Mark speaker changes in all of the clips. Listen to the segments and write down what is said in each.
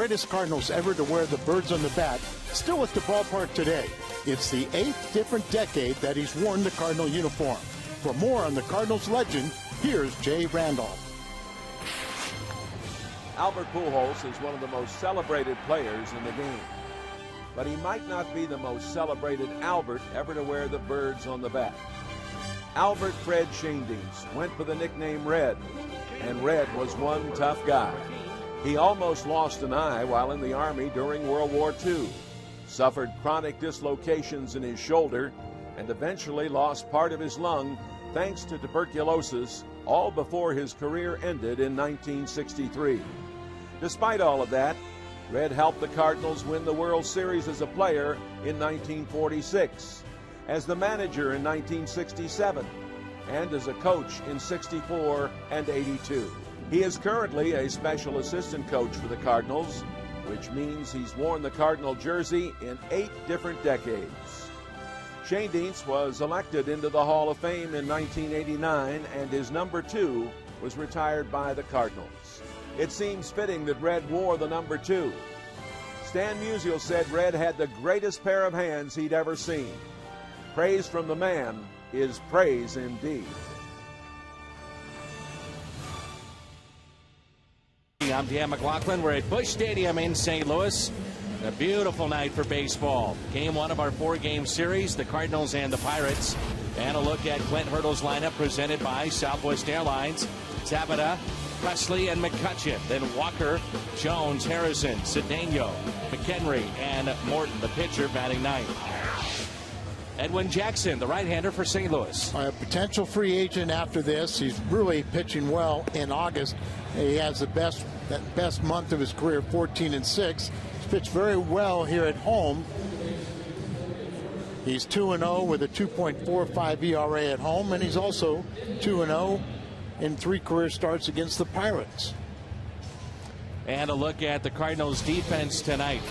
Speaker 1: Greatest Cardinals ever to wear the birds on the bat, still at the ballpark today. It's the 8th different decade that he's worn the Cardinal uniform. For more on the Cardinals legend, here's Jay Randolph.
Speaker 2: Albert Pujols is one of the most celebrated players in the game. But he might not be the most celebrated Albert ever to wear the birds on the bat. Albert Fred Schoendienst went for the nickname Red, and Red was one tough guy. He almost lost an eye while in the Army during World War II, suffered chronic dislocations in his shoulder, and eventually lost part of his lung thanks to tuberculosis, all before his career ended in 1963. Despite all of that, Red helped the Cardinals win the World Series as a player in 1946, as the manager in 1967, and as a coach in 64 and 82. He is currently a special assistant coach for the Cardinals, which means he's worn the Cardinal jersey in 8 different decades. Schoendienst was elected into the Hall of Fame in 1989, and his number 2 was retired by the Cardinals. It seems fitting that Red wore the number 2. Stan Musial said Red had the greatest pair of hands he'd ever seen. Praise from the man is praise indeed.
Speaker 3: I'm Dan McLaughlin. We're at Busch Stadium in St. Louis. A beautiful night for baseball. Game 1 of our 4-game series, the Cardinals and the Pirates. And a look at Clint Hurdle's lineup presented by Southwest Airlines. Tabata, Presley, and McCutcheon. Then Walker, Jones, Harrison, Cedeno, McHenry, and Morton, the pitcher, batting 9th. Edwin Jackson, the right-hander for St. Louis.
Speaker 1: A potential free agent after this. He's really pitching well in August. He has the best month of his career, 14-6. He's pitched very well here at home. He's 2-0 with a 2.45 ERA at home, and he's also 2-0 in 3 career starts against the Pirates.
Speaker 3: And a look at the Cardinals' defense tonight.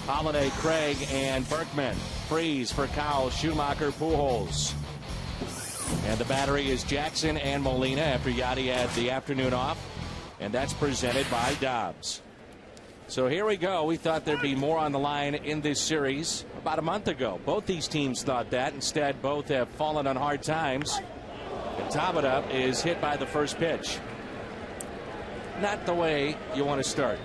Speaker 3: Holiday, Craig, and Berkman. Freeze for Cowles, Schumacher, Pujols. And the battery is Jackson and Molina after Yachty had the afternoon off. And that's presented by Dobbs. So here we go. We thought there'd be more on the line in this series about a month ago. Both these teams thought that. Instead, both have fallen on hard times. And Tabata is hit by the first pitch. Not the way you want to start.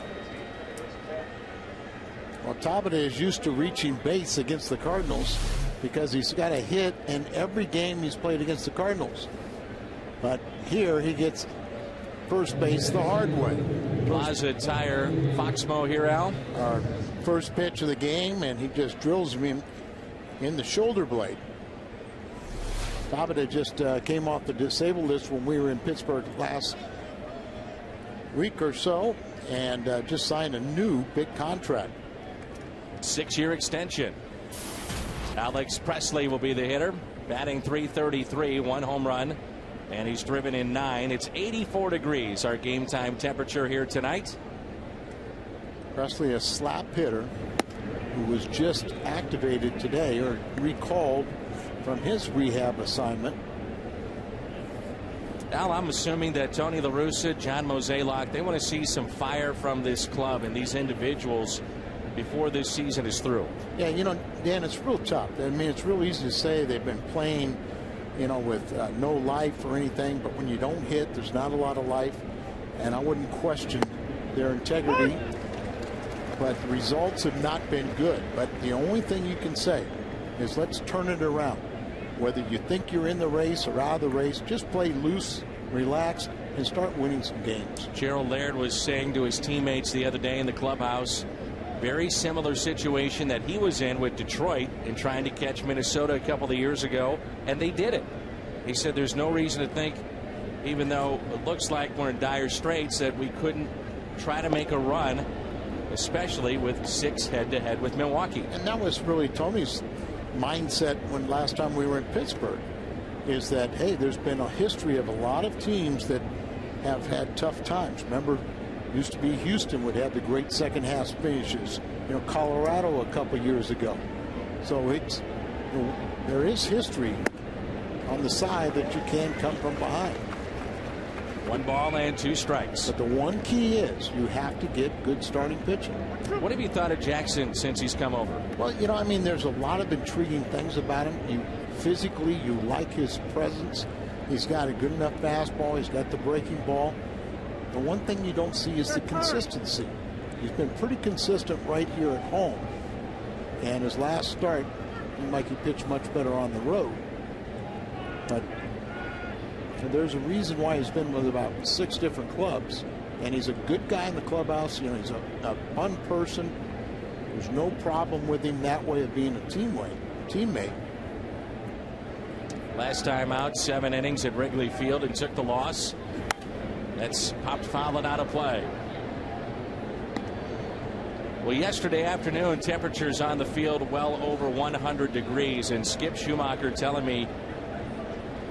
Speaker 1: Well, Tabata is used to reaching base against the Cardinals because he's got a hit in every game he's played against the Cardinals. But here he gets first base the hard way.
Speaker 3: Plaza Tire Foxmo here, Al.
Speaker 1: Our first pitch of the game, and he just drills him in the shoulder blade. Tabata just came off the disabled list when we were in Pittsburgh last week or so, and just signed a new big contract.
Speaker 3: 6-year extension. Alex Presley will be the hitter, batting .333, 1 home run, and he's driven in 9. It's 84 degrees, our game time temperature here tonight.
Speaker 1: Presley, a slap hitter who was just activated today or recalled from his rehab assignment.
Speaker 3: Al, I'm assuming that Tony La Russa, John Mozeliak, they want to see some fire from this club and these individuals before this season is through.
Speaker 1: Yeah, you know, Dan, it's real tough. I mean, it's real easy to say they've been playing, you know, with no life or anything, but when you don't hit, there's not a lot of life, and I wouldn't question their integrity, but the results have not been good. But the only thing you can say is let's turn it around. Whether you think you're in the race or out of the race, just play loose, relax, and start winning some games.
Speaker 3: Gerald Laird was saying to his teammates the other day in the clubhouse, very similar situation that he was in with Detroit in trying to catch Minnesota a couple of years ago, and they did it. He said there's no reason to think, even though it looks like we're in dire straits, that we couldn't try to make a run, especially with 6 head-to-head with Milwaukee.
Speaker 1: And that was really Tony's mindset when last time we were in Pittsburgh, is that, hey, there's been a history of a lot of teams that have had tough times. Remember, used to be Houston would have the great second half finishes. You know, Colorado a couple years ago. So it's, you know, there is history on the side that you can come from behind.
Speaker 3: 1 ball and 2 strikes.
Speaker 1: But the one key is you have to get good starting pitching.
Speaker 3: What have you thought of Jackson since he's come over?
Speaker 1: Well, you know, I mean, there's a lot of intriguing things about him. Physically, you like his presence. He's got a good enough fastball. He's got the breaking ball. The one thing you don't see is the consistency. He's been pretty consistent right here at home. And his last start, seemed like he pitched much better on the road. But there's a reason why he's been with about 6 different clubs. And he's a good guy in the clubhouse. You know, he's a fun person. There's no problem with him that way of being a teammate.
Speaker 3: Last time out, 7 innings at Wrigley Field and took the loss. That's popped foul and out of play. Well, yesterday afternoon, temperatures on the field well over 100 degrees, and Skip Schumacher telling me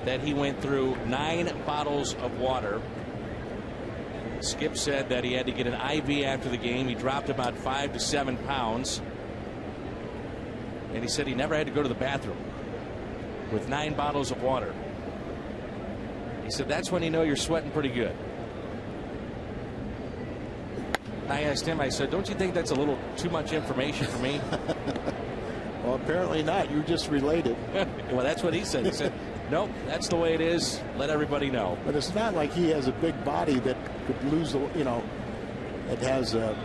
Speaker 3: that he went through 9 bottles of water. Skip said that he had to get an IV after the game. He dropped about 5 to 7 pounds. And he said he never had to go to the bathroom with 9 bottles of water. He said that's when you know you're sweating pretty good. I asked him, I said, don't you think that's a little too much information for me?
Speaker 1: Well, apparently not. You just related.
Speaker 3: Well, that's what he said. He said, nope, that's the way it is. Let everybody know.
Speaker 1: But it's not like he has a big body that could lose, you know, it has a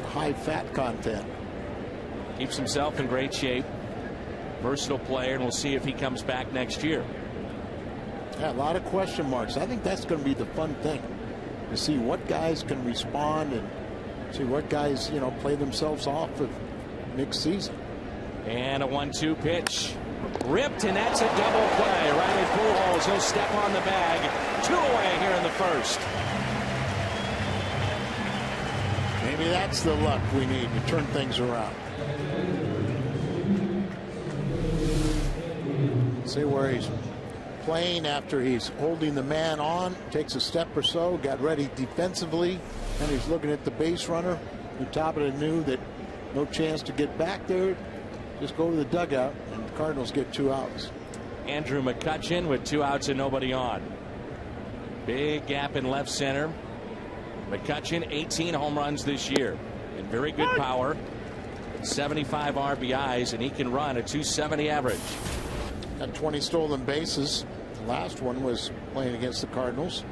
Speaker 1: high fat content.
Speaker 3: Keeps himself in great shape. Versatile player, and we'll see if he comes back next year.
Speaker 1: Yeah, a lot of question marks. I think that's going to be the fun thing, to see what guys can respond and see what guys, you know, play themselves off of next season.
Speaker 3: And a 1-2 pitch. Ripped, and that's a double play. Riley Pujols, he'll step on the bag. 2 away here in the first.
Speaker 1: Maybe that's the luck we need to turn things around. See where he's playing after he's holding the man on, takes a step or so, got ready defensively, and he's looking at the base runner. The top of it knew that no chance to get back there. Just go to the dugout, and the Cardinals get 2 outs.
Speaker 3: Andrew McCutchen with 2 outs and nobody on. Big gap in left center. McCutchen 18 home runs this year and very good power. 75 RBIs, and he can run a .270 average.
Speaker 1: Got 20 stolen bases. The last one was playing against the Cardinals.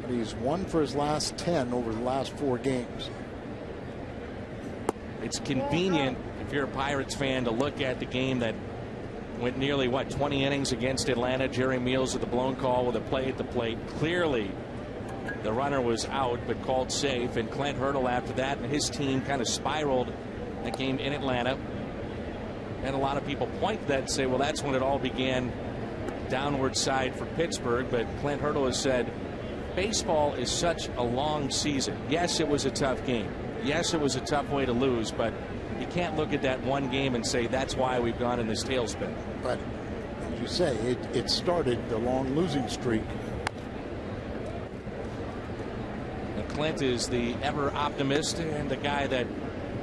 Speaker 1: But he's 1 for his last 10 over the last 4 games.
Speaker 3: It's convenient if you're a Pirates fan to look at the game that went nearly 20 innings against Atlanta. Jerry Meals with the blown call with a play at the plate. Clearly the runner was out but called safe, and Clint Hurdle after that and his team kind of spiraled that game in Atlanta. And a lot of people point to that and say, well, that's when it all began downward side for Pittsburgh. But Clint Hurdle has said baseball is such a long season. Yes, it was a tough game. Yes, it was a tough way to lose, but you can't look at that one game and say that's why we've gone in this tailspin.
Speaker 1: But as you say, it started the long losing streak.
Speaker 3: And Clint is the ever optimist and the guy that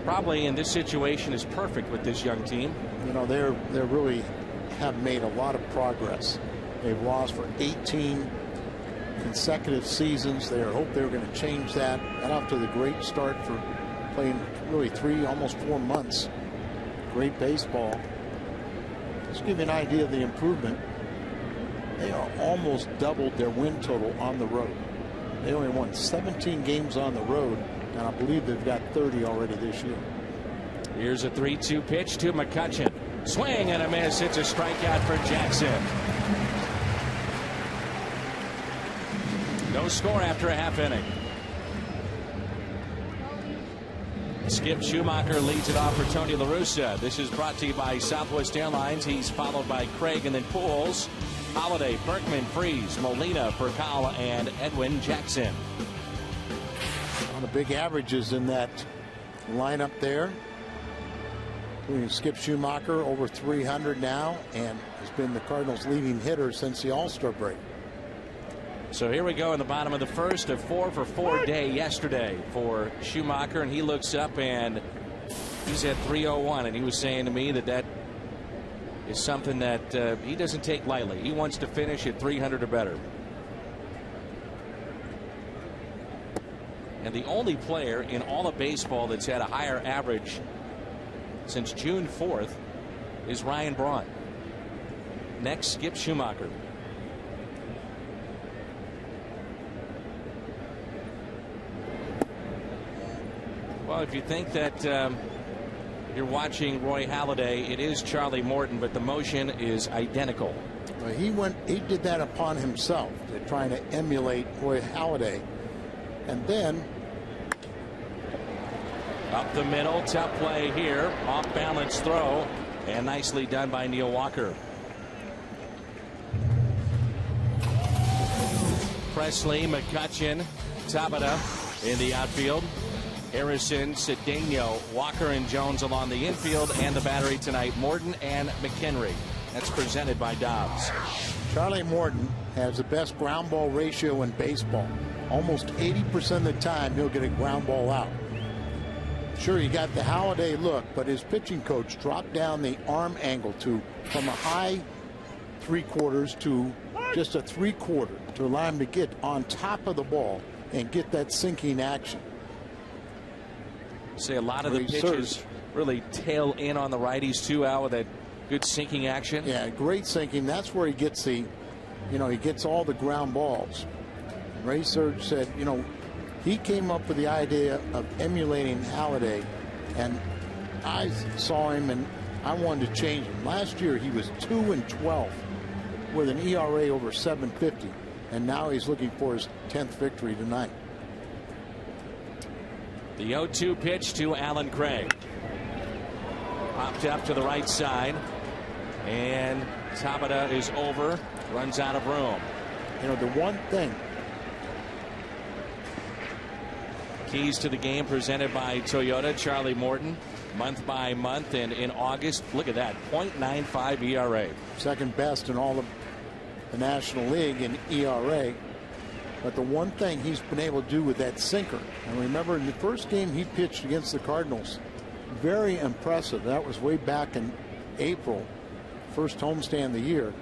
Speaker 3: probably in this situation is perfect with this young team.
Speaker 1: You know, they really have made a lot of progress. They've lost for 18 consecutive seasons. They hope they're going to change that. Got off to the great start for playing really almost 4 months. Great baseball. Just to give you an idea of the improvement, they are almost doubled their win total on the road. They only won 17 games on the road, and I believe they've got 30 already this year.
Speaker 3: Here's a 3-2 pitch to McCutchen. Swing and a miss. It's a strikeout for Jackson. No score after a half inning. Skip Schumacher leads it off for Tony La Russa. This is brought to you by Southwest Airlines. He's followed by Craig and then Pujols, Holiday, Berkman, Freeze, Molina, Percal, and Edwin Jackson.
Speaker 1: On the big averages in that lineup there. Skip Schumacher over 300 now, and has been the Cardinals' leading hitter since the All-Star break.
Speaker 3: So here we go in the bottom of the first. A 4-for-4 day yesterday for Schumacher, and he looks up and he's at 301, and he was saying to me that is something that he doesn't take lightly. He wants to finish at 300 or better. And the only player in all of baseball that's had a higher average since June 4th is Ryan Braun. Next, Skip Schumacher. Well, if you think that you're watching Roy Halladay, it is Charlie Morton, but the motion is identical.
Speaker 1: Well, he did that upon himself. They're trying to emulate Roy Halladay. And then
Speaker 3: up the middle, tough play here, off balance throw, and nicely done by Neil Walker. Presley, McCutchen, Tabata in the outfield. Harrison, Cedeno, Walker, and Jones along the infield, and the battery tonight, Morton and McHenry. That's presented by Dobbs.
Speaker 1: Charlie Morton has the best ground ball ratio in baseball. Almost 80% of the time he'll get a ground ball out. Sure, you got the Halladay look, but his pitching coach dropped down the arm angle from a high 3/4 to just a 3/4 to allow him to get on top of the ball and get that sinking action.
Speaker 3: Say a lot of the pitches really tail in on the righties too, Al, with that good sinking action.
Speaker 1: Yeah, great sinking. That's where he gets he gets all the ground balls. Ray Surge said, he came up with the idea of emulating Halladay, and I saw him and I wanted to change him. Last year he was 2-12 with an ERA over 7.50, and now he's looking for his 10th victory tonight.
Speaker 3: The 0-2 pitch to Alan Craig. Popped up to the right side, and Tabata is over, runs out of room.
Speaker 1: The one thing.
Speaker 3: Keys to the game presented by Toyota. Charlie Morton, month by month, and in August, look at that, .95 ERA.
Speaker 1: Second best in all of the National League in ERA. But the one thing he's been able to do with that sinker, and remember in the first game he pitched against the Cardinals, very impressive. That was way back in April, first homestand of the year.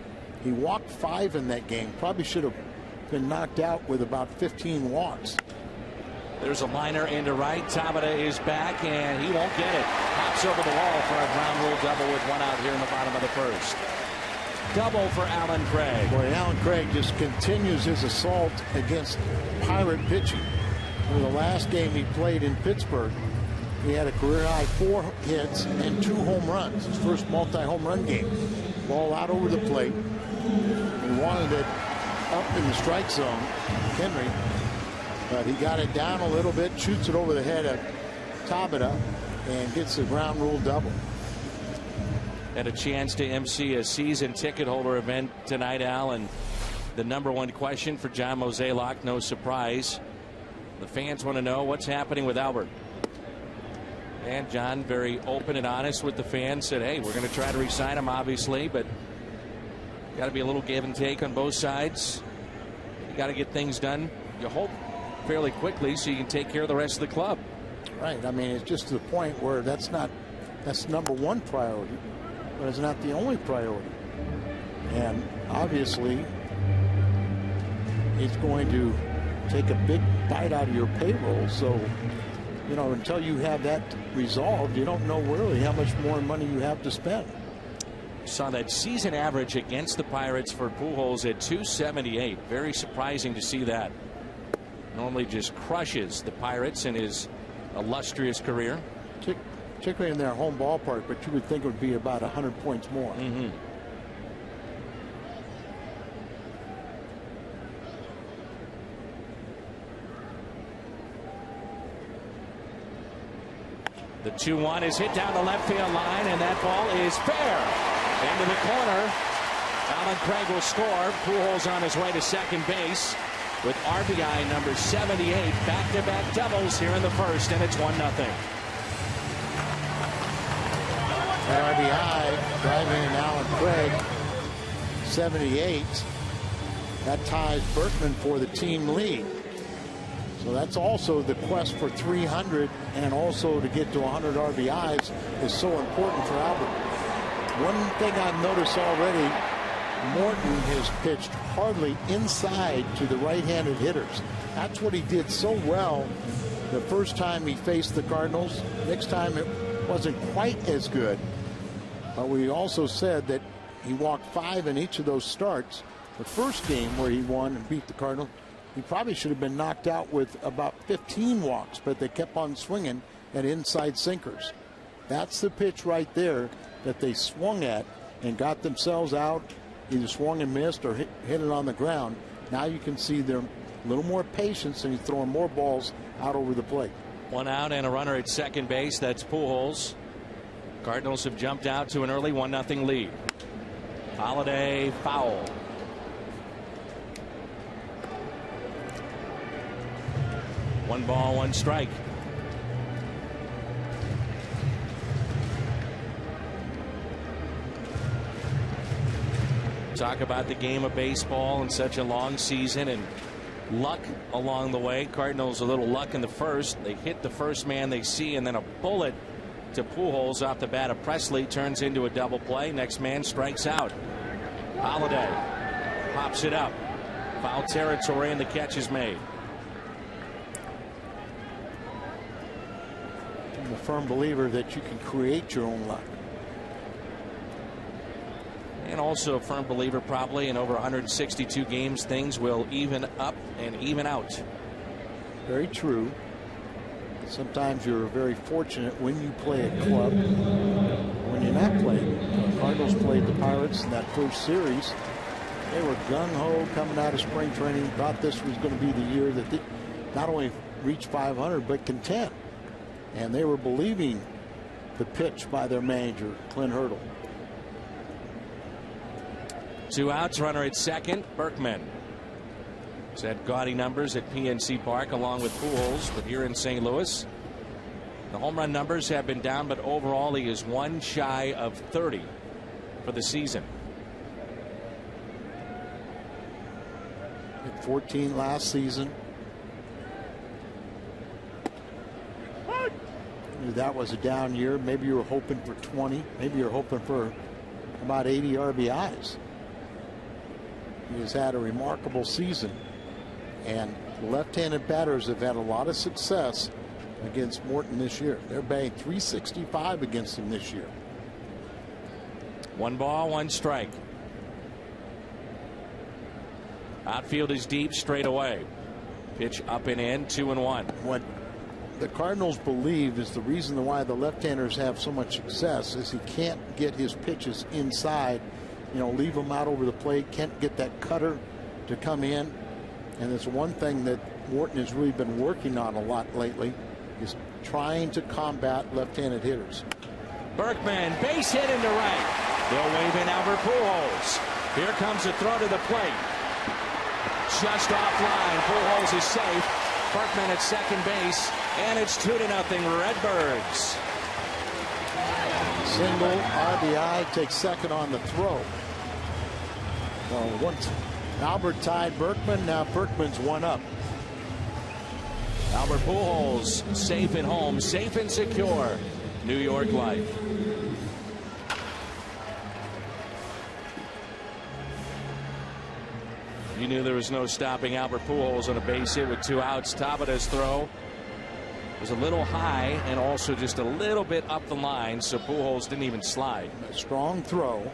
Speaker 1: He walked 5 in that game. Probably should have been knocked out with about 15 walks.
Speaker 3: There's a liner into right. Tabata is back, and he won't get it. Pops over the wall for a ground rule double with 1 out here in the bottom of the first. Double for Alan Craig.
Speaker 1: Boy, Alan Craig just continues his assault against Pirate pitching. In the last game he played in Pittsburgh, he had a career-high 4 hits and 2 home runs. His first multi-home run game. Ball out over the plate. He wanted it up in the strike zone, Henry, but he got it down a little bit, shoots it over the head of Tabata, and gets the ground rule double.
Speaker 3: Had a chance to MC a season ticket holder event tonight, Al, and the #1 question for John Mozeliak, no surprise. The fans want to know what's happening with Albert. And John, very open and honest with the fans, said, hey, we're going to try to re-sign him, obviously, but got to be a little give and take on both sides. You got to get things done, you hope, fairly quickly so you can take care of the rest of the club.
Speaker 1: Right. I mean, it's just to the point where that's #1 priority. But it's not the only priority. And obviously, it's going to take a big bite out of your payroll. So, until you have that resolved, you don't know really how much more money you have to spend.
Speaker 3: Saw that season average against the Pirates for Pujols at .278. Very surprising to see that. Normally just crushes the Pirates in his illustrious career.
Speaker 1: Particularly in their home ballpark, but you would think it would be about 100 points more.
Speaker 3: The 2-1 is hit down the left field line, and that ball is fair. Into the corner. Alan Craig will score. Pujols on his way to second base with RBI number 78. Back-to-back doubles here in the first, and it's 1-0.
Speaker 1: That RBI driving in Alan Craig, 78. That ties Berkman for the team lead. So that's also the quest for 300, and also to get to 100 RBIs is so important for Albert. One thing I've noticed already, Morton has pitched hardly inside to the right-handed hitters. That's what he did so well the first time he faced the Cardinals. Next time it wasn't quite as good. But we also said that he walked 5 in each of those starts. The first game where he won and beat the Cardinals, he probably should have been knocked out with about 15 walks, but they kept on swinging at inside sinkers. That's the pitch right there that they swung at and got themselves out, either swung and missed or hit it on the ground. Now you can see they're a little more patience and he's throwing more balls out over the plate.
Speaker 3: 1 out and a runner at second base. That's Pujols. Cardinals have jumped out to an early 1-0 lead. Holiday foul. One ball, one strike. Talk about the game of baseball and such a long season and luck along the way. Cardinals a little luck in the first. They hit the first man they see, and then a bullet to Pujols off the bat of Presley turns into a double play. Next man strikes out. Holiday pops it up. Foul territory, and the catch is made.
Speaker 1: I'm a firm believer that you can create your own luck.
Speaker 3: And also a firm believer probably in over 162 games things will even up and even out.
Speaker 1: Very true. Sometimes you're very fortunate when you play a club, when you're not playing. The Cardinals played the Pirates in that first series. They were gung-ho coming out of spring training, thought this was going to be the year that they not only reach 500 but contend. And they were believing the pitch by their manager, Clint Hurdle.
Speaker 3: 2 outs, runner at second. Berkman set gaudy numbers at PNC Park along with Pujols, but here in St. Louis the home run numbers have been down, but overall he is 1 shy of 30 for the season.
Speaker 1: Hit 14 last season. That was a down year. Maybe you were hoping for 20. Maybe you're hoping for about 80 RBIs. He has had a remarkable season, and left-handed batters have had a lot of success against Morton this year. They're batting .365 against him this year.
Speaker 3: 1 ball, 1 strike. Outfield is deep, straight away. Pitch up and in, 2-1.
Speaker 1: What the Cardinals believe is the reason why the left-handers have so much success is he can't get his pitches inside. You know, leave them out over the plate, can't get that cutter to come in. And it's one thing that Morton has really been working on a lot lately, is trying to combat left-handed hitters.
Speaker 3: Berkman, base hit into right. They'll wave in Albert Pujols. Here comes a throw to the plate. Just offline. Pujols is safe. Berkman at second base, and it's 2-0 Redbirds.
Speaker 1: Single, RBI, takes second on the throw. Well, once Albert tied Berkman, now Berkman's 1 up.
Speaker 3: Albert Pujols safe at home, safe and secure. New York life. You knew there was no stopping Albert Pujols on a base hit with 2 outs. Taba's throw was a little high and also just a little bit up the line, so Pujols didn't even slide.
Speaker 1: A strong throw.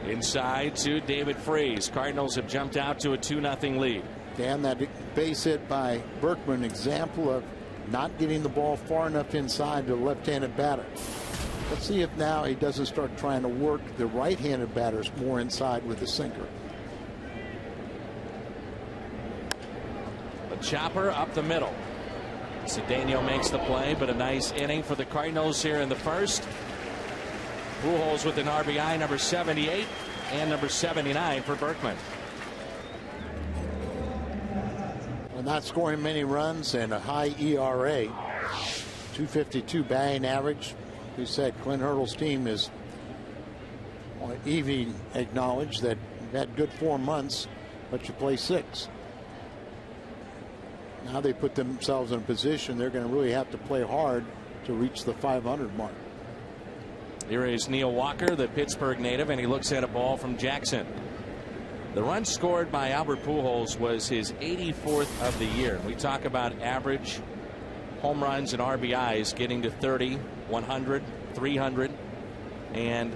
Speaker 3: Inside to David Freese. Cardinals have jumped out to a 2-0 lead.
Speaker 1: Dan, that base hit by Berkman, example of not getting the ball far enough inside to the left-handed batter. Let's see if now he doesn't start trying to work the right-handed batters more inside with the sinker.
Speaker 3: The chopper up the middle. Cedeno makes the play, but a nice inning for the Cardinals here in the first. Pujols with an RBI, number 78, and number 79 for Berkman.
Speaker 1: Well, not scoring many runs and a high ERA. 252 batting average. We said Clint Hurdle's team is, well, Evie acknowledged that you've had good 4 months, but you play 6. Now they put themselves in a position they're going to really have to play hard to reach the 500 mark.
Speaker 3: Here is Neil Walker, the Pittsburgh native, and he looks at a ball from Jackson. The run scored by Albert Pujols was his 84th of the year. We talk about average home runs and RBIs getting to 30, 100, 300, and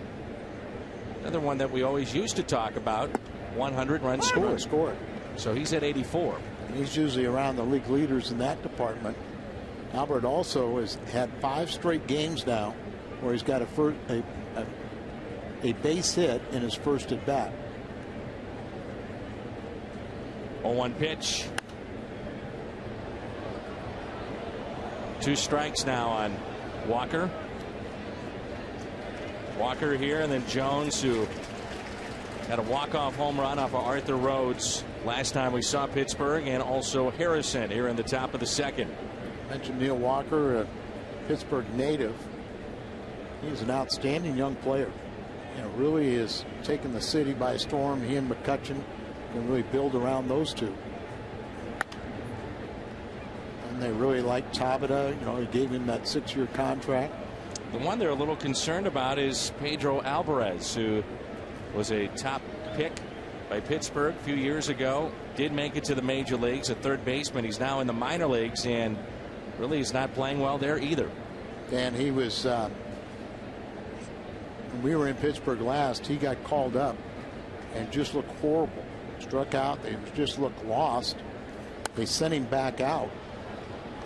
Speaker 3: another one that we always used to talk about, 100 runs scored. So he's at 84.
Speaker 1: And he's usually around the league leaders in that department. Albert also has had 5 straight games now where he's got a base hit in his first at bat.
Speaker 3: 0-1 pitch. 2 strikes now on Walker. Walker here, and then Jones, who had a walk-off home run off of Arthur Rhodes last time we saw Pittsburgh, and also Harrison here in the top of the second.
Speaker 1: Mentioned Neil Walker, a Pittsburgh native. He's an outstanding young player. You know, really is taking the city by storm. He and McCutchen can really build around those two. And they really like Tabata. You know, he gave him that 6-year contract.
Speaker 3: The one they're a little concerned about is Pedro Alvarez, who was a top pick by Pittsburgh a few years ago. Did make it to the major leagues, a third baseman. He's now in the minor leagues and really is not playing well there either.
Speaker 1: And he was, when we were in Pittsburgh last, he got called up and just looked horrible. Struck out. They just looked lost. They sent him back out.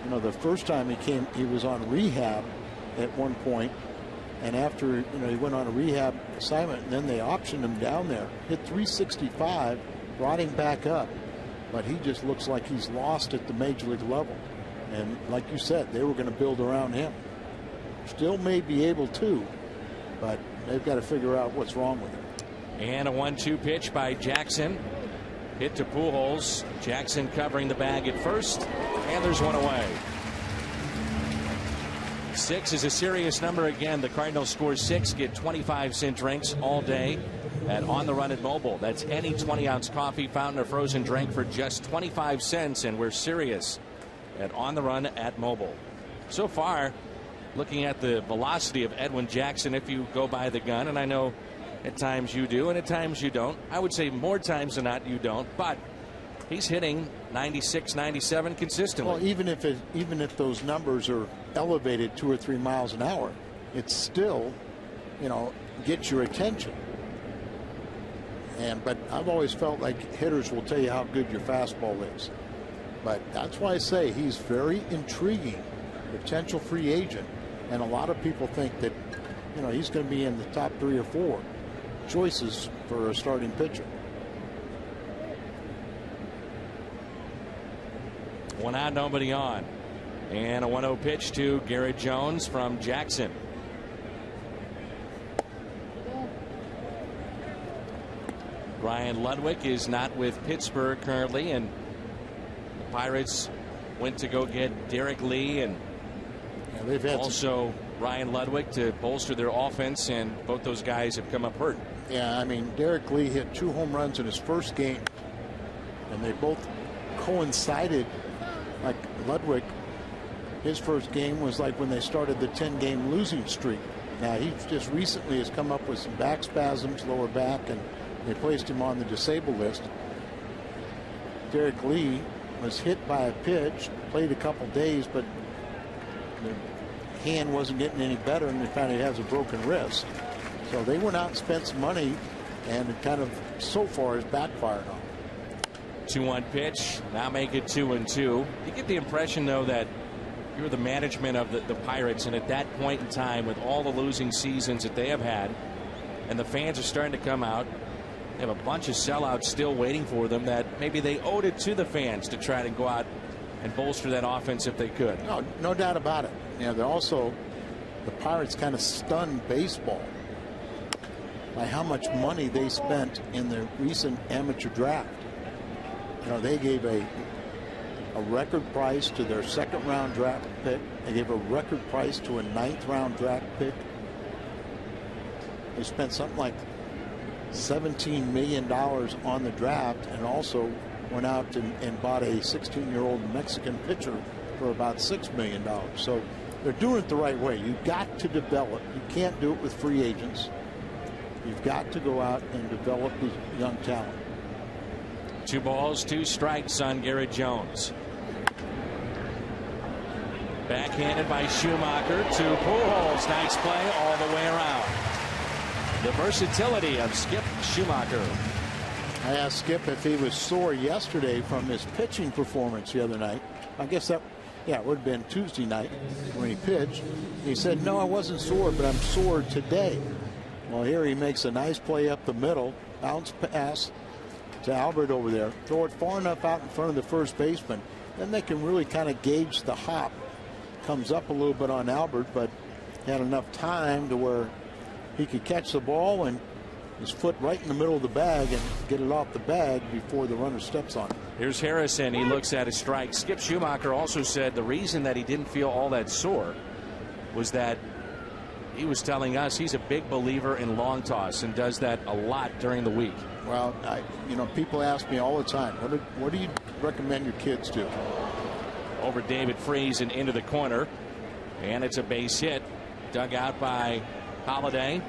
Speaker 1: You know, the first time he came, he was on rehab at one point, and after, you know, he went on a rehab assignment, and then they optioned him down there. Hit 365, brought him back up, but he just looks like he's lost at the major league level. And like you said, they were going to build around him. Still may be able to, but they've got to figure out what's wrong with him.
Speaker 3: And a 1-2 pitch by Jackson. Hit to Pujols. Jackson covering the bag at first, and there's one away. 6 is a serious number again. The Cardinals score 6, get 25-cent drinks all day at On the Run at Mobile. That's any 20-ounce coffee, fountain, or frozen drink for just 25 cents, and we're serious at On the Run at Mobile. So far, looking at the velocity of Edwin Jackson, if you go by the gun, and I know at times you do and at times you don't. I would say more times than not you don't, but he's hitting 96, 97 consistently.
Speaker 1: Well, even if those numbers are elevated 2 or 3 miles an hour, it's still, you know, gets your attention. But I've always felt like hitters will tell you how good your fastball is. But that's why I say he's very intriguing, potential free agent, and a lot of people think that, you know, he's going to be in the top 3 or 4 choices for a starting pitcher.
Speaker 3: 1 out, nobody on. And a 1-0 pitch to Garrett Jones from Jackson. Ryan Ludwig is not with Pittsburgh currently, and the Pirates went to go get Derek Lee and
Speaker 1: they've had
Speaker 3: also Ryan Ludwig to bolster their offense, and both those guys have come up hurt.
Speaker 1: Yeah, I mean, Derek Lee hit 2 home runs in his first game, and they both coincided. Like Ludwig, his first game was like when they started the 10-game losing streak. Now, he just recently has come up with some back spasms, lower back, and they placed him on the disabled list. Derek Lee was hit by a pitch, played a couple days, but the hand wasn't getting any better, and they found he has a broken wrist. So they went out and spent some money, and it kind of so far has backfired on them.
Speaker 3: 2-1 pitch. Now make it 2-2. You get the impression, though, that you're the management of the Pirates, and at that point in time, with all the losing seasons that they have had, and the fans are starting to come out, they have a bunch of sellouts still waiting for them, that maybe they owed it to the fans to try to go out and bolster that offense if they could.
Speaker 1: No doubt about it. You know, they're also, the Pirates kind of stunned baseball by how much money they spent in the recent amateur draft. You know, they gave a record price to their 2nd-round draft pick. They gave a record price to a 9th-round draft pick. They spent something like $17 million on the draft, and also went out and bought a 16-year-old Mexican pitcher for about $6 million. So they're doing it the right way. You've got to develop. You can't do it with free agents. You've got to go out and develop these young talent.
Speaker 3: 2 balls, 2 strikes on Garrett Jones. Backhanded by Schumacher to Pujols. Nice play all the way around. The versatility of Skip Schumacher.
Speaker 1: I asked Skip if he was sore yesterday from his pitching performance the other night. I guess that, yeah, it would have been Tuesday night when he pitched. He said, no, I wasn't sore, but I'm sore today. Well, here he makes a nice play up the middle. Bounce pass to Albert over there. Throw it far enough out in front of the first baseman. Then they can really kind of gauge the hop. Comes up a little bit on Albert, but had enough time to where he could catch the ball and his foot right in the middle of the bag and get it off the bag before the runner steps on it.
Speaker 3: Here's Harrison. He looks at his strike. Skip Schumacher also said the reason that he didn't feel all that sore was that he was telling us he's a big believer in long toss and does that a lot during the week.
Speaker 1: Well, people ask me all the time, what do you recommend your kids do?
Speaker 3: Over David Freese and into the corner, and it's a base hit, dug out by Holiday.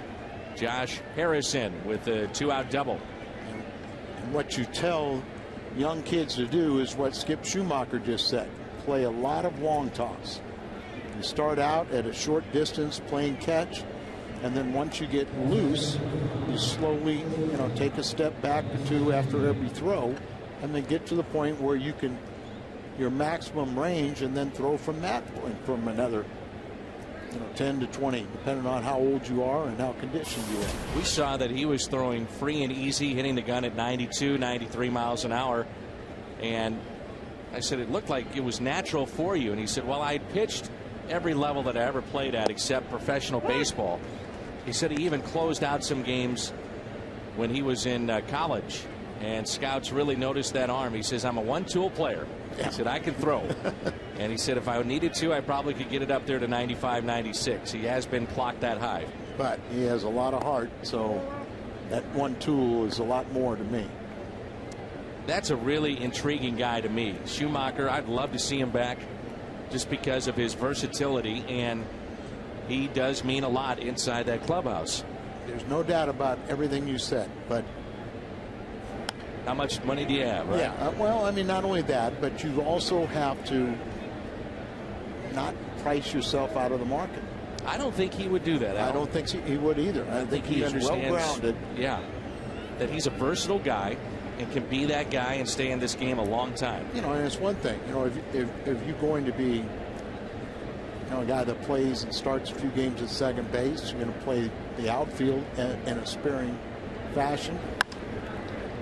Speaker 3: Josh Harrison with a 2-out double.
Speaker 1: And what you tell young kids to do is what Skip Schumacher just said: play a lot of long toss. You start out at a short distance playing catch, and then once you get loose, you slowly take a step back or 2 after every throw, and then get to the point where you can your maximum range and then throw from that point from another 10 to 20, depending on how old you are and how conditioned you are.
Speaker 3: We saw that he was throwing free and easy, hitting the gun at 92, 93 miles an hour. And I said, it looked like it was natural for you. And he said, well, I pitched every level that I ever played at except professional baseball. He said he even closed out some games when he was in college. And scouts really noticed that arm. He says, I'm a one-tool player. He said, I can throw. And he said, if I needed to, I probably could get it up there to 95, 96. He has been clocked that high.
Speaker 1: But he has a lot of heart, so that one tool is a lot more to me.
Speaker 3: That's a really intriguing guy to me. Schumacher, I'd love to see him back just because of his versatility, and he does mean a lot inside that clubhouse.
Speaker 1: There's no doubt about everything you said, but
Speaker 3: how much money do you have, right?
Speaker 1: Yeah, well, I mean, not only that, but you also have to not price yourself out of the market.
Speaker 3: I don't think he would do that, Al.
Speaker 1: I don't think he would either. I think he is well-grounded.
Speaker 3: Yeah, that he's a versatile guy and can be that guy and stay in this game a long time.
Speaker 1: And it's one thing, if you're going to be a guy that plays and starts a few games at second base, you're going to play the outfield in a sparing fashion.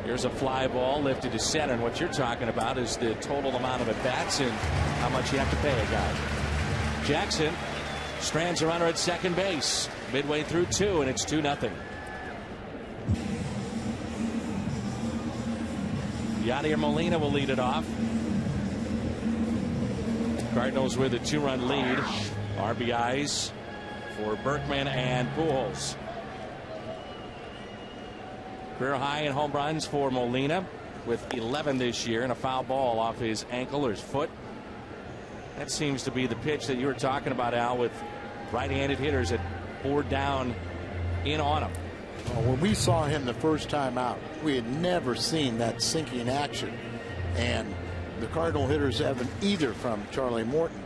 Speaker 3: Here's a fly ball lifted to center, and what you're talking about is the total amount of at-bats and how much you have to pay a guy. Jackson strands a runner at second base midway through 2, and it's 2-0. Yadier Molina will lead it off. Cardinals with a 2-run lead. RBIs for Berkman and Pujols. Career high in home runs for Molina with 11 this year, and a foul ball off his ankle or his foot. That seems to be the pitch that you were talking about, Al, with right-handed hitters that bore down in on him.
Speaker 1: Well, when we saw him the first time out, we had never seen that sinking action, and the Cardinal hitters haven't either from Charlie Morton.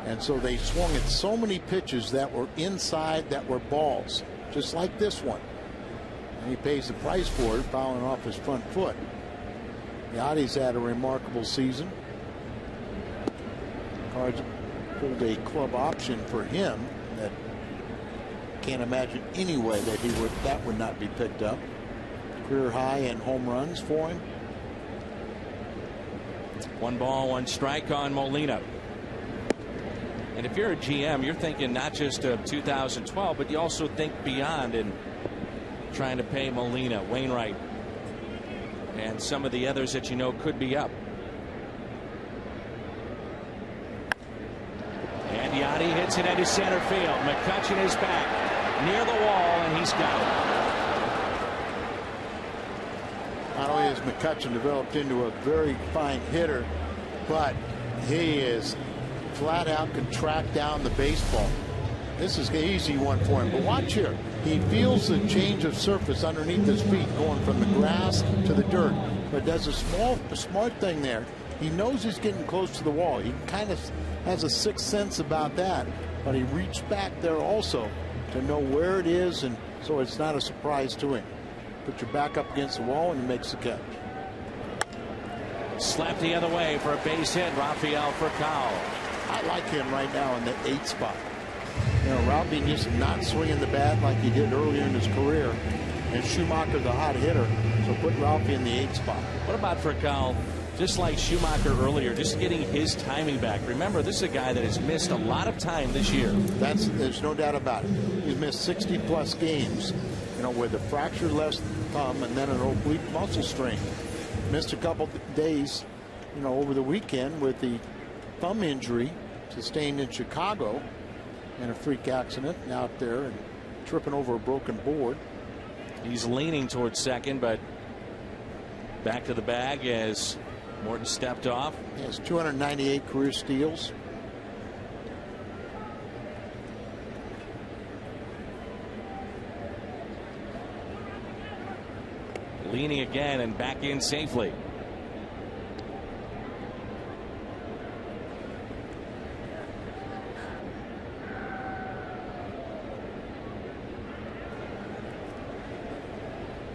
Speaker 1: And so they swung at so many pitches that were inside, that were balls, just like this one. And he pays the price for it, fouling off his front foot. Yadi's had a remarkable season. Cards pulled a club option for him that can't imagine any way that would not be picked up. Career high in home runs for him.
Speaker 3: 1 ball, 1 strike on Molina. And if you're a GM, you're thinking not just of 2012, but you also think beyond and trying to pay Molina, Wainwright, and some of the others that could be up. And Yadi hits it into center field. McCutchen is back near the wall, and he's got it.
Speaker 1: Not only has McCutchen developed into a very fine hitter, but he is flat out can track down the baseball. This is an easy one for him, but watch here. He feels the change of surface underneath his feet going from the grass to the dirt. but does a smart thing there. He knows he's getting close to the wall. He kind of has a sixth sense about that, but he reached back there also to know where it is, and so it's not a surprise to him. Put your back up against the wall and he makes the catch.
Speaker 3: Slapped the other way for a base hit. Rafael Furcal.
Speaker 1: I like him right now in the 8th spot. You know, Ralphie just not swinging the bat like he did earlier in his career, and Schumacher's a hot hitter, so put Ralphie in the 8th spot.
Speaker 3: What about Furcal? Just like Schumacher earlier, just getting his timing back. Remember, this is a guy that has missed a lot of time this year.
Speaker 1: There's no doubt about it. He's missed 60+ games, you know, with a fractured left thumb and then an oblique muscle strain. Missed a couple days, you know, over the weekend with the thumb injury sustained in Chicago in a freak accident out there and tripping over a broken board.
Speaker 3: He's leaning towards second, but back to the bag as Morton stepped off.
Speaker 1: He has 298 career steals.
Speaker 3: Leaning again and back in safely.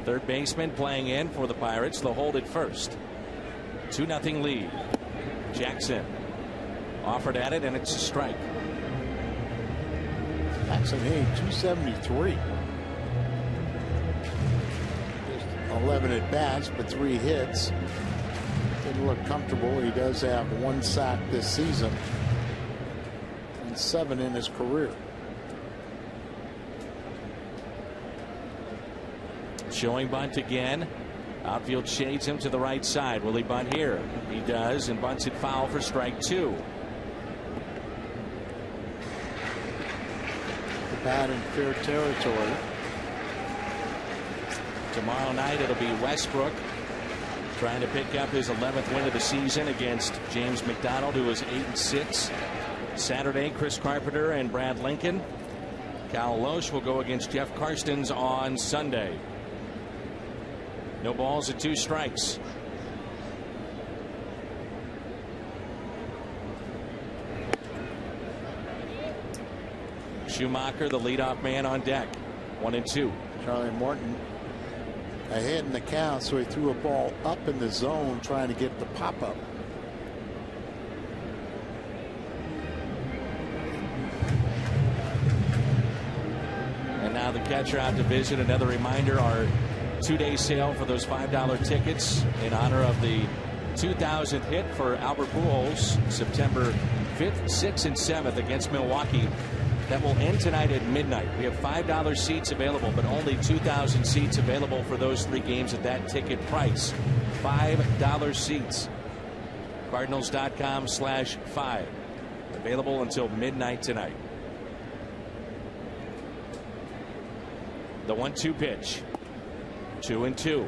Speaker 3: Third baseman playing in for the Pirates. They'll hold it first. 2-0 lead. Jackson offered at it, and it's a strike.
Speaker 1: Jackson hitting 273. 11 at bats, but 3 hits. Didn't look comfortable. He does have 1 sack this season and 7 in his career.
Speaker 3: Showing bunt again. Outfield shades him to the right side. Will he bunt here? He does, and bunts it foul for strike 2.
Speaker 1: The bat in fair territory.
Speaker 3: Tomorrow night it'll be Westbrook trying to pick up his 11th win of the season against James McDonald, who was 8-6. Saturday, Chris Carpenter and Brad Lincoln. Cal Loesch will go against Jeff Karstens on Sunday. No balls and 2 strikes. Schumacher, the leadoff man, on deck. 1-2.
Speaker 1: Charlie Morton ahead in the count, so he threw a ball up in the zone trying to get the pop up.
Speaker 3: And now the catcher out to visit. Another reminder, our 2-day sale for those $5 tickets in honor of the 2000th hit for Albert Pujols, September 5th, 6th, and 7th against Milwaukee. That will end tonight at midnight. We have $5 seats available, but only 2,000 seats available for those 3 games at that ticket price. $5 seats. Cardinals.com/5. Available until midnight tonight. The 1-2 pitch. 2-2.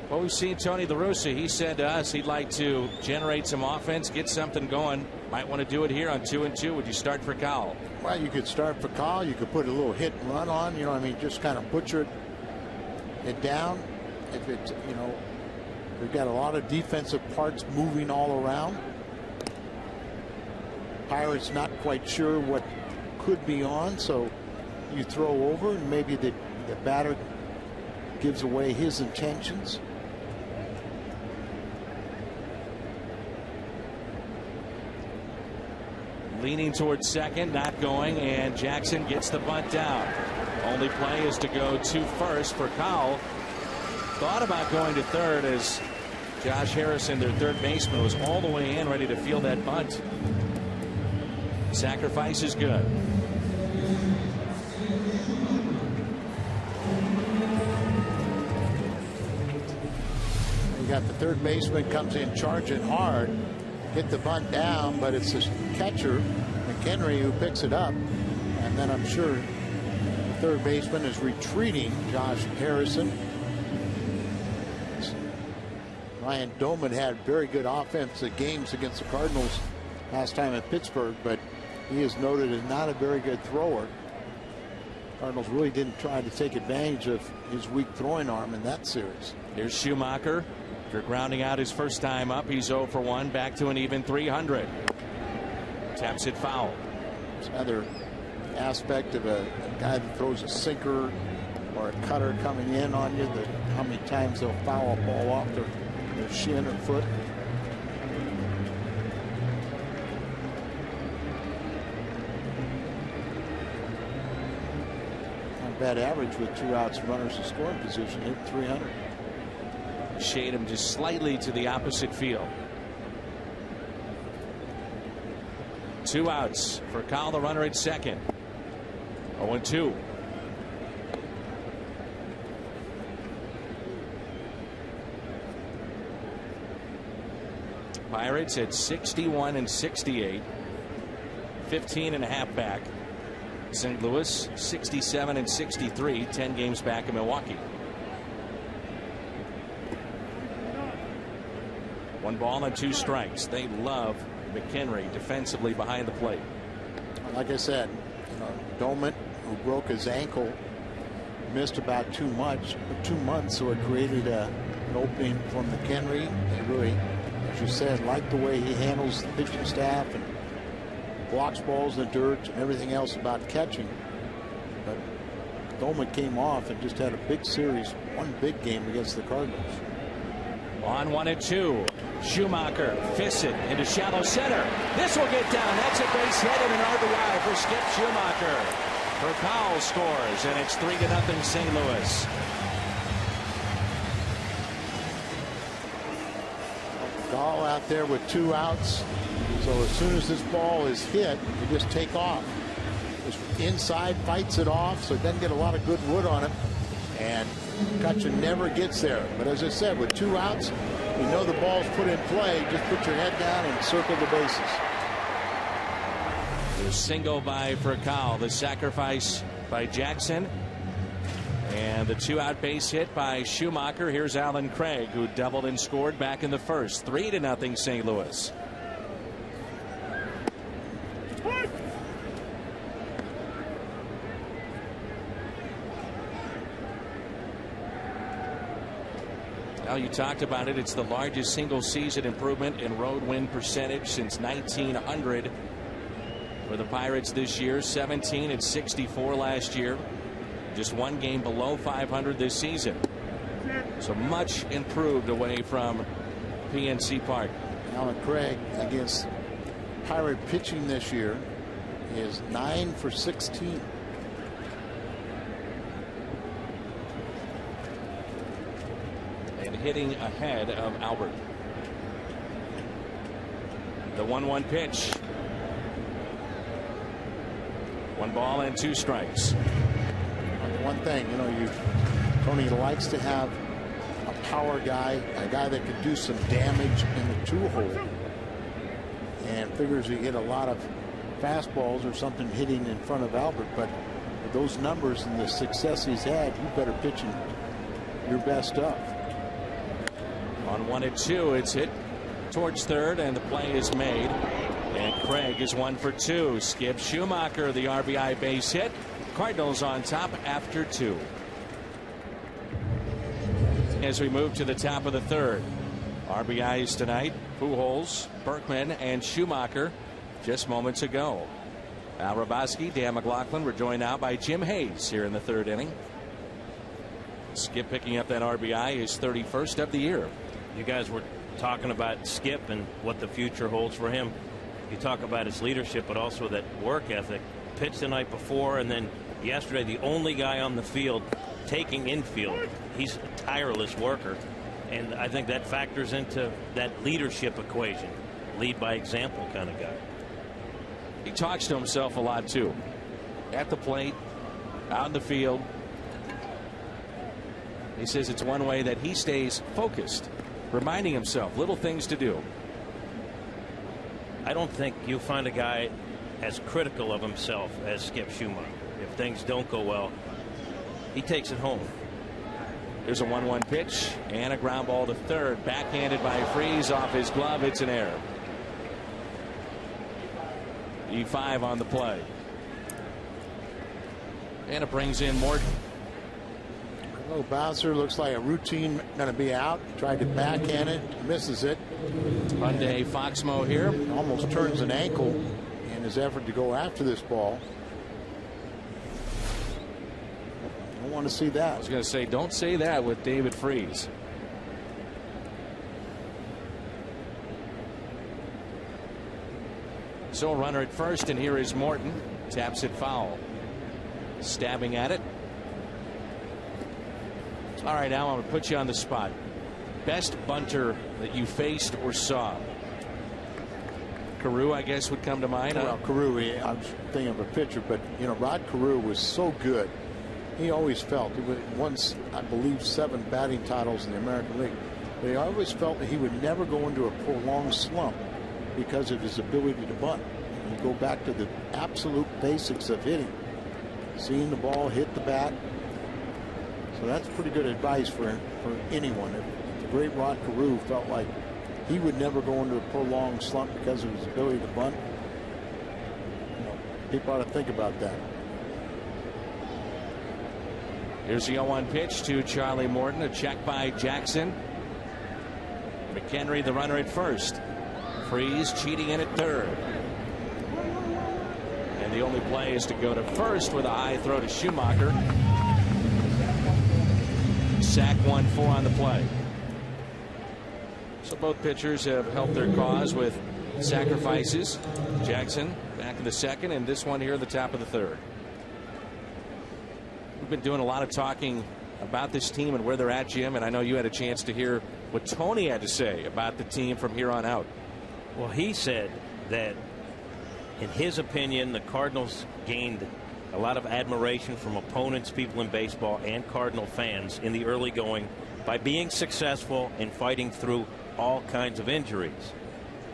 Speaker 3: Well, we've seen Tony La Russa. He said to us he'd like to generate some offense, get something going. Might want to do it here on 2-2. Would you start for Cal?
Speaker 1: Well, you could start for Cal. You could put a little hit and run on. You know, I mean, just kind of butcher it down. If it's, you know, we've got a lot of defensive parts moving all around. Pirates not quite sure what could be on, so you throw over and maybe the batter gives away his intentions.
Speaker 3: Leaning towards second, not going, and Jackson gets the bunt down. Only play is to go to first for Cowell. Thought about going to third as Josh Harrison, their third baseman, was all the way in, ready to field that bunt. Sacrifice is good.
Speaker 1: You got the third baseman comes in charging hard, hit the bunt down, but it's the catcher McHenry who picks it up, and then I'm sure the third baseman is retreating. Josh Harrison. Ryan Doman had very good offensive games against the Cardinals last time in Pittsburgh, but he is noted as not a very good thrower. Cardinals really didn't try to take advantage of his weak throwing arm in that series.
Speaker 3: Here's Schumacher. After grounding out his first time up, he's 0 for 1, back to an even 300. Taps it foul.
Speaker 1: It's another aspect of a guy that throws a sinker or a cutter coming in on you, that how many times they'll foul a ball off their shin or foot. Not bad average with 2 outs, runners in scoring position, hit 300.
Speaker 3: Shade him just slightly to the opposite field. 2 outs for Kyle, the runner at second. 0-2. Pirates at 61 and 68, 15 and a half back. St. Louis 67 and 63, 10 games back in Milwaukee. 1 ball and 2 strikes. They love McHenry defensively behind the plate.
Speaker 1: Like I said, Doman, who broke his ankle, missed about 2 months, so it created an opening for McHenry. They really, as you said, like the way he handles the pitching staff and blocks balls in the dirt and everything else about catching. But Doman came off and just had a big series, one big game against the Cardinals.
Speaker 3: On 1-2. Schumacher fists it into shallow center. This will get down. That's a base hit and an RBI for Skip Schumacher. Verkal scores, and it's 3-0 St. Louis.
Speaker 1: Verkal out there with 2 outs. So as soon as this ball is hit, you just take off. Just inside, fights it off, so it doesn't get a lot of good wood on it. And Cutchin never gets there. But as I said, with 2 outs, you know the ball's put in play. Just put your head down and circle the bases.
Speaker 3: The single by Verkal, the sacrifice by Jackson, and the 2-out base hit by Schumacher. Here's Alan Craig, who doubled and scored back in the first. 3-0 St. Louis. Well, you talked about it. It's the largest single season improvement in road win percentage since 1900 for the Pirates this year. 17 and 64 last year. Just 1 game below 500 this season. So much improved away from PNC Park.
Speaker 1: Alan Craig against Pirate pitching this year is 9 for 16.
Speaker 3: Hitting ahead of Albert. The 1-1 pitch. 1 ball and 2 strikes.
Speaker 1: One thing, Tony likes to have a power guy, a guy that can do some damage in the 2-hole, and figures he hit a lot of fastballs or something hitting in front of Albert. But with those numbers and the success he's had, you better pitch him your best stuff.
Speaker 3: On 1-2, it's hit towards third, and the play is made. And Craig is 1 for 2. Skip Schumacher, the RBI base hit. Cardinals on top after 2. As we move to the top of the third, RBIs tonight: Pujols, Berkman, and Schumacher just moments ago. Al Raboski, Dan McLaughlin were joined now by Jim Hayes here in the 3rd inning. Skip picking up that RBI, his 31st of the year.
Speaker 4: You guys were talking about Skip and what the future holds for him. You talk about his leadership, but also that work ethic. Pitched the night before, and then yesterday, the only guy on the field taking infield. He's a tireless worker, and I think that factors into that leadership equation. Lead by example kind of guy.
Speaker 3: He talks to himself a lot too. At the plate, out in the field. He says it's one way that he stays focused, reminding himself little things to do.
Speaker 4: I don't think you'll find a guy as critical of himself as Skip Schumacher. If things don't go well, he takes it home.
Speaker 3: There's a 1-1 pitch and a ground ball to third, backhanded by Freese off his glove. It's an error. E5 on the play. And it brings in Morton.
Speaker 1: A little bouncer, looks like a routine going to be out. Tried to backhand it, misses it.
Speaker 3: Hyundai Foxmo here.
Speaker 1: Almost turns an ankle in his effort to go after this ball. Don't want to see that.
Speaker 3: I was going to say, don't say that with David Freese. So a runner at first, and here is Morton. Taps it foul. Stabbing at it. All right, now I'm going to put you on the spot. Best bunter that you faced or saw? Carew, I guess, would come to mind.
Speaker 1: Well, Carew, I was thinking of a pitcher, but, you know, Rod Carew was so good. He always felt, he once, I believe, 7 batting titles in the American League. But he always felt that he would never go into a prolonged slump because of his ability to bunt. And you go back to the absolute basics of hitting. Seeing the ball hit the bat. So that's pretty good advice for anyone. If the great Rod Carew felt like he would never go into a prolonged slump because of his ability to bunt, you know, people ought to think about that.
Speaker 3: Here's the 0-1 pitch to Charlie Morton. A check by Jackson. McHenry, the runner at first. Freese cheating in at third. And the only play is to go to first with a high throw to Schumacher. Sack 1-4 on the play. So both pitchers have helped their cause with sacrifices. Jackson back in the second, and this one here at the top of the third. We've been doing a lot of talking about this team and where they're at, Jim, and I know you had a chance to hear what Tony had to say about the team from here on out.
Speaker 4: Well, he said that in his opinion, the Cardinals gained a lot of admiration from opponents, people in baseball, and Cardinal fans in the early going by being successful and fighting through all kinds of injuries.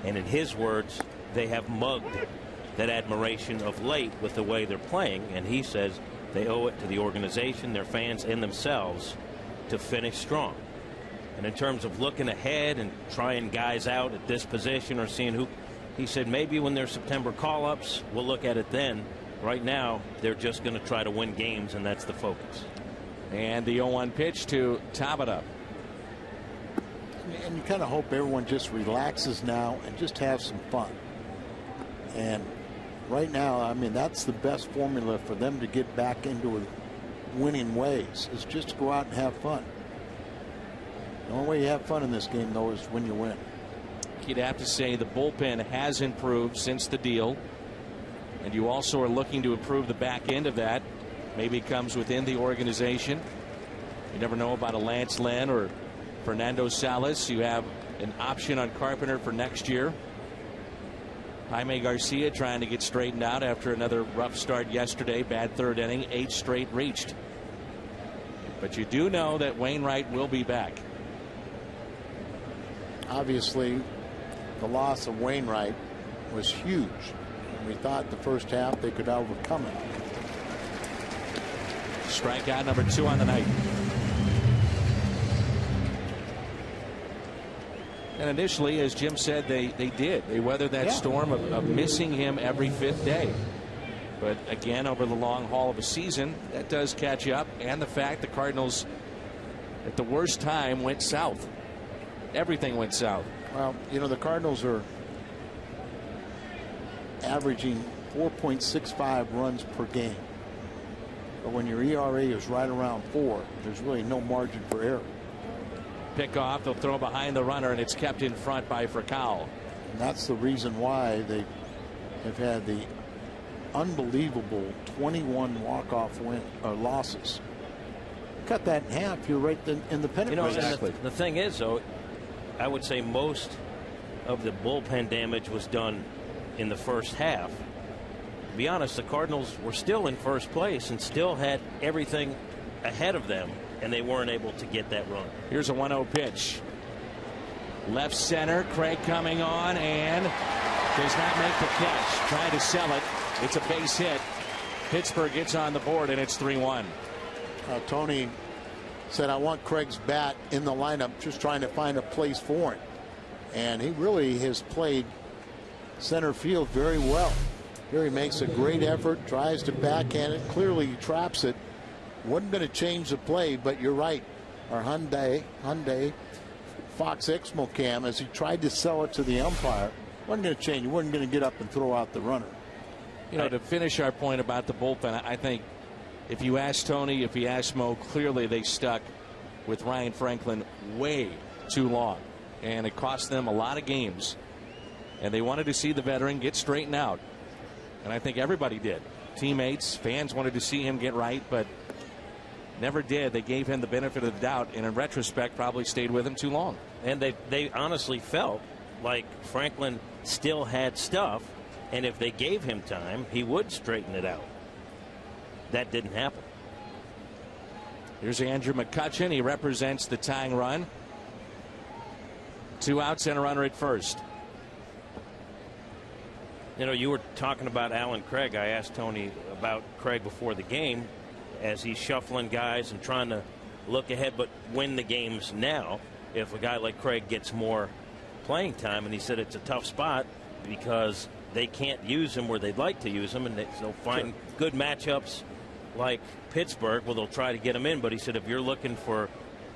Speaker 4: And in his words, they have mugged that admiration of late with the way they're playing. And he says they owe it to the organization, their fans, and themselves to finish strong. And in terms of looking ahead and trying guys out at this position or seeing who, he said maybe when there's September call-ups, we'll look at it then. Right now, they're just going to try to win games, and that's the focus.
Speaker 3: And the 0-1 pitch to Tabata.
Speaker 1: And you kind of hope everyone just relaxes now and just have some fun. And right now, I mean, that's the best formula for them to get back into winning ways, is just to go out and have fun. The only way you have fun in this game, though, is when you win.
Speaker 3: You'd have to say the bullpen has improved since the deal. And you also are looking to improve the back end of that. Maybe it comes within the organization. You never know about a Lance Lynn or Fernando Salas. You have an option on Carpenter for next year. Jaime Garcia trying to get straightened out after another rough start yesterday. Bad third inning, 8 straight reached. But you do know that Wainwright will be back.
Speaker 1: Obviously, the loss of Wainwright was huge. We thought the first half they could overcome it.
Speaker 3: Strikeout number 2 on the night. And initially, as Jim said, they did. They weathered that storm of missing him every 5th day. But again, over the long haul of a season, that does catch up. And the fact the Cardinals, at the worst time, went south. Everything went south.
Speaker 1: Well, you know, the Cardinals are averaging 4.65 runs per game. But when your ERA is right around 4, there's really no margin for error.
Speaker 3: Pick off, they'll throw behind the runner, and it's kept in front by Furcal.
Speaker 1: And that's the reason why they have had the unbelievable 21 walk-off losses. Cut that in half, you're right in the pennant.
Speaker 4: You know,
Speaker 1: exactly.
Speaker 4: the thing is, though, I would say most of the bullpen damage was done in the first half. To be honest, the Cardinals were still in first place and still had everything ahead of them, and they weren't able to get that run.
Speaker 3: Here's a 1-0 pitch. Left center, Craig coming on and does not make the catch. Trying to sell it. It's a base hit. Pittsburgh gets on the board, and it's 3-1.
Speaker 1: Tony said, I want Craig's bat in the lineup, just trying to find a place for him. And he really has played center field very well. Here he makes a great effort, tries to backhand it. Clearly he traps it. Wasn't going to change the play, but you're right. Our Hyundai Fox Exmo cam, as he tried to sell it to the umpire, wasn't going to change. He wasn't going to get up and throw out the runner.
Speaker 3: You know, to finish our point about the bullpen, I think if you ask Tony, if you ask Mo, clearly they stuck with Ryan Franklin way too long, and it cost them a lot of games, and they wanted to see the veteran get straightened out, and I think everybody did. Teammates, fans wanted to see him get right, but never did. They gave him the benefit of the doubt, and in retrospect probably stayed with him too long.
Speaker 4: And they honestly felt like Franklin still had stuff, and if they gave him time, he would straighten it out. That didn't happen.
Speaker 3: Here's Andrew McCutchen. He represents the tying run. 2 outs and a runner at first.
Speaker 4: You know, you were talking about Alan Craig. I asked Tony about Craig before the game as he's shuffling guys and trying to look ahead but win the games now. If a guy like Craig gets more playing time, and he said it's a tough spot because they can't use him where they'd like to use him, and they'll find good matchups like Pittsburgh where they'll try to get him in. But he said if you're looking for,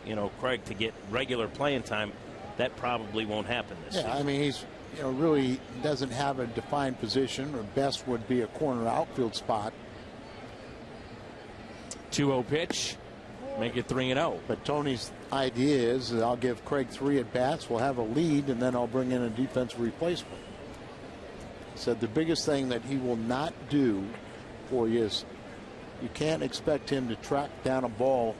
Speaker 4: you know, Craig to get regular playing time, that probably won't happen this season.
Speaker 1: I mean, he's, you know, really doesn't have a defined position, or best would be a corner outfield spot.
Speaker 3: 2-0 pitch, make it 3-0.
Speaker 1: But Tony's idea is that I'll give Craig 3 at bats, we'll have a lead, and then I'll bring in a defensive replacement. He said the biggest thing that he will not do for you is you can't expect him to track down a ball,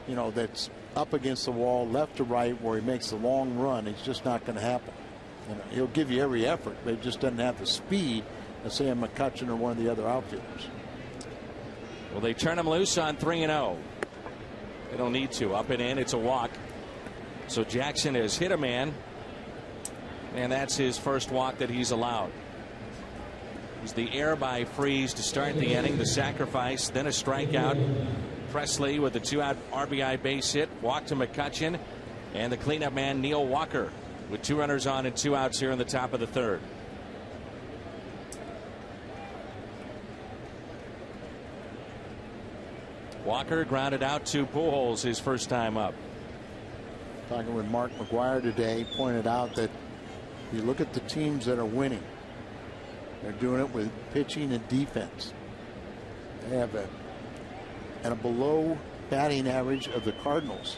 Speaker 1: you know, that's up against the wall, left to right, where he makes a long run. It's just not going to happen. You know, he'll give you every effort, but he just doesn't have the speed of, say, a McCutchen or one of the other outfielders.
Speaker 3: Well, they turn him loose on 3-0. They don't need to. Up and in, it's a walk. So Jackson has hit a man, and that's his first walk that he's allowed. He's the error by Freeze to start the inning, the sacrifice, then a strikeout. Presley with the 2-out RBI base hit, walk to McCutchen, and the cleanup man Neil Walker with 2 runners on and 2 outs here in the top of the 3rd. Walker grounded out to Pujols his first time up.
Speaker 1: Talking with Mark McGuire today, he pointed out that you look at the teams that are winning, they're doing it with pitching and defense. They have a below batting average of the Cardinals,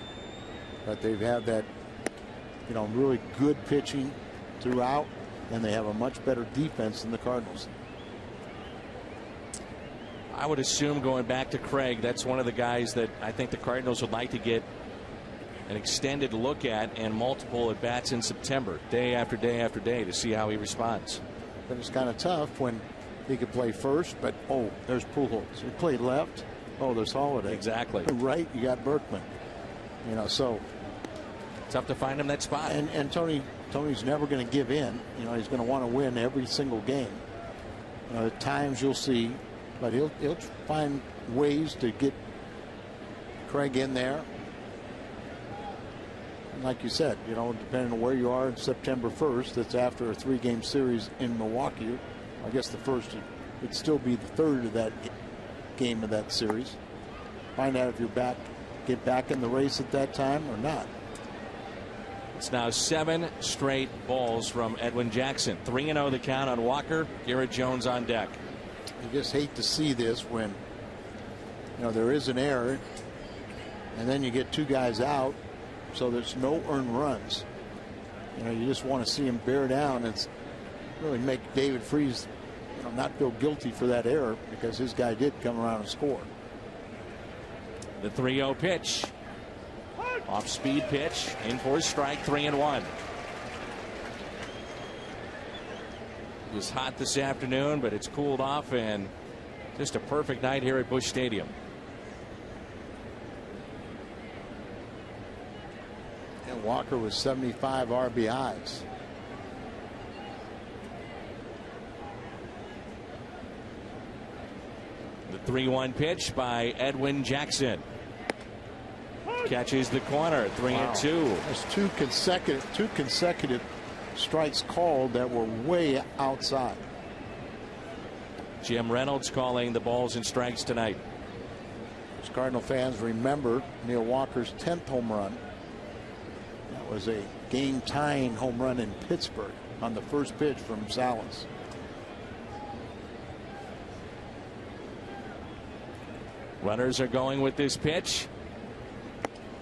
Speaker 1: but they've had that, you know, really good pitching throughout, and they have a much better defense than the Cardinals.
Speaker 3: I would assume, going back to Craig, that's one of the guys that I think the Cardinals would like to get an extended look at and multiple at bats in September, day after day after day, to see how he responds.
Speaker 1: But it's kind of tough when he could play first, but oh, there's Pujols. He played left. Oh, there's Holiday.
Speaker 3: Exactly.
Speaker 1: Right, you got Berkman. You know, so
Speaker 3: tough to find him that spot.
Speaker 1: And Tony's never going to give in. You know, he's going to want to win every single game. You know, at times you'll see, but he'll find ways to get Craig in there. And like you said, you know, depending on where you are, September 1st, that's after a 3-game series in Milwaukee. I guess the first would still be the 3rd of that game of that series. Find out if you're get back in the race at that time or not.
Speaker 3: It's now 7 straight balls from Edwin Jackson. 3-0 the count on Walker. Garrett Jones on deck.
Speaker 1: You just hate to see this when, you know, there is an error and then you get 2 guys out, so there's no earned runs. You know, you just want to see him bear down and really make David Freese, you know, not feel guilty for that error, because his guy did come around and score.
Speaker 3: The 3-0 pitch. Off speed pitch, in for a strike, 3-1. It was hot this afternoon, but it's cooled off, and just a perfect night here at Busch Stadium.
Speaker 1: And Walker with 75 RBIs.
Speaker 3: The 3-1 pitch by Edwin Jackson. Catches the corner, 3-2.
Speaker 1: There's two consecutive strikes called that were way outside.
Speaker 3: Jim Reynolds calling the balls and strikes tonight.
Speaker 1: As Cardinal fans remember Neil Walker's 10th home run. That was a game-tying home run in Pittsburgh on the first pitch from Salas.
Speaker 3: Runners are going with this pitch.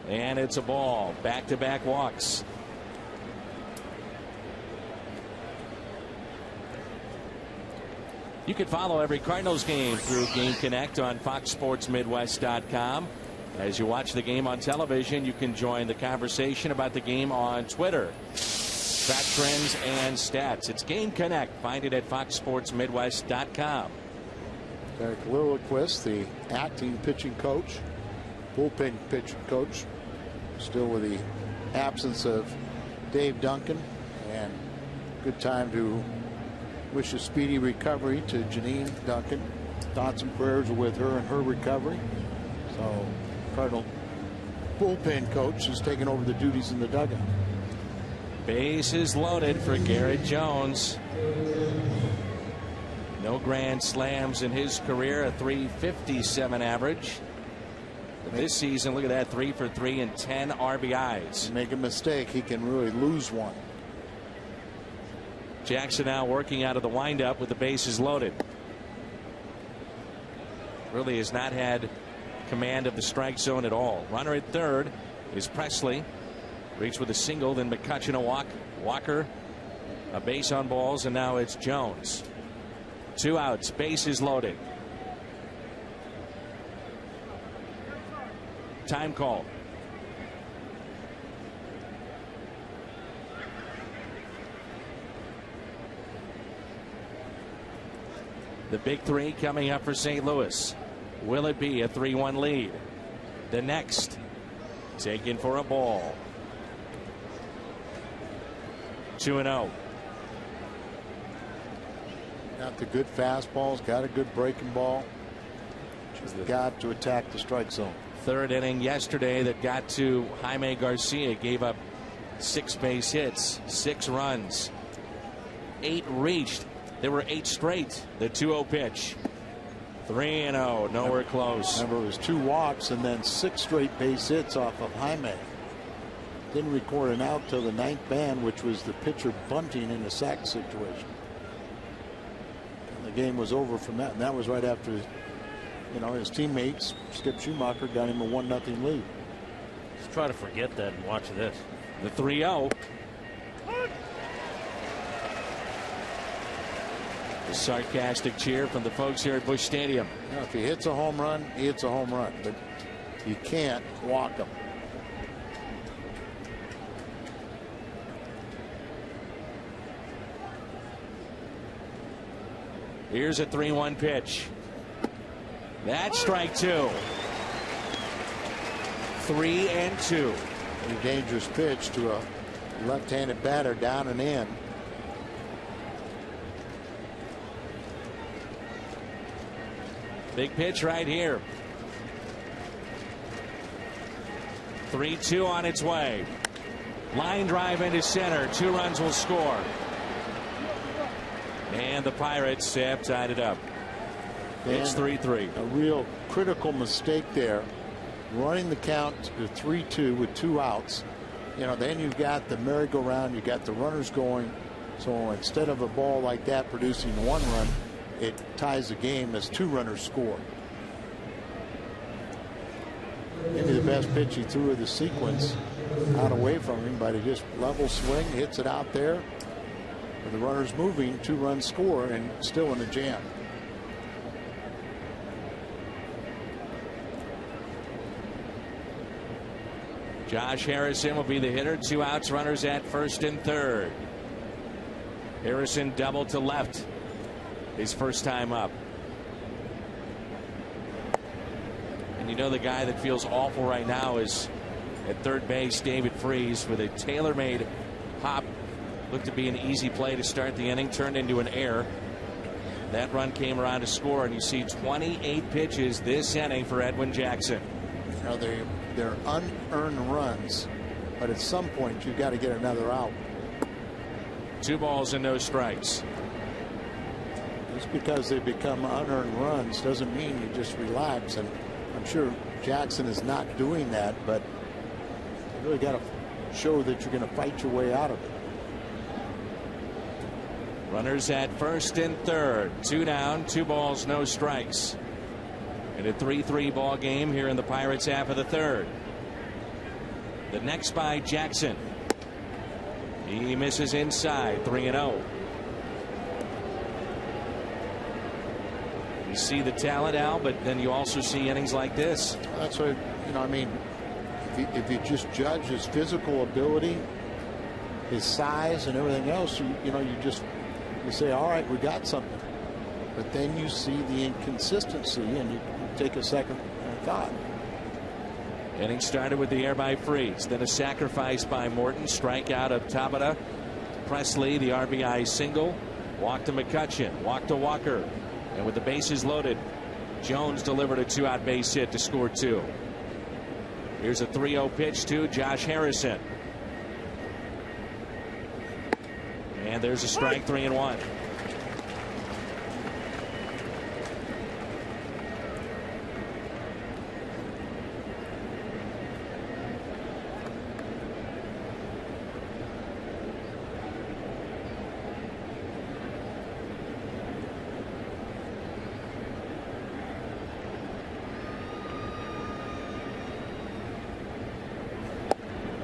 Speaker 3: And it's a ball. Back-to-back walks. You can follow every Cardinals game through Game Connect on FoxSportsMidwest.com. As you watch the game on television, you can join the conversation about the game on Twitter. Track trends and stats. It's Game Connect. Find it at FoxSportsMidwest.com.
Speaker 1: Eric Lilliquist, the acting pitching coach, bullpen pitching coach, still with the absence of Dave Duncan, and good time to wish a speedy recovery to Janine Duncan. Thoughts and prayers are with her and her recovery. So Cardinal bullpen coach is taking over the duties in the dugout.
Speaker 3: Bases loaded for Garrett Jones. No grand slams in his career, a .357 average. But this season, look at that, 3 for 3 and 10 RBIs.
Speaker 1: Make a mistake, he can really lose one.
Speaker 3: Jackson now working out of the windup with the bases loaded. Really has not had command of the strike zone at all. Runner at third is Presley. Reached with a single, then McCutchen a walk. Walker a base on balls, and now it's Jones. 2 outs, bases loaded. Time call. The big three coming up for St. Louis. Will it be a 3-1 lead? The next taken for a ball. 2-0.
Speaker 1: Got the good fastballs, got a good breaking ball. Just got to attack the strike zone.
Speaker 3: Third inning yesterday that got to Jaime Garcia, gave up 6 base hits, 6 runs, 8 reached. There were 8 straight. The 2-0 pitch. 3-0, nowhere close.
Speaker 1: Remember, it was 2 walks and then 6 straight base hits off of Jaime. Didn't record an out till the 9th man, which was the pitcher bunting in a sack situation. And the game was over from that, and that was right after, you know, his teammates, Skip Schumacher, got him a 1-0 lead.
Speaker 4: Let's try to forget that and watch this.
Speaker 3: The 3-0. A sarcastic cheer from the folks here at Busch Stadium.
Speaker 1: You know, if he hits a home run, he hits a home run, but you can't walk him.
Speaker 3: Here's a 3-1 pitch. That's strike 2. 3-2.
Speaker 1: A dangerous pitch to a left-handed batter, down and in.
Speaker 3: Big pitch right here. 3-2 on its way. Line drive into center. 2 runs will score. And the Pirates have tied it up. It's 3-3.
Speaker 1: A real critical mistake there. Running the count to 3-2 with 2 outs. You know, then you've got the merry-go-round, you got the runners going. So instead of a ball like that producing 1 run, it ties the game as 2 runners score. Maybe the best pitch he threw of the sequence, out away from him, but he just level swing, hits it out there. With the runners moving, 2 runs score, and still in a jam.
Speaker 3: Josh Harrison will be the hitter. 2 outs, runners at first and third. Harrison doubled to left. His first time up. And you know the guy that feels awful right now is at third base, David Freese, with a tailor-made hop. Looked to be an easy play to start the inning, turned into an error. That run came around to score, and you see 28 pitches this inning for Edwin Jackson.
Speaker 1: You know, they're unearned runs, but at some point you've got to get another out.
Speaker 3: 2 balls and no strikes.
Speaker 1: Just because they become unearned runs doesn't mean you just relax, and I'm sure Jackson is not doing that, but you really got to show that you're going to fight your way out of it.
Speaker 3: Runners at first and third. 2 down, 2 balls, no strikes. In a 3-3 ball game here in the Pirates half of the third. The next by Jackson. He misses inside. 3-0. You see the talent, Al, but then you also see innings like this.
Speaker 1: That's what, I mean, if you just judge his physical ability, his size and everything else, you say, all right, we got something. But then you see the inconsistency and you take a second thought.
Speaker 3: Inning started with the air by Freeze, then a sacrifice by Morton, strikeout of Tabata. Presley, the RBI single, walk to McCutchen, walk to Walker, and with the bases loaded, Jones delivered a 2-out base hit to score 2. Here's a 3-0 pitch to Josh Harrison, and there's a strike. 3-1.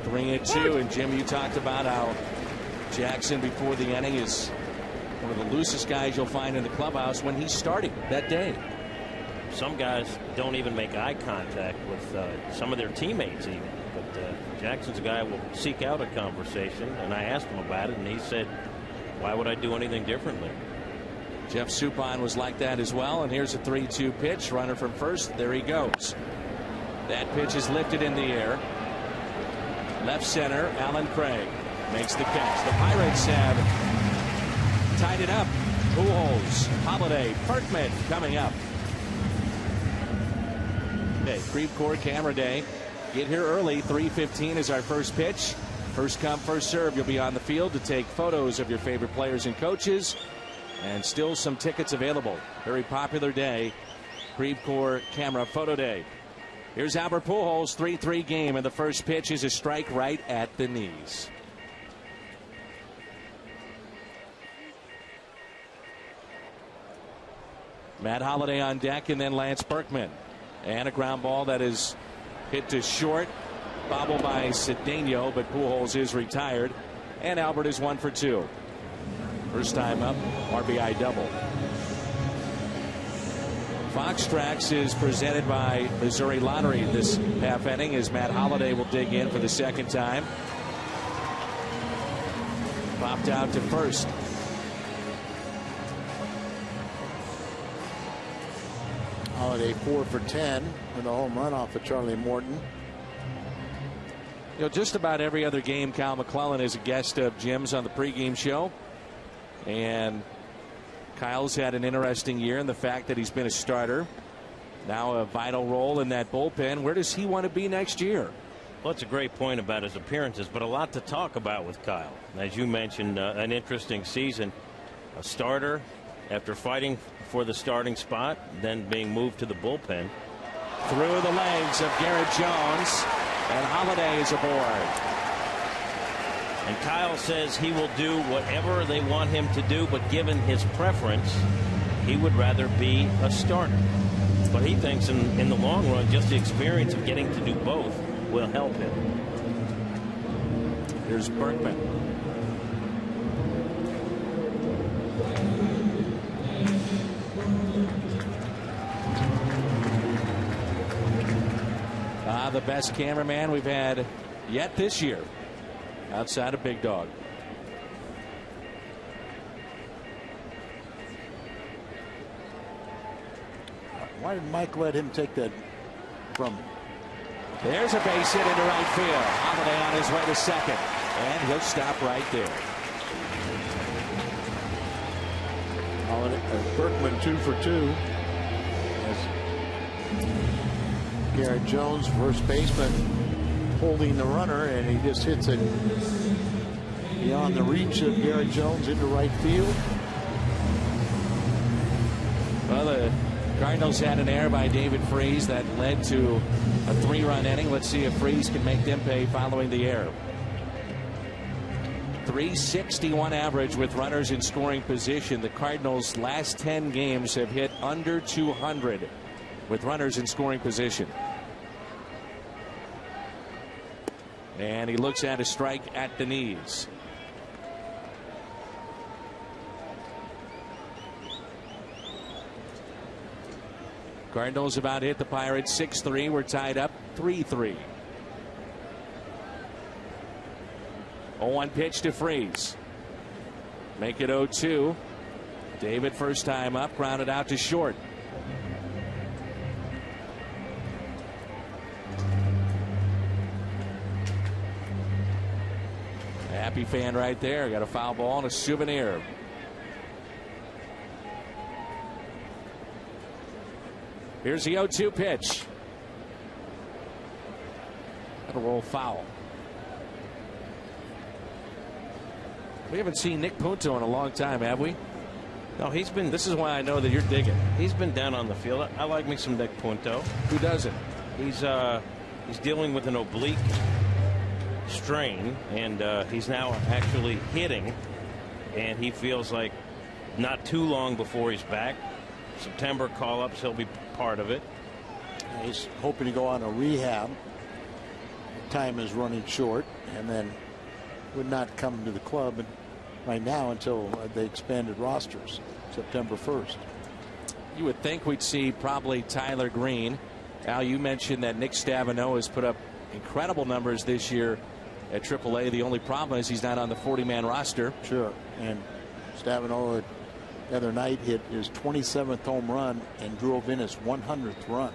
Speaker 3: Bring it 2, and Jim, you talked about how Jackson before the inning is one of the loosest guys you'll find in the clubhouse when he's starting that day.
Speaker 4: Some guys don't even make eye contact with some of their teammates even, but Jackson's a guy who will seek out a conversation, and I asked him about it and he said, why would I do anything differently?
Speaker 3: Jeff Suppan was like that as well, and here's a 3-2 pitch. Runner from first, there he goes. That pitch is lifted in the air. Left center, Alan Craig makes the catch. The Pirates have tied it up. Pujols, Holiday, Perkman coming up. Okay, Creve Coeur Camera Day. Get here early. 3:15 is our first pitch. First come, first serve. You'll be on the field to take photos of your favorite players and coaches. And still some tickets available. Very popular day. Creve Coeur Camera Photo Day. Here's Albert Pujols, 3-3 game, and the first pitch is a strike right at the knees. Matt Holliday on deck, and then Lance Berkman. And a ground ball that is hit to short. Bobble by Cedeno, but Pujols is retired. And Albert is 1 for 2. First time up, RBI double. Fox Tracks is presented by Missouri Lottery this half inning as Matt Holliday will dig in for the second time. Popped out to first.
Speaker 1: Holliday 4 for 10 with a home run off of Charlie Morton.
Speaker 3: Just about every other game, Kyle McClellan is a guest of Jim's on the pregame show. And Kyle's had an interesting year in the fact that he's been a starter. Now a vital role in that bullpen. Where does he want to be next year?
Speaker 4: Well, that's a great point about his appearances, but a lot to talk about with Kyle. As you mentioned, an interesting season. A starter after fighting for the starting spot, then being moved to the bullpen.
Speaker 3: Through the legs of Garrett Jones, and Holliday is aboard.
Speaker 4: And Kyle says he will do whatever they want him to do, but given his preference, he would rather be a starter. But he thinks in the long run, just the experience of getting to do both will help him.
Speaker 3: Here's Berkman. The best cameraman we've had yet this year, outside of Big Dog.
Speaker 1: Why did Mike let him take that from him?
Speaker 3: There's a base hit into right field. Holiday on his way to second, and he'll stop right there.
Speaker 1: Berkman 2 for 2. Garrett Jones, first baseman, holding the runner, and he just hits it beyond the reach of Garrett Jones into right field.
Speaker 3: Well, the Cardinals had an error by David Freese that led to a 3-run inning. Let's see if Freese can make them pay following the error. .361 average with runners in scoring position. The Cardinals' last 10 games have hit under 200 with runners in scoring position. And he looks at a strike at the knees. Cardinals about hit the Pirates 6-3. We're tied up 3-3. 0-1 pitch to Freese. Make it 0-2. David first time up, grounded out to short. A happy fan right there. Got a foul ball and a souvenir. Here's the 0-2 pitch. That'll roll foul. We haven't seen Nick Punto in a long time, have we?
Speaker 4: No, he's been.
Speaker 3: This is why I know that you're digging.
Speaker 4: He's been down on the field. I like me some Nick Punto.
Speaker 3: Who doesn't?
Speaker 4: He's dealing with an oblique strain, and he's now actually hitting, and he feels like not too long before he's back. September call-ups, he'll be part of it.
Speaker 1: He's hoping to go on a rehab. Time is running short, and then would not come to the club right now until they expanded rosters September 1st.
Speaker 3: You would think we'd see probably Tyler Green. Al, you mentioned that Nick Stavino has put up incredible numbers this year at AAA. The only problem is he's not on the 40-man roster.
Speaker 1: Sure, and Stavino the other night hit his 27th home run and drove in his 100th run.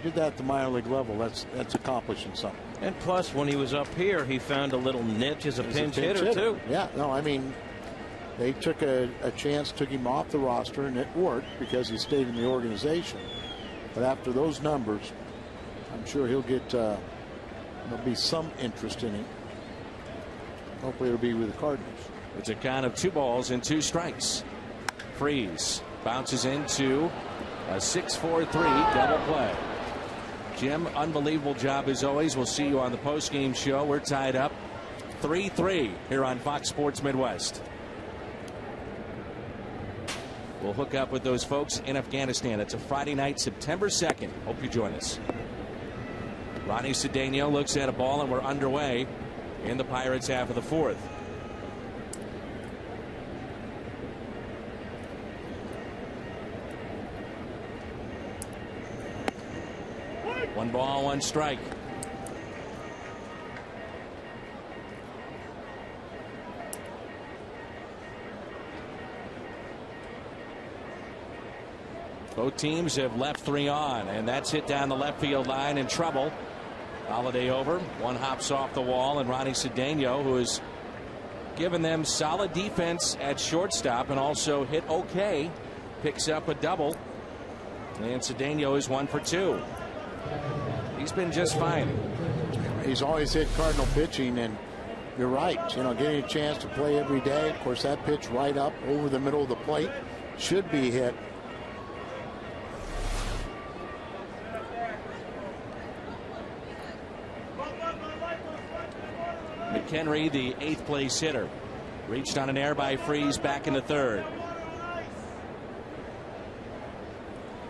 Speaker 1: Did that at the minor league level. That's accomplishing something.
Speaker 4: And plus, when he was up here, he found a little niche as a pinch hitter too.
Speaker 1: Yeah, no, I mean, they took a chance, took him off the roster, and it worked because he stayed in the organization. But after those numbers, I'm sure he'll get there'll be some interest in him. Hopefully, it'll be with the Cardinals.
Speaker 3: It's a count of 2 balls and 2 strikes. Freese bounces into a 6-4-3 double play. Jim, unbelievable job as always. We'll see you on the post-game show. We're tied up 3-3 here on Fox Sports Midwest. We'll hook up with those folks in Afghanistan. It's a Friday night, September 2nd. Hope you join us. Ronnie Cedeno looks at a ball, and we're underway in the Pirates' half of the 4th. One ball, 1 strike. Both teams have left 3 on, and that's hit down the left field line in trouble. Holiday over. One hops off the wall, and Ronnie Cedeno, who has given them solid defense at shortstop and also hit okay, picks up a double. And Cedeno is 1 for 2. He's been just fine.
Speaker 1: He's always hit Cardinal pitching, and you're right. You know, getting a chance to play every day. Of course, that pitch right up over the middle of the plate should be hit.
Speaker 3: McHenry, the 8th place hitter, reached on an error by Freese back in the 3rd.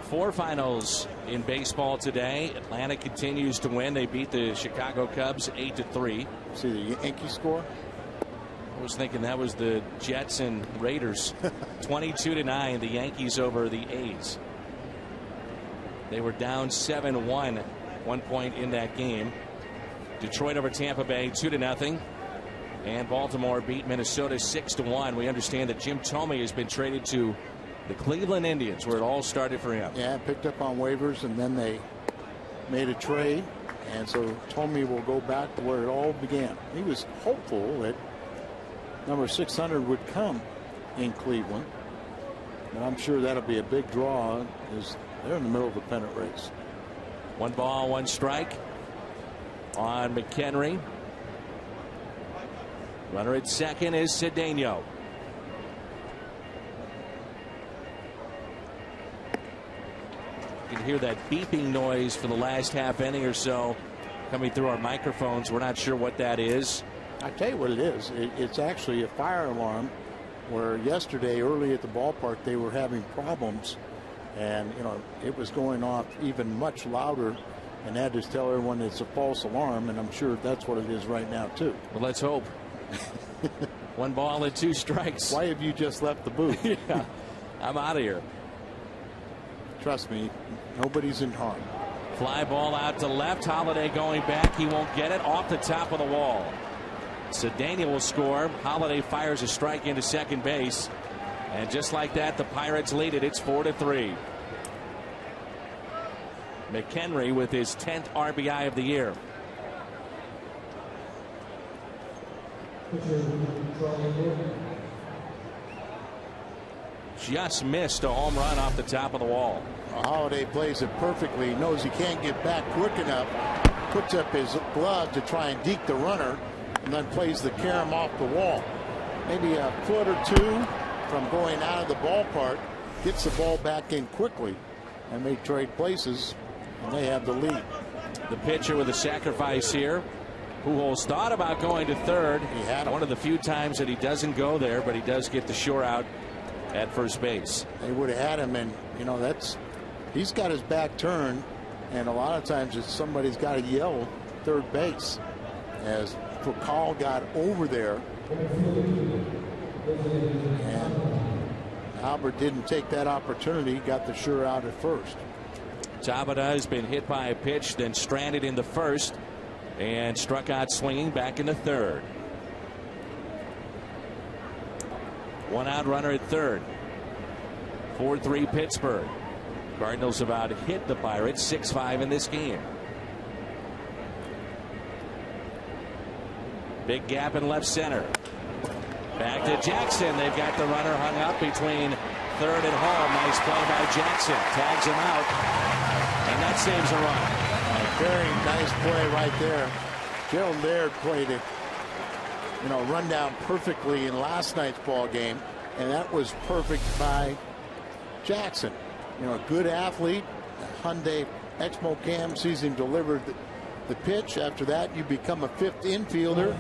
Speaker 3: 4 finals in baseball today. Atlanta continues to win. They beat the Chicago Cubs 8-3.
Speaker 1: See the Yankee score?
Speaker 3: I was thinking that was the Jets and Raiders. 22-9, the Yankees over the A's. They were down 7-1 one point in that game. Detroit over Tampa Bay 2-0. And Baltimore beat Minnesota 6-1. We understand that Jim Thome has been traded to the Cleveland Indians, where it all started for him.
Speaker 1: Yeah, picked up on waivers, and then they made a trade, and so Thome will go back to where it all began. He was hopeful that number 600 would come in Cleveland, and I'm sure that'll be a big draw, as they're in the middle of the pennant race.
Speaker 3: 1 ball, 1 strike on McHenry. Runner at second is Cedeno. can hear that beeping noise for the last half inning or so coming through our microphones. We're not sure what that is.
Speaker 1: I tell you what it is. It's actually a fire alarm, where yesterday early at the ballpark they were having problems, and it was going off even much louder, and had to tell everyone it's a false alarm, and I'm sure that's what it is right now too.
Speaker 3: Well, let's hope. 1 ball and 2 strikes.
Speaker 1: Why have you just left the booth?
Speaker 3: Yeah, I'm out of here.
Speaker 1: Trust me, nobody's in harm.
Speaker 3: Fly ball out to left. Holiday going back. He won't get it. Off the top of the wall. So Daniel will score. Holiday fires a strike into second base. And just like that, the Pirates lead it. It's 4-3. McHenry with his 10th RBI of the year. Just missed a home run off the top of the wall.
Speaker 1: Holiday plays it perfectly. He knows he can't get back quick enough. Puts up his glove to try and deke the runner, and then plays the carom off the wall. Maybe a foot or two from going out of the ballpark. Gets the ball back in quickly, and they trade places, and they have the lead.
Speaker 3: The pitcher with a sacrifice here. Pujols thought about going to third.
Speaker 1: He had him.
Speaker 3: One of the few times that he doesn't go there, but he does get the shore out at first base.
Speaker 1: They would have had him, and he's got his back turned, and a lot of times it's somebody's got to yell third base. As Foucault got over there, and Albert didn't take that opportunity, got the sure out at first.
Speaker 3: Tabata has been hit by a pitch, then stranded in the first, and struck out swinging back in the third. 1 out runner at third. 4-3 Pittsburgh. Cardinals have out hit the Pirates 6-5 in this game. Big gap in left center. Back to Jackson. They've got the runner hung up between third and home. Nice play by Jackson. Tags him out, and that saves a run.
Speaker 1: A very nice play right there. Gerald Laird played it, run down perfectly in last night's ball game, and that was perfect by Jackson. A good athlete. Hyundai Exmo Cam sees him deliver the pitch. After that, you become a fifth infielder.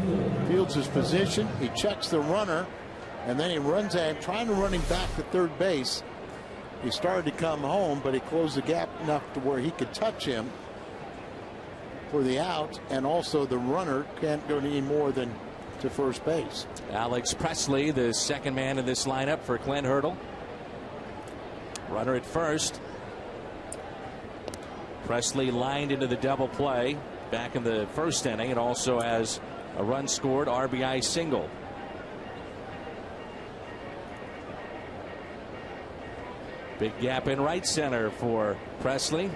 Speaker 1: Fields his position. He checks the runner, and then he runs at him, trying to run him back to third base. He started to come home, but he closed the gap enough to where he could touch him for the out, and also the runner can't go any more than to first base.
Speaker 3: Alex Presley, the second man in this lineup for Clint Hurdle. Runner at first. Presley lined into the double play back in the first inning, and also has a run scored RBI single. Big gap in right center for Presley.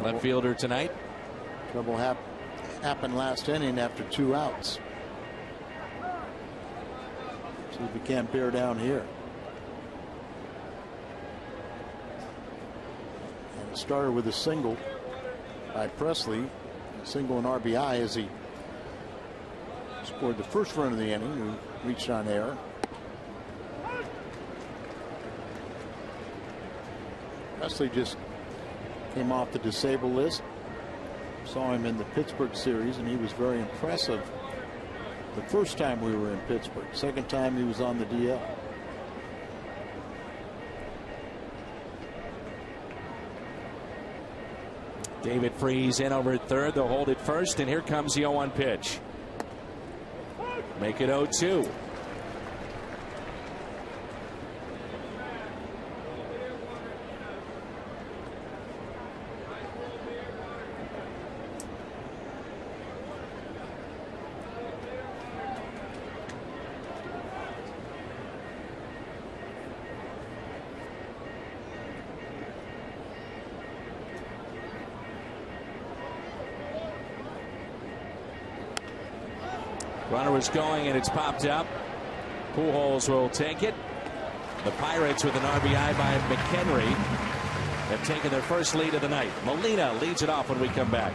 Speaker 3: Left fielder tonight.
Speaker 1: Trouble happened last inning after 2 outs. See if he can't bear down here. And it started with a single by Presley. A single and RBI as he scored the first run of the inning, who reached on air. Presley just came off the disabled list. Saw him in the Pittsburgh series, and he was very impressive the first time we were in Pittsburgh. Second time he was on the DL.
Speaker 3: David Freese in over at third. They'll hold it first, and here comes the 0-1 pitch. Make it 0-2. Runner is going, and it's popped up. Pujols will take it. The Pirates with an RBI by McHenry have taken their first lead of the night. Molina leads it off when we come back.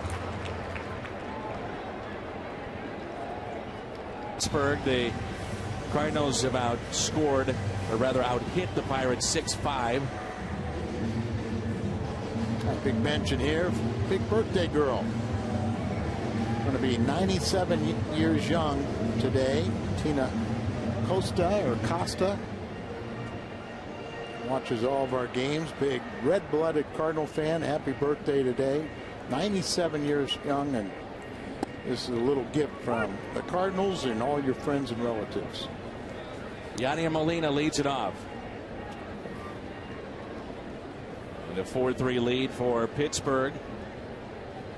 Speaker 3: Pittsburgh, the Cardinals have outscored, or rather out-hit the Pirates 6-5.
Speaker 1: Big mention here, big birthday girl. Going to be 97 years young today. Tina Costa watches all of our games. Big red-blooded Cardinal fan. Happy birthday today. 97 years young, and this is a little gift from the Cardinals and all your friends and relatives.
Speaker 3: Yadier Molina leads it off. And a 4-3 lead for Pittsburgh.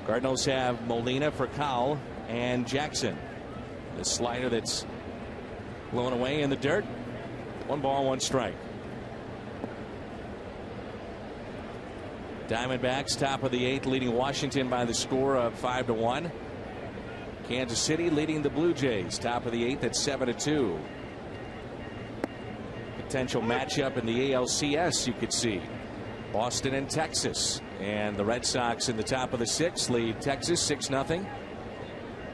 Speaker 3: Cardinals have Molina for Cowell and Jackson. The slider that's blown away in the dirt. 1 ball, 1 strike. Diamondbacks top of the 8th, leading Washington by the score of 5-1. Kansas City leading the Blue Jays top of the 8th at 7-2. Potential matchup in the ALCS you could see. Boston and Texas, and the Red Sox in the top of the 6th lead Texas 6-0.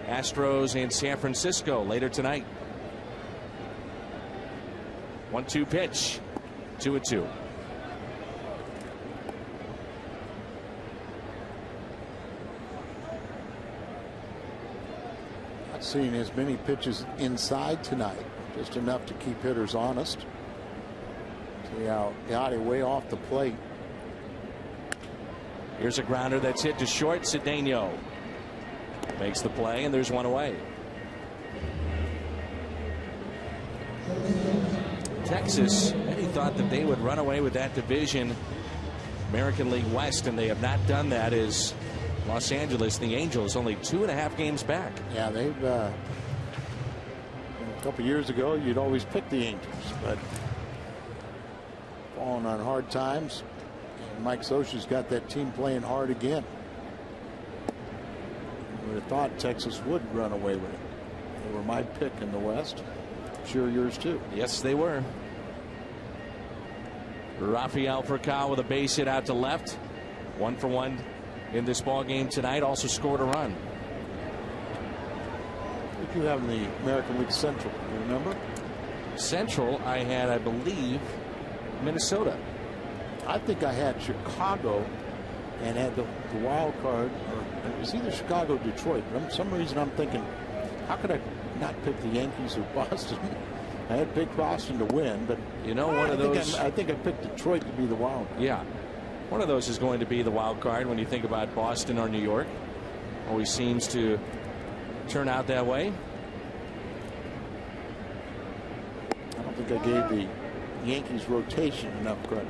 Speaker 3: Astros in San Francisco later tonight. 1-2 pitch. 2-2.
Speaker 1: Not seeing as many pitches inside tonight. Just enough to keep hitters honest. See how Yachty way off the plate.
Speaker 3: Here's a grounder that's hit to short. Cedeno makes the play, and there's 1 away. Texas, many thought that they would run away with that division, American League West, and they have not done that. As Los Angeles, the Angels, only 2.5 games back.
Speaker 1: Yeah, they've a couple years ago you'd always pick the Angels, but falling on hard times. Mike Scioscia's got that team playing hard again. I would have thought Texas would run away with it. They were my pick in the West. Sure, yours too.
Speaker 3: Yes, they were. Rafael Furcal with a base hit out to left. 1 for 1 in this ball game tonight. Also scored a run.
Speaker 1: What did you have in the American League Central? Do you remember?
Speaker 3: Central, I had, I believe, Minnesota.
Speaker 1: I think I had Chicago and had the wild card, or it was either Chicago or Detroit. For some reason I'm thinking, how could I not pick the Yankees or Boston? I had picked Boston to win, but
Speaker 3: you know, one of those.
Speaker 1: I think I picked Detroit to be the wild card.
Speaker 3: Yeah, one of those is going to be the wild card when you think about Boston or New York. Always seems to turn out that way.
Speaker 1: I don't think I gave the Yankees rotation enough credit.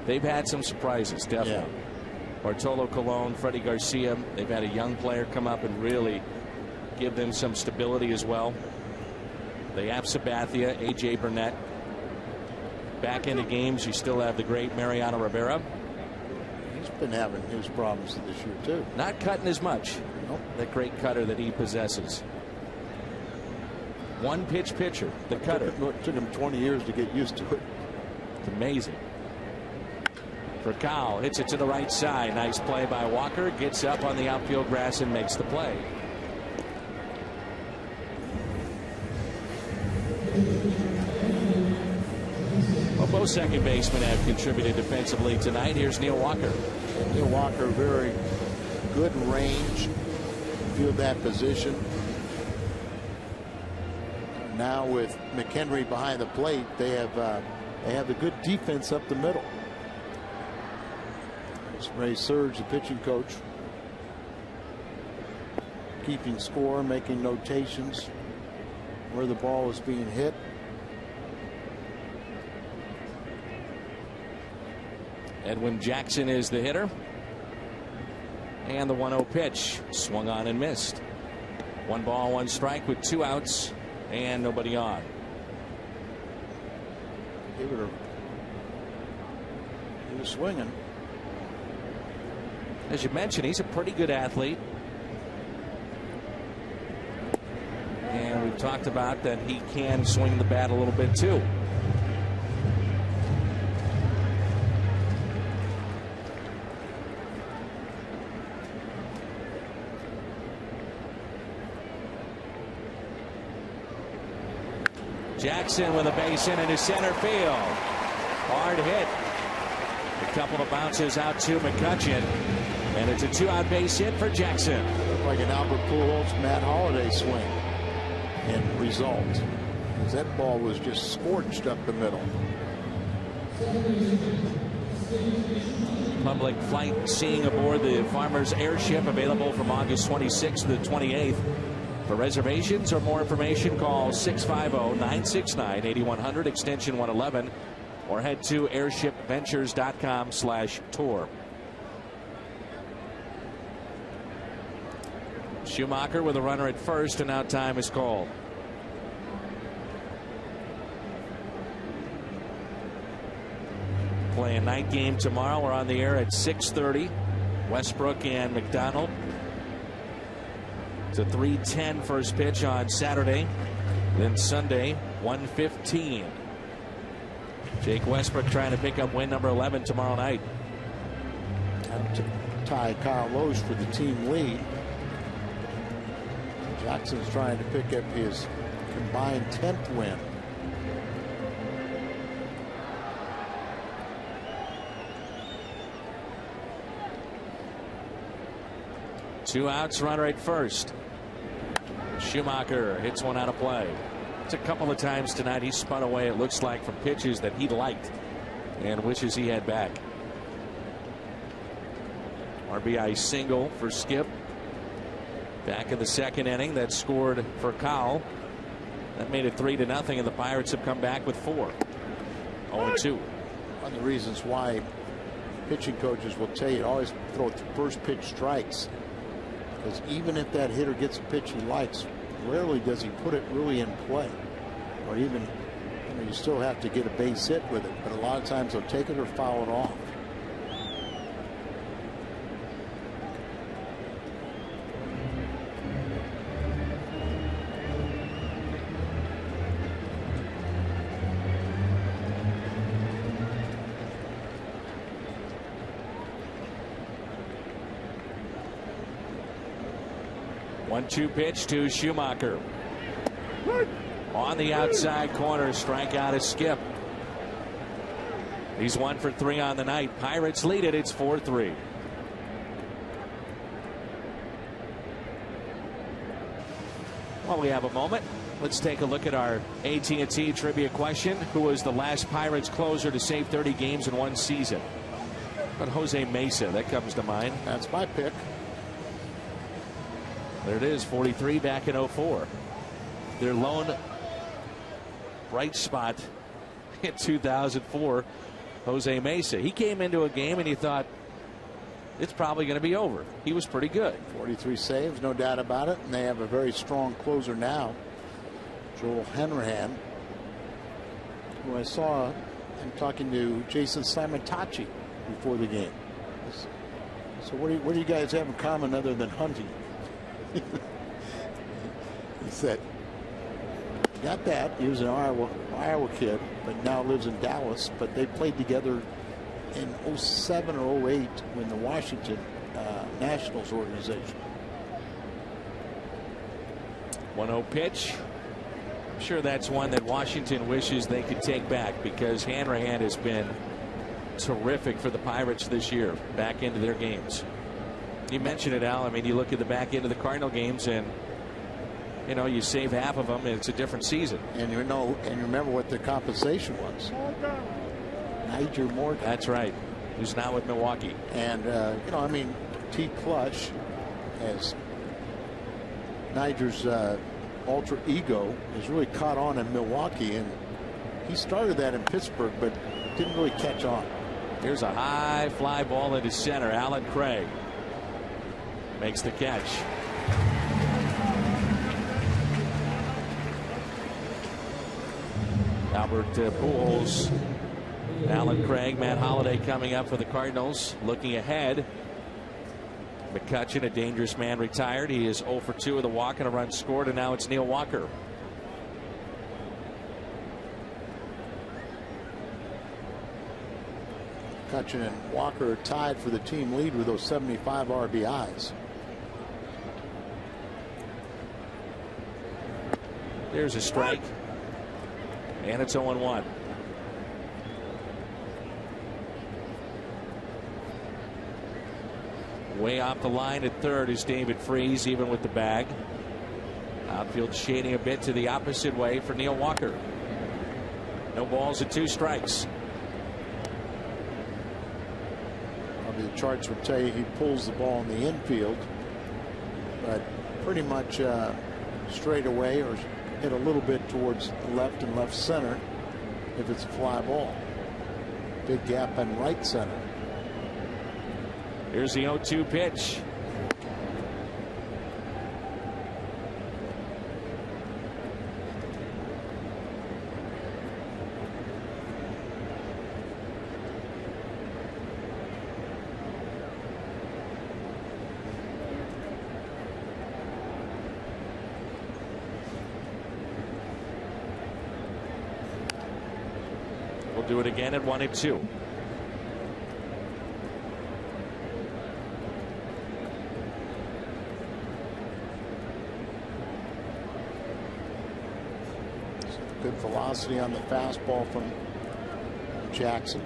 Speaker 3: They've had some surprises, definitely. Yeah. Bartolo Colon, Freddie Garcia. They've had a young player come up and really give them some stability as well. They have Sabathia, A.J. Burnett. Back into games, you still have the great Mariano Rivera.
Speaker 1: He's been having his problems this year, too.
Speaker 3: Not cutting as much.
Speaker 1: Nope.
Speaker 3: That great cutter that he possesses. 1 pitch pitcher, the cutter.
Speaker 1: It took him 20 years to get used to it.
Speaker 3: It's amazing. Furcal hits it to the right side. Nice play by Walker. Gets up on the outfield grass and makes the play. Well, both second basemen have contributed defensively tonight. Here's Neil Walker.
Speaker 1: Neil Walker, very good range. Field that position. Now with McHenry behind the plate, they have a good defense up the middle. Ray Surge, the pitching coach, keeping score, making notations where the ball is being hit.
Speaker 3: Edwin Jackson is the hitter. And the 1-0 pitch swung on and missed. 1 ball, 1 strike with 2 outs and nobody on.
Speaker 1: He was swinging.
Speaker 3: As you mentioned, he's a pretty good athlete. And we've talked about that he can swing the bat a little bit too. Jackson with a base hit into center field. Hard hit. The couple of bounces out to McCutchen. And it's a 2-out base hit for Jackson.
Speaker 1: Looked like an Albert Pujols, Matt Holliday swing in result. Because that ball was just scorched up the middle.
Speaker 3: Public flight seeing aboard the Farmers Airship available from August 26th to the 28th. For reservations or more information, call 650-969-8100 extension 111 or head to airshipventures.com/tour. Schumacher with a runner at first, and now time is called. Playing night game tomorrow. We're on the air at 6:30. Westbrook and McDonald. It's a 3:10 first pitch on Saturday. Then Sunday, 1:15. Jake Westbrook trying to pick up win number 11 tomorrow night.
Speaker 1: To tie Kyle Loesch for the team lead. Jackson's trying to pick up his combined 10th win.
Speaker 3: Two outs, runner at first. Schumacher hits one out of play. It's a couple of times tonight he spun away, it looks like, from pitches that he liked and wishes he had back. RBI single for Skip. Back in the second inning, that scored for Kyle. That made it 3-0, and the Pirates have come back with 4. 0-2.
Speaker 1: One of the reasons why pitching coaches will tell you to always throw first pitch strikes. Because even if that hitter gets a pitch he likes, rarely does he put it really in play. Or even, you know, you still have to get a base hit with it. But a lot of times they'll take it or foul it off.
Speaker 3: One-two pitch to Schumacher. On the outside corner, strikeout is Skip. He's 1 for 3 on the night. Pirates lead it. It's 4-3. Well, we have a moment. Let's take a look at our AT&T trivia question. Who was the last Pirates closer to save 30 games in one season? But Jose Mesa, that comes to mind.
Speaker 1: That's my pick.
Speaker 3: There it is, 43 back in 04. Their lone bright spot in 2004, Jose Mesa. He came into a game and you thought it's probably going to be over. He was pretty good.
Speaker 1: 43 saves, no doubt about it. And they have a very strong closer now, Joel Henrahan, who I saw him talking to Jason Simon-Tachi before the game. So what do you guys have in common other than hunting? He said, got that. He was an Iowa kid, but now lives in Dallas. But they played together in 07 or 08 when the Washington Nationals organization.
Speaker 3: 1-0 pitch. I'm sure that's one that Washington wishes they could take back, because Hanrahan has been terrific for the Pirates this year, back into their games. You mentioned it, Al. I mean, you look at the back end of the Cardinal games, and you know, you save half of them, and it's a different season.
Speaker 1: And you know, and you remember what the compensation was. Niger Morgan.
Speaker 3: That's right. Who's now with Milwaukee.
Speaker 1: And you know, I mean, T. Clutch, as Niger's alter ego, has really caught on in Milwaukee, and he started that in Pittsburgh, but didn't really catch on.
Speaker 3: Here's a high fly ball into center. Alan Craig makes the catch. Albert Pujols, Alan Craig, Matt Holliday coming up for the Cardinals. Looking ahead, McCutchen, a dangerous man, retired. He is 0 for 2 with a walk and a run scored, and now it's Neil Walker.
Speaker 1: McCutchen and Walker are tied for the team lead with those 75 RBIs.
Speaker 3: There's a strike, and it's 0-1. Way off the line at third is David Freese, even with the bag. Outfield shading a bit to the opposite way for Neil Walker. No balls and 2 strikes.
Speaker 1: Probably the charts would tell you he pulls the ball in the infield, but pretty much straight away or hit a little bit towards left and left center if it's a fly ball. Big gap in right center.
Speaker 3: Here's the 0-2 pitch. We'll do it again at 1-2.
Speaker 1: Good velocity on the fastball from Jackson.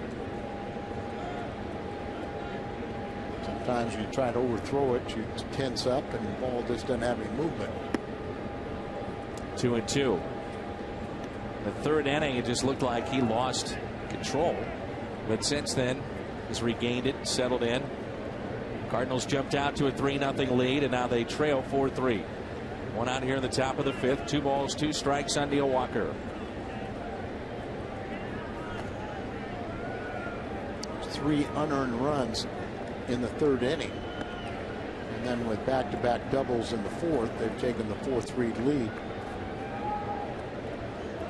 Speaker 1: Sometimes you try to overthrow it, you tense up, and the ball just doesn't have any movement.
Speaker 3: 2-2. The third inning, it just looked like he lost control, but since then has regained it, settled in. Cardinals jumped out to a 3-0 lead, and now they trail 4-3. One out here in the top of the 5th. 2 balls, 2 strikes on Neil Walker.
Speaker 1: 3 unearned runs in the 3rd inning, and then with back-to-back doubles in the 4th, they've taken the 4-3 lead.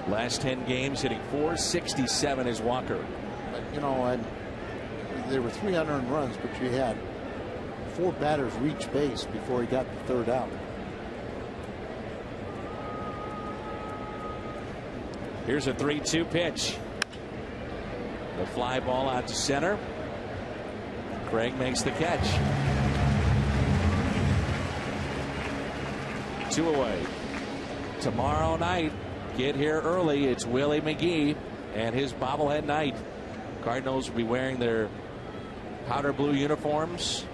Speaker 3: Last 10 games hitting .467 is Walker.
Speaker 1: But, you know, there were 3 unearned runs, but you had 4 batters reach base before he got the 3rd out.
Speaker 3: Here's a 3-2 pitch. The fly ball out to center. Craig makes the catch. 2 away. Tomorrow night, get here early. It's Willie McGee and his bobblehead night. Cardinals will be wearing their powder blue uniforms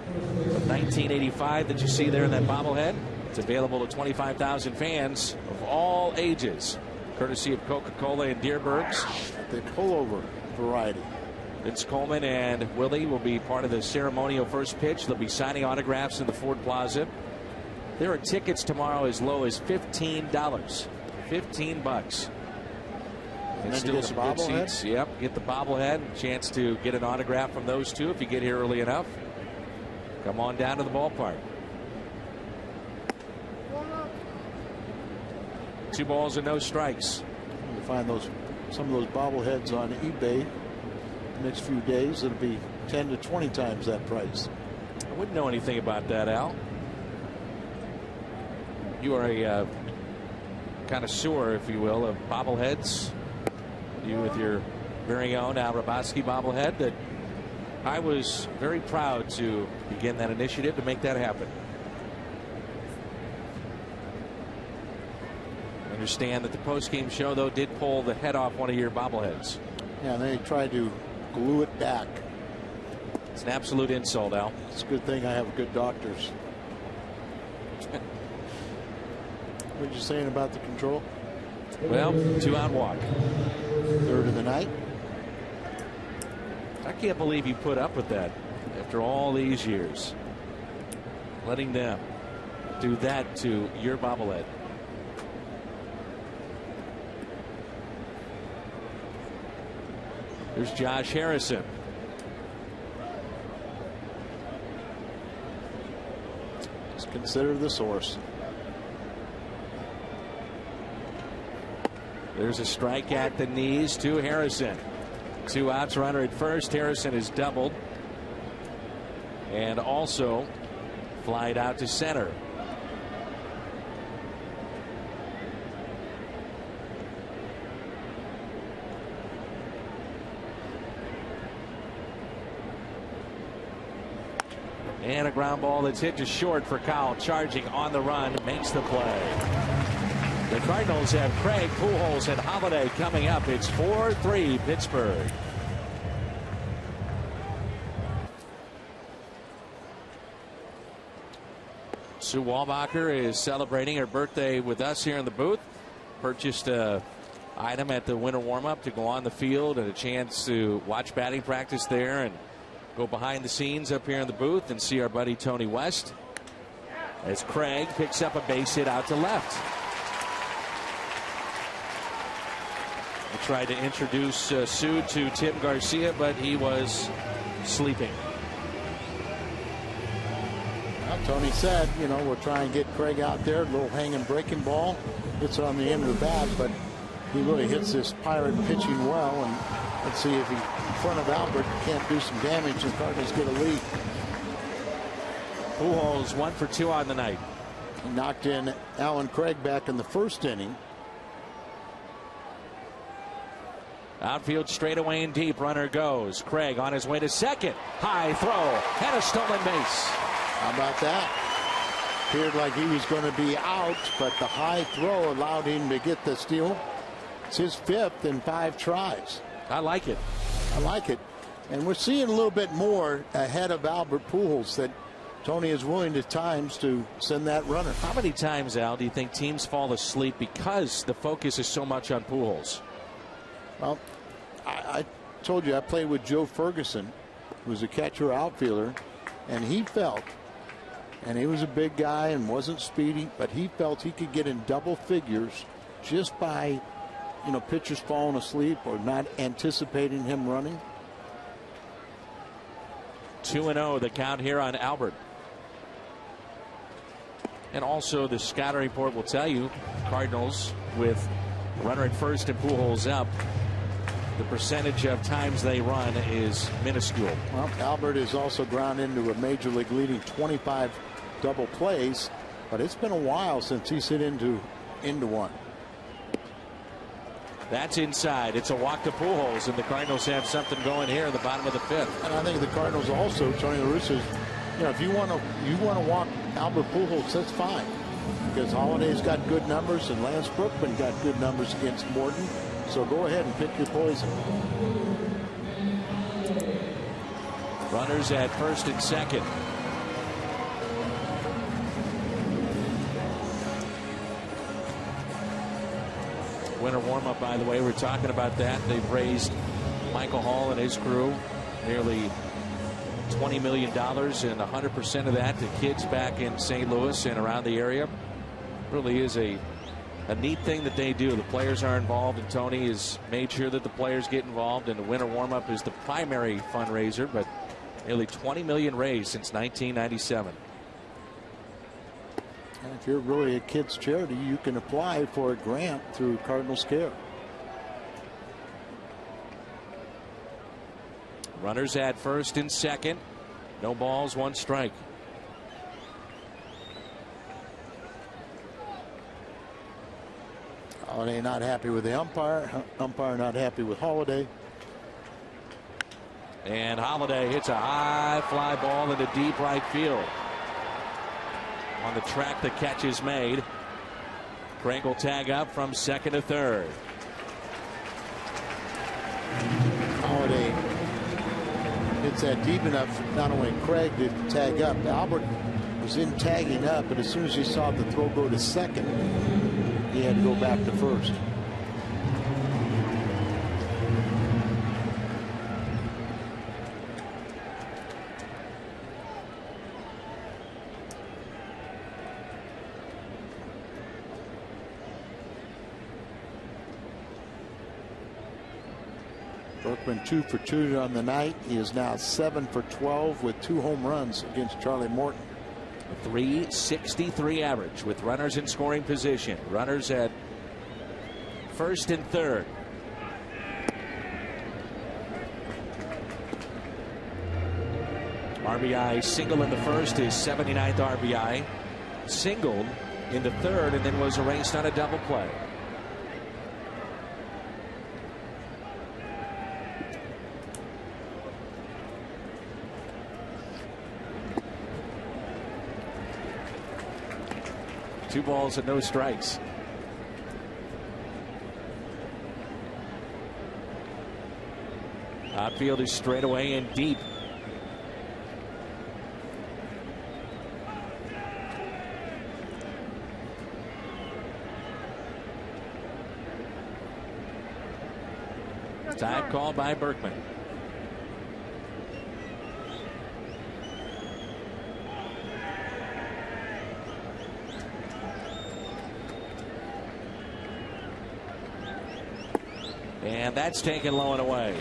Speaker 3: of 1985 that you see there in that bobblehead. It's available to 25,000 fans of all ages, courtesy of Coca-Cola and Deerbergs.
Speaker 1: The pullover variety.
Speaker 3: Vince Coleman and Willie will be part of the ceremonial first pitch. They'll be signing autographs in the Ford Plaza. There are tickets tomorrow as low as $15. $15. And still some good seats. Yep, get the bobblehead. Chance to get an autograph from those two if you get here early enough. Come on down to the ballpark. 2 balls and no strikes.
Speaker 1: You find some of those bobbleheads on eBay the next few days. It'll be 10 to 20 times that price.
Speaker 3: I wouldn't know anything about that, Al. You are a connoisseur, if you will, of bobbleheads. You with your very own Al Raboski bobblehead. That I was very proud to begin that initiative to make that happen. Understand that the post-game show, though, did pull the head off one of your bobbleheads.
Speaker 1: Yeah, and they tried to glue it back.
Speaker 3: It's an absolute insult, Al.
Speaker 1: It's a good thing I have good doctors. What are you saying about the control?
Speaker 3: Well, 2-out walk.
Speaker 1: 3rd of the night.
Speaker 3: I can't believe you put up with that after all these years. Letting them do that to your bobblehead. There's Josh Harrison.
Speaker 1: Just consider the source.
Speaker 3: There's a strike at the knees to Harrison. 2 outs, runner at first. Harrison is doubled and also flied out to center. And a ground ball that's hit to short for Kyle, charging on the run, makes the play. The Cardinals have Craig, Pujols, and Holiday coming up. It's 4-3 Pittsburgh. Sue Walbacher is celebrating her birthday with us here in the booth. Purchased a item at the winter warm-up to go on the field and a chance to watch batting practice there and go behind the scenes up here in the booth and see our buddy Tony West as Craig picks up a base hit out to left. I tried to introduce Sue to Tim Garcia, but he was sleeping.
Speaker 1: Well, Tony said, you know, we'll try and get Craig out there, a little hanging breaking ball. It's on the end of the bat, but he really hits this Pirate pitching well, and let's see if he, in front of Albert, can't do some damage and Cardinals get a lead.
Speaker 3: Pujols 1 for 2 on the night.
Speaker 1: He knocked in Alan Craig back in the first inning.
Speaker 3: Outfield straightaway and deep. Runner goes. Craig on his way to second. High throw and a stolen base.
Speaker 1: How about that? Appeared like he was going to be out, but the high throw allowed him to get the steal. It's his 5th in 5 tries.
Speaker 3: I like it.
Speaker 1: I like it. And we're seeing a little bit more ahead of Albert Pujols that Tony is willing at times to send that runner.
Speaker 3: How many times, Al, do you think teams fall asleep because the focus is so much on Pujols?
Speaker 1: Well, I told you I played with Joe Ferguson, who was a catcher outfielder, and he felt, and he was a big guy and wasn't speedy, but he felt he could get in double figures just by, you know, pitchers falling asleep or not anticipating him running.
Speaker 3: 2-0 the count here on Albert. And also the scouting report will tell you Cardinals with runner at first and Pujols up. The percentage of times they run is minuscule.
Speaker 1: Well, Albert is also ground into a major league leading 25 double plays, but it's been a while since he's hit into one.
Speaker 3: That's inside. It's a walk to Pujols, and the Cardinals have something going here in the bottom of the 5th.
Speaker 1: And I think the Cardinals also, Tony La Russa, you know, if you want to walk Albert Pujols, that's fine, because Holiday's got good numbers and Lance Brookman got good numbers against Morton. So go ahead and pick your poison.
Speaker 3: Runners at first and second. Winter warm-up, by the way, we're talking about that. They've raised Michael Hall and his crew nearly $20 million, and 100% of that to kids back in St. Louis and around the area. Really is a neat thing that they do. The players are involved, and Tony has made sure that the players get involved, and the winter warm-up is the primary fundraiser, but nearly $20 million raised since 1997.
Speaker 1: And if you're really a kids charity, you can apply for a grant through Cardinals Care.
Speaker 3: Runners at first and second. No balls, 1 strike.
Speaker 1: Holiday not happy with the umpire. Umpire not happy with Holiday.
Speaker 3: And Holiday hits a high fly ball into deep right field. On the track, the catch is made. Craig will tag up from second to third.
Speaker 1: Holiday hits that deep enough. Not only Craig did tag up, Albert was in tagging up, but as soon as he saw the throw go to second, he had to go back to first. Brookman 2 for 2 on the night. He is now 7 for 12 with 2 home runs against Charlie Morton.
Speaker 3: A .363 average with runners in scoring position. Runners at first and third. RBI single in the first, his 79th RBI. Singled in the third and then was erased on a double play. Two balls and no strikes. Outfield is straight away and deep. Time called by Berkman. And that's taken low and away.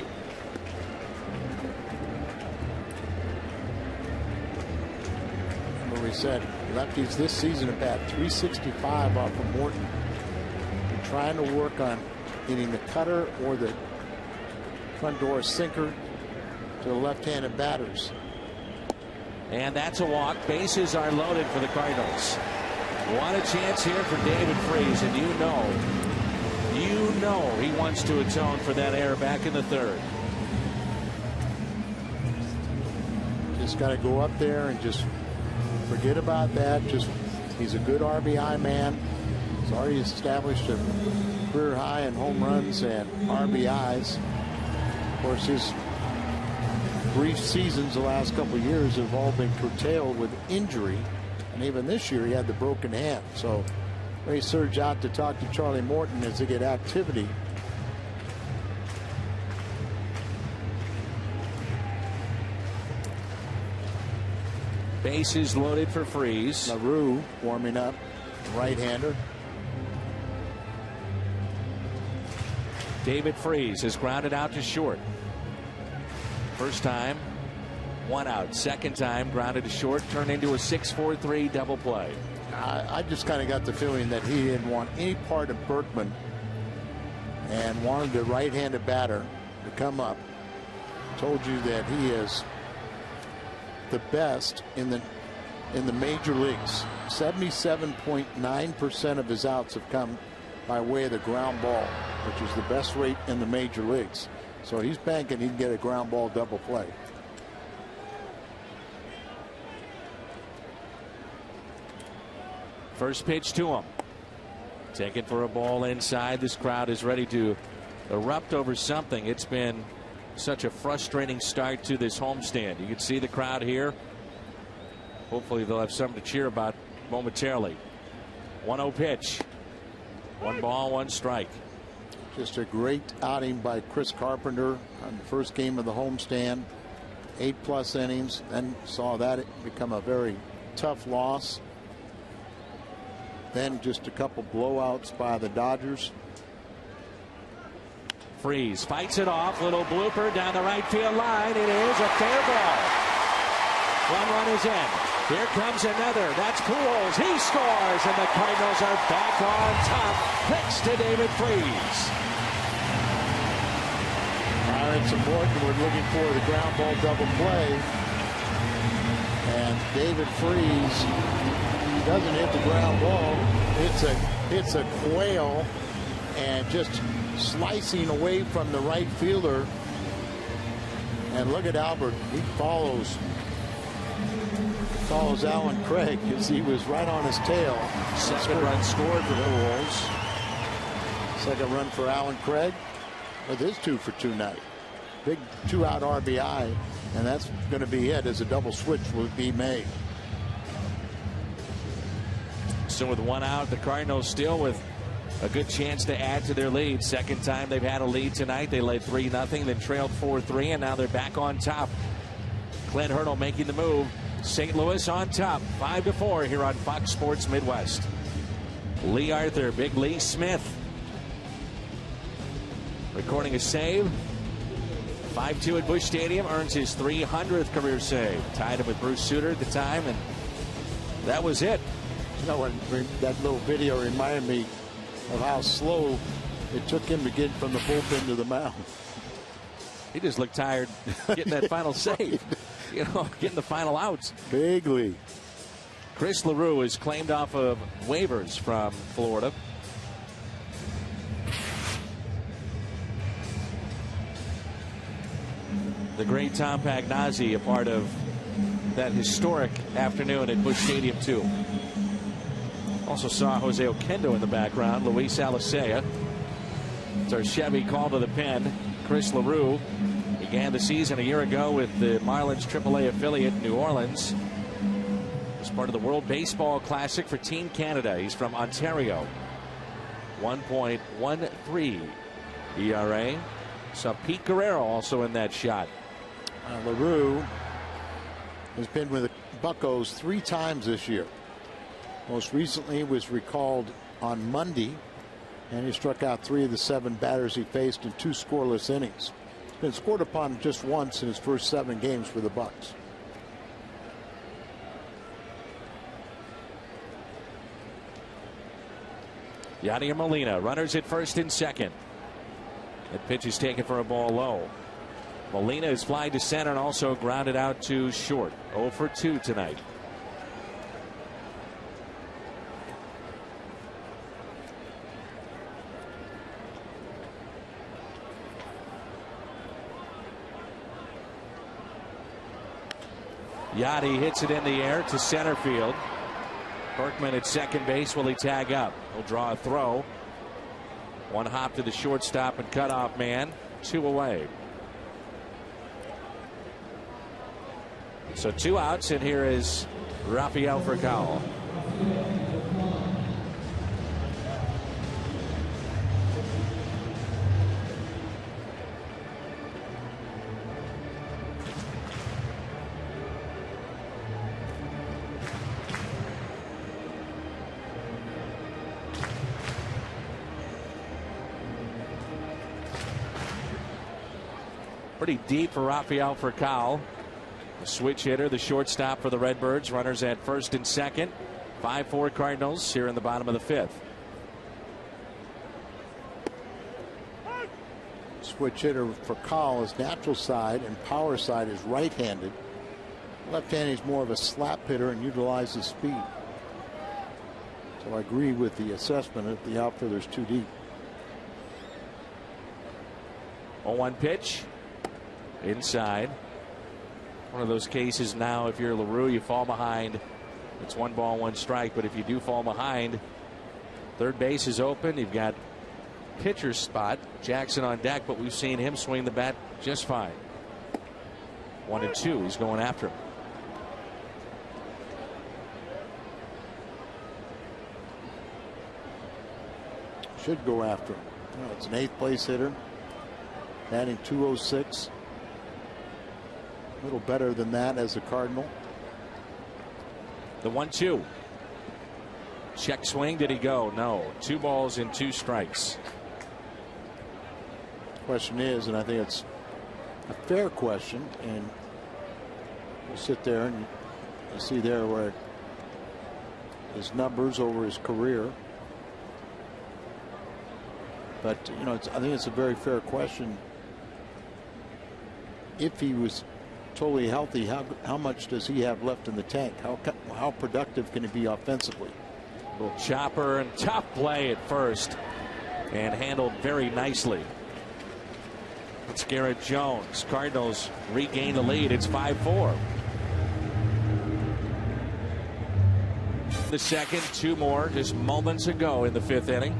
Speaker 1: Remember we said lefties this season at bat 365 off of Morton. They're trying to work on getting the cutter or the front door sinker to the left-handed batters.
Speaker 3: And that's a walk. Bases are loaded for the Cardinals. What a chance here for David Freese, and you know he wants to atone for that error back in the third.
Speaker 1: Just got to go up there and just forget about that. He's a good RBI man. He's already established a career high in home runs and RBIs. Of course, his brief seasons the last couple of years have all been curtailed with injury, and even this year he had the broken hand. So they surge out to talk to Charlie Morton as they get activity.
Speaker 3: Bases loaded for Freese.
Speaker 1: LaRue warming up, right-hander.
Speaker 3: David Freese has grounded out to short. First time, 1 out. Second time, grounded to short, turned into a 6-4-3 double play.
Speaker 1: I just kind of got the feeling that he didn't want any part of Berkman and wanted the right-handed batter to come up. Told you that he is the best in the major leagues. 77.9% of his outs have come by way of the ground ball, which is the best rate in the major leagues. So he's banking he can get a ground ball double play.
Speaker 3: First pitch to him. Taken for a ball inside. This crowd is ready to erupt over something. It's been such a frustrating start to this homestand. You can see the crowd here. Hopefully they'll have something to cheer about momentarily. 1-0 pitch. 1 ball, 1 strike.
Speaker 1: Just a great outing by Chris Carpenter on the first game of the homestand. 8+ innings. Then saw that become a very tough loss. Then just a couple blowouts by the Dodgers.
Speaker 3: Freese fights it off. Little blooper down the right field line. It is a fair ball. 1 run is in. Here comes another. That's Pujols. He scores, and the Cardinals are back on top. Thanks to David Freese.
Speaker 1: It's important. We're looking for the ground ball double play. And David Freese, he doesn't hit the ground ball. It's a quail, and just slicing away from the right fielder. And look at Albert. He follows Alan Craig as he was right on his tail.
Speaker 3: Second run scored for Pujols.
Speaker 1: Second run for Alan Craig with his 2 for 2 night. Big 2-out RBI, and that's going to be it as a double switch will be made.
Speaker 3: So with 1 out, the Cardinals still with a good chance to add to their lead. Second time they've had a lead tonight. They led 3-0, then trailed 4-3, and now they're back on top. Clint Hurdle making the move. St. Louis on top, 5-4 here on Fox Sports Midwest. Lee Arthur, Big Lee Smith recording a save. 5-2 at Busch Stadium, earns his 300th career save. Tied him with Bruce Sutter at the time, and that was it.
Speaker 1: You know, that little video reminded me of how slow it took him to get from the bullpen to the mound.
Speaker 3: He just looked tired getting that final save. You know, getting the final outs.
Speaker 1: Big Lee.
Speaker 3: Chris LaRue is claimed off of waivers from Florida. The great Tom Pagnazzi, a part of that historic afternoon at Busch Stadium, too. Also saw Jose Oquendo in the background. Luis Alicea. It's our Chevy call to the pen. Chris LaRue began the season a year ago with the Marlins AAA affiliate New Orleans. Was part of the World Baseball Classic for Team Canada. He's from Ontario. 1.13 ERA. So Pete Guerrero also in that shot.
Speaker 1: LaRue has been with the Buccos 3 times this year. Most recently was recalled on Monday, and he struck out 3 of the 7 batters he faced in 2 scoreless innings. He's been scored upon just once in his first 7 games for the Bucs.
Speaker 3: Yadier Molina, runners at first and second. That pitch is taken for a ball low. Molina is flying to center and also grounded out to short. 0 for 2 tonight. Yadi hits it in the air to center field. Berkman at second base. Will he tag up? He'll draw a throw. 1 hop to the shortstop and cutoff man. 2 away. So 2 outs, and here is Rafael Furcal. Pretty deep for Rafael Furcal. The switch hitter, the shortstop for the Redbirds. Runners at first and second. 5-4 Cardinals here in the bottom of the 5th.
Speaker 1: Switch hitter for Furcal, his natural side and power side is right-handed. Left-handed is more of a slap hitter and utilizes speed. So I agree with the assessment that the outfielder's too deep.
Speaker 3: 0-1 pitch. Inside. One of those cases now, if you're LaRue, you fall behind. It's 1 ball, 1 strike. But if you do fall behind, third base is open. You've got pitcher's spot. Jackson on deck, but we've seen him swing the bat just fine. 1-2. He's going after him.
Speaker 1: Should go after him. It's an 8th place hitter. Batting .206. A little better than that as a Cardinal.
Speaker 3: The 1-2. Check swing. Did he go? No. 2 balls and 2 strikes.
Speaker 1: Question is, and I think it's a fair question, and we'll sit there and you see there where his numbers over his career. But you know, I think it's a very fair question. If he was totally healthy, how much does he have left in the tank? How productive can he be offensively?
Speaker 3: Little chopper and tough play at first, and handled very nicely. It's Garrett Jones. Cardinals regain the lead. It's 5-4. The second, 2 more just moments ago in the 5th inning,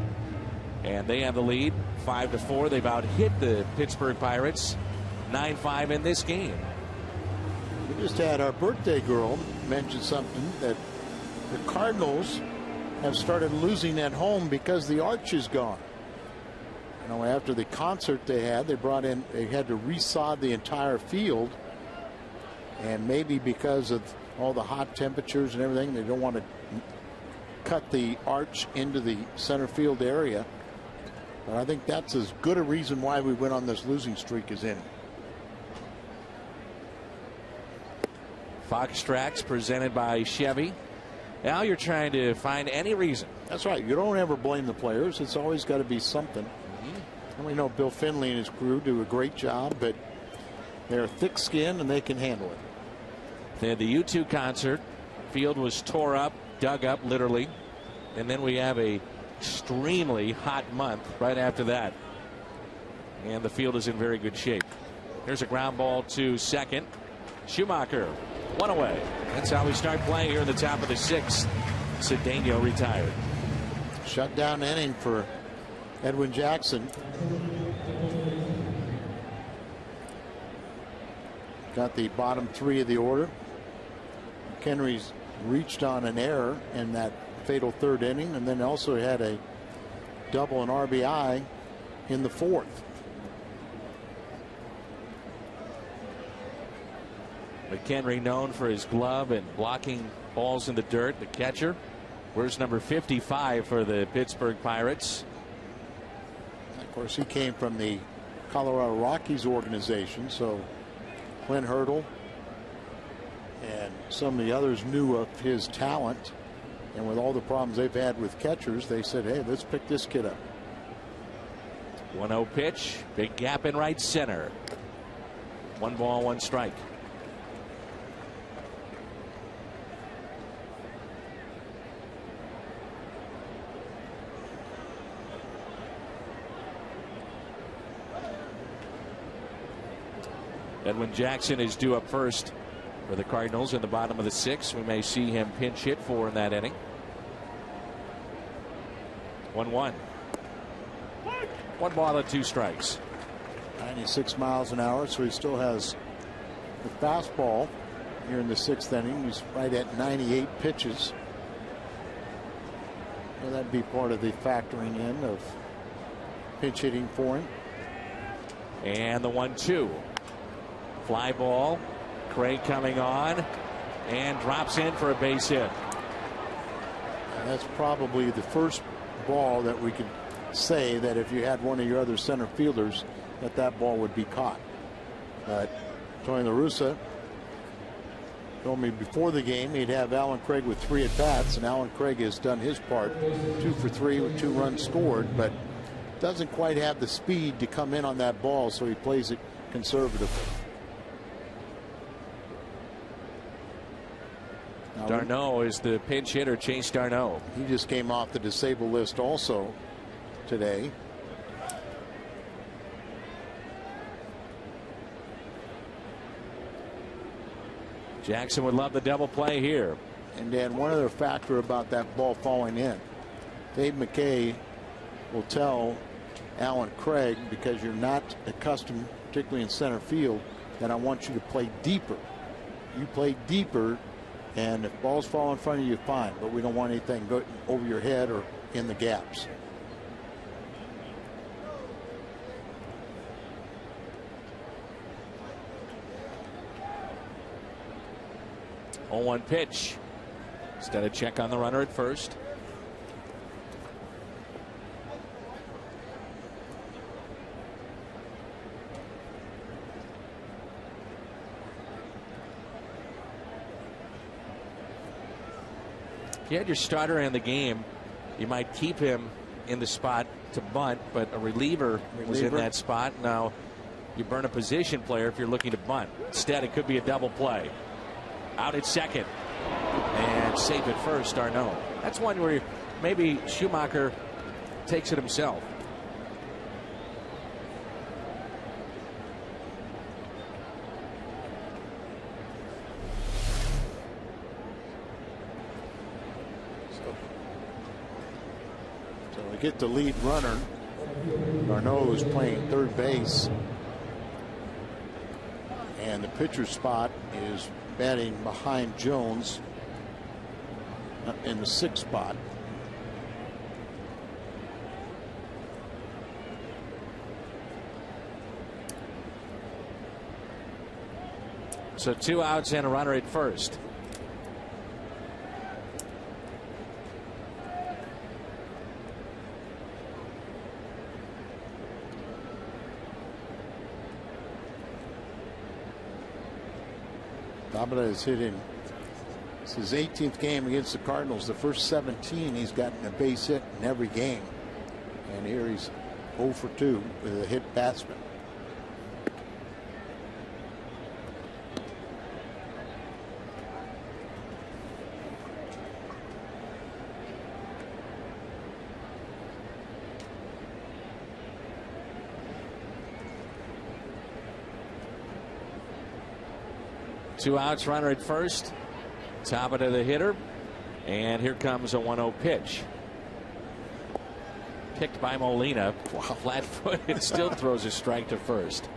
Speaker 3: and they have the lead 5-4. They've out-hit the Pittsburgh Pirates 9-5 in this game.
Speaker 1: We just had our birthday girl mention something, that the Cardinals have started losing at home because the arch is gone. You know, after the concert they had to resod the entire field, and maybe because of all the hot temperatures and everything, they don't want to cut the arch into the center field area. But I think that's as good a reason why we went on this losing streak as any.
Speaker 3: Fox Tracks presented by Chevy. Now you're trying to find any reason.
Speaker 1: That's right. You don't ever blame the players. It's always got to be something. And we know Bill Finley and his crew do a great job, but they're thick-skinned and they can handle it.
Speaker 3: They had the U2 concert. Field was tore up, dug up literally, and then we have a extremely hot month right after that, and the field is in very good shape. Here's a ground ball to second. Schumacher, 1 away. That's how we start playing here in the top of the 6th. Cedeno retired.
Speaker 1: Shutdown inning for Edwin Jackson. Got the bottom 3 of the order. McHenry's reached on an error in that fatal 3rd inning, and then also had a double and RBI in the 4th.
Speaker 3: McHenry known for his glove and blocking balls in the dirt. The catcher. Where's number 55 for the Pittsburgh Pirates?
Speaker 1: Of course, he came from the Colorado Rockies organization, so Clint Hurdle and some of the others knew of his talent, and with all the problems they've had with catchers, they said, hey, let's pick this kid up.
Speaker 3: 1-0 pitch, big gap in right center. 1 ball, 1 strike. Edwin Jackson is due up first for the Cardinals in the bottom of the 6th. We may see him pinch hit for in that inning. 1-1. 1 ball and 2 strikes.
Speaker 1: 96 miles an hour, so he still has the fastball here in the 6th inning. He's right at 98 pitches. Well, that'd be part of the factoring in of pinch hitting for him.
Speaker 3: And the 1-2. Fly ball. Craig coming on and drops in for a base hit.
Speaker 1: And that's probably the first ball that we could say that if you had one of your other center fielders, that ball would be caught. But Tony La Russa told me before the game he'd have Alan Craig with 3 at bats, and Alan Craig has done his part, 2 for 3 with 2 runs scored, but doesn't quite have the speed to come in on that ball, so he plays it conservatively.
Speaker 3: Darno is the pinch hitter, Chase Darno.
Speaker 1: He just came off the disabled list also today.
Speaker 3: Jackson would love the double play here.
Speaker 1: And Dan, one other factor about that ball falling in, Dave McKay will tell Alan Craig, because you're not accustomed, particularly in center field, that I want you to play deeper. You play deeper, and if balls fall in front of you, fine, but we don't want anything go over your head or in the gaps.
Speaker 3: Oh, 1 pitch. Instead of check on the runner at first. If you had your starter in the game, you might keep him in the spot to bunt, but a reliever was in that spot. Now you burn a position player if you're looking to bunt. Instead, it could be a double play. Out at second and safe at first, Darno. That's one where maybe Schumacher takes it himself.
Speaker 1: So we get the lead runner. Darno is playing third base, and the pitcher's spot is batting behind Jones in the 6th spot.
Speaker 3: So 2 outs and a runner at first.
Speaker 1: Tabata is hitting. It's his 18th game against the Cardinals. The first 17 he's gotten a base hit in every game, and here he's 0 for 2 with a hit batsman.
Speaker 3: Two outs, runner at first. Tabata the hitter. And here comes a 1-0 pitch. Picked by Molina. Wow, flat footed. Still throws a strike to first.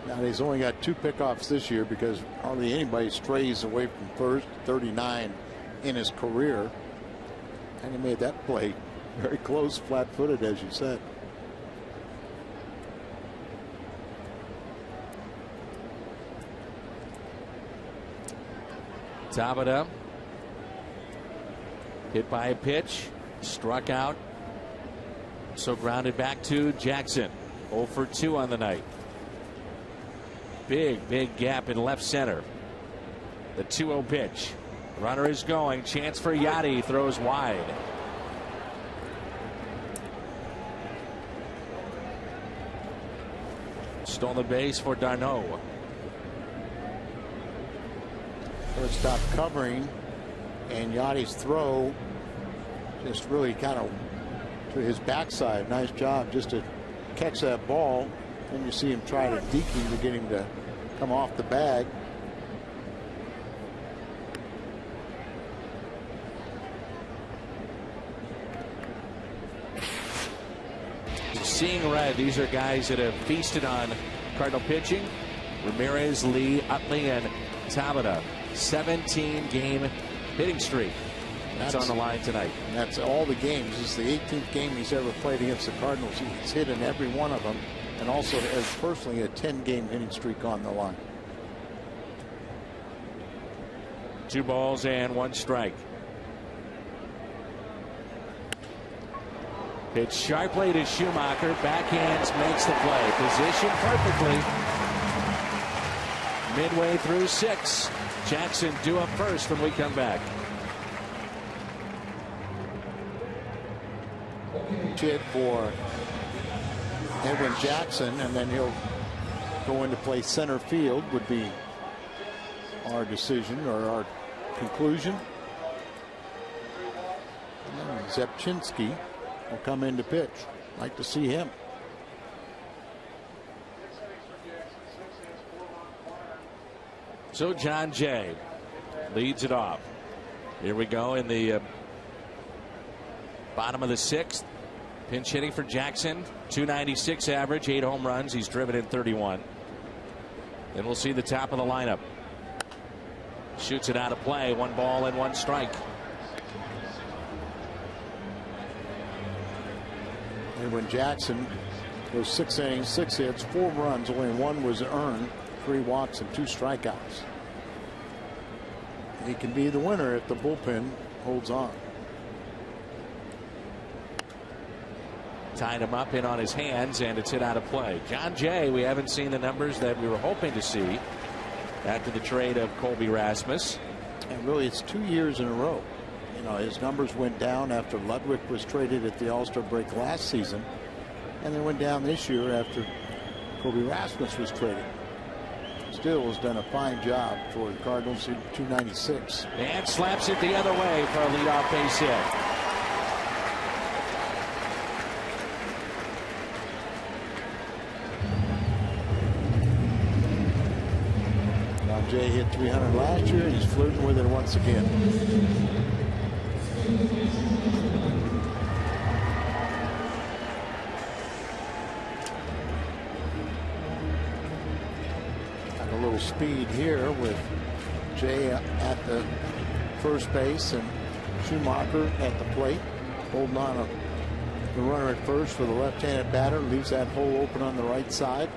Speaker 1: Now he's only got 2 pickoffs this year because hardly anybody strays away from first. 39 in his career. And he made that play very close, flat footed, as you said.
Speaker 3: Tabata hit by a pitch, struck out, so grounded back to Jackson. 0 for 2 on the night. Big gap in left center. The 2-0 pitch. Runner is going. Chance for Yachty. Throws wide. Stolen base for Darno.
Speaker 1: Shortstop covering, and Yachty's throw just really kind of to his backside. Nice job just to catch that ball. Then you see him try to deke him to get him to come off the bag.
Speaker 3: Seeing red, these are guys that have feasted on Cardinal pitching. Ramirez, Lee, Utley, and Tabata. 17-game hitting streak. That's on the line tonight.
Speaker 1: That's all the games. This is the 18th game he's ever played against the Cardinals. He's hit in every one of them, and also has personally a 10-game hitting streak on the line.
Speaker 3: 2 balls and 1 strike. Pitch sharply to Schumacher. Backhands, makes the play. Positioned perfectly. Midway through 6. Jackson due up first when we come back.
Speaker 1: Hit for Edwin Jackson, and then he'll go into play center field, would be our decision or our conclusion. Zepchinski will come in to pitch. Like to see him.
Speaker 3: So John Jay leads it off. Here we go in the bottom of the 6th. Pinch hitting for Jackson. .296 average, 8 home runs. He's driven in 31. Then we'll see the top of the lineup. Shoots it out of play. 1 ball and 1 strike.
Speaker 1: Edwin Jackson goes 6 innings, 6 hits, 4 runs. Only 1 was earned. 3 walks and 2 strikeouts. He can be the winner if the bullpen holds on.
Speaker 3: Tied him up in on his hands, and it's hit out of play. John Jay, we haven't seen the numbers that we were hoping to see after the trade of Colby Rasmus.
Speaker 1: And really, it's 2 years in a row. You know, his numbers went down after Ludwig was traded at the All-Star break last season, and they went down this year after Colby Rasmus was traded. Still has done a fine job for the Cardinals in .296.
Speaker 3: And slaps it the other way for a leadoff base hit.
Speaker 1: John Jay hit 300 last year, and he's flirting with it once again. Speed here with Jay at the first base and Schumacher at the plate, holding on the runner at first for the left-handed batter, leaves that hole open on the right side.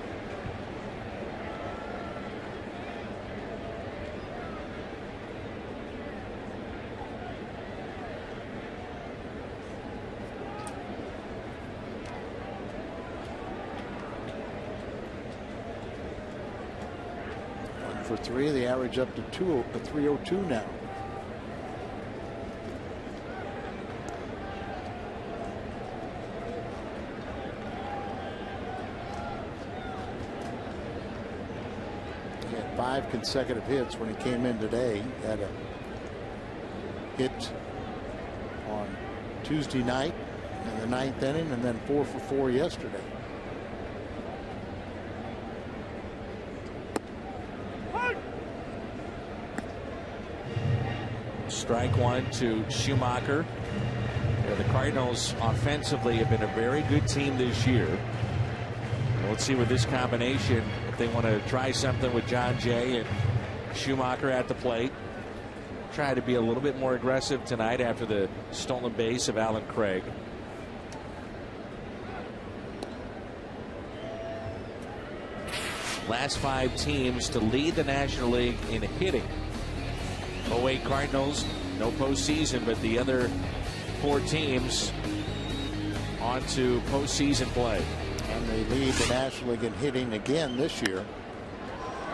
Speaker 1: For 3, the average up to 302 now. He had 5 consecutive hits when he came in today. He had a hit on Tuesday night in the 9th inning, and then 4 for 4 yesterday.
Speaker 3: Strike 1 to Schumacher. The Cardinals offensively have been a very good team this year. Let's see with this combination if they want to try something with John Jay and Schumacher at the plate. Try to be a little bit more aggressive tonight after the stolen base of Alan Craig. Last 5 teams to lead the National League in hitting 08 Cardinals, no postseason, but the other 4 teams on to postseason play.
Speaker 1: And they lead the National League in hitting again this year.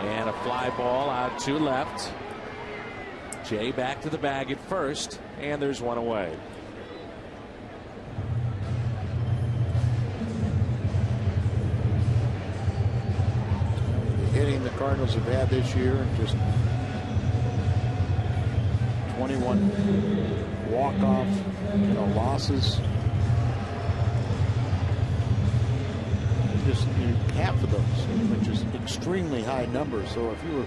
Speaker 3: And a fly ball out to left. Jay back to the bag at first, and there's one away.
Speaker 1: The hitting the Cardinals have had this year, just 21 walk-off losses. Just half of those, which is extremely high numbers. So if you were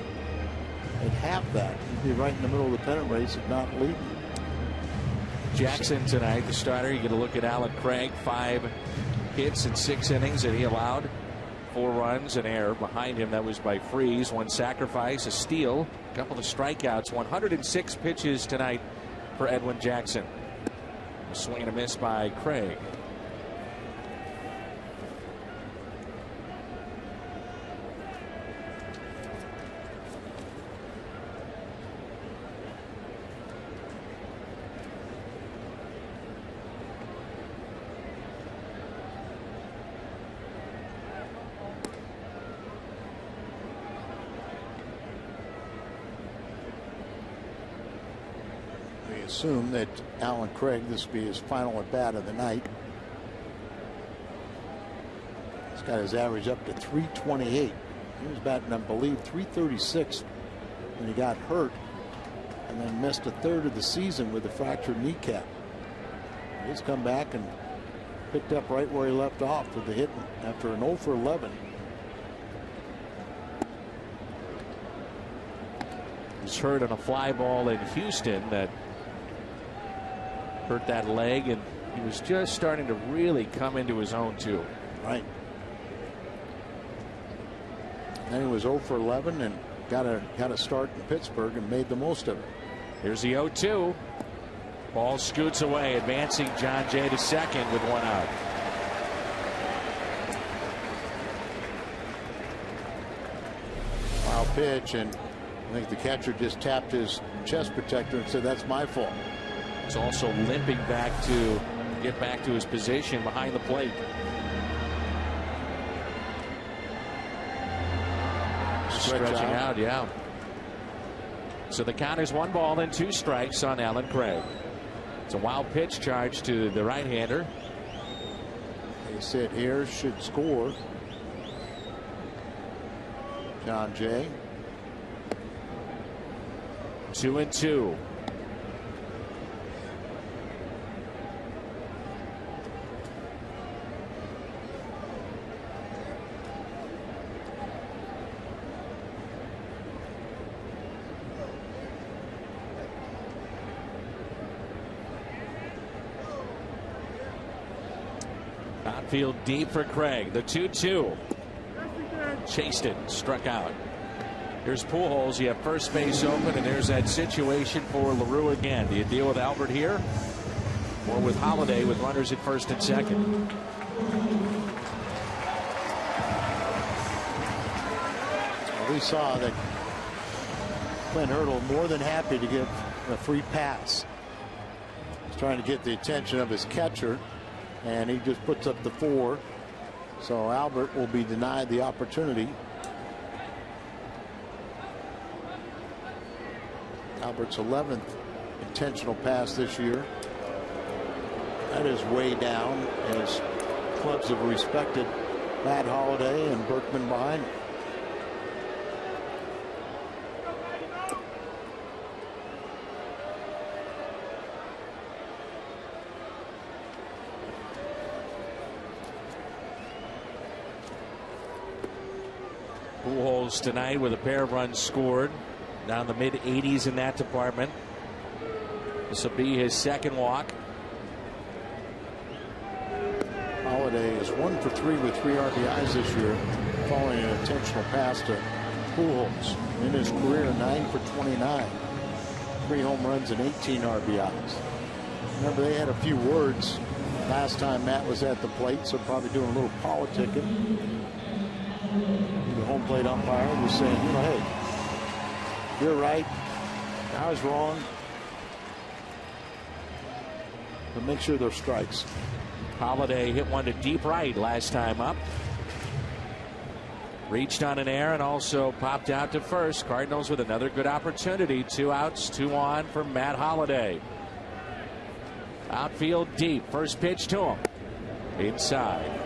Speaker 1: at half that, you'd be right in the middle of the pennant race, if not leading.
Speaker 3: Jackson tonight, the starter. You get a look at Alan Craig, 5 hits in 6 innings that he allowed, 4 runs, an error. Behind him, that was by Freeze. 1 sacrifice, a steal, a couple of strikeouts. 106 pitches tonight for Edwin Jackson. A swing and a miss by Craig.
Speaker 1: Assume that Alan Craig, this will be his final at bat of the night. He's got his average up to 328. He was batting, I believe, 336 when he got hurt, and then missed a third of the season with a fractured kneecap. He's come back and picked up right where he left off with the hit after an 0 for 11.
Speaker 3: He's hurt on a fly ball in Houston that hurt that leg, and he was just starting to really come into his own too.
Speaker 1: Right. Then he was 0 for 11 and got a start in Pittsburgh and made the most of it.
Speaker 3: Here's the 0-2. Ball scoots away, advancing John Jay to second with 1 out.
Speaker 1: Wild pitch, and I think the catcher just tapped his chest protector and said, "That's my fault."
Speaker 3: He's also limping back to get back to his position behind the plate. Stretching out, yeah. So the count is 1 ball and 2 strikes on Alan Craig. It's a wild pitch charge to the right-hander.
Speaker 1: They sit here, should score. John Jay.
Speaker 3: 2-2. Outfield deep for Craig. The 2-2. Chased it, struck out. Here's Pujols. You have first base open, and there's that situation for LaRue again. Do you deal with Albert here, or with Holiday with runners at first and second?
Speaker 1: We saw that Clint Hurdle more than happy to give a free pass. He's trying to get the attention of his catcher, and he just puts up the 4. So Albert will be denied the opportunity. Albert's 11th intentional pass this year. That is way down, as clubs have respected Matt Holliday and Berkman behind him.
Speaker 3: Pujols tonight with a pair of runs scored, down the mid-80s in that department. This will be his second walk.
Speaker 1: Holiday is 1 for 3 with 3 RBIs this year, following an intentional pass to Pujols. In his career, 9 for 29, 3 home runs and 18 RBIs. Remember, they had a few words last time Matt was at the plate, so probably doing a little politicking. The home plate umpire was saying, hey, you're right. I was wrong. But make sure they're strikes.
Speaker 3: Holiday hit one to deep right last time up. Reached on an air and also popped out to first. Cardinals with another good opportunity. 2 outs, 2 on for Matt Holiday. Outfield deep. First pitch to him. Inside.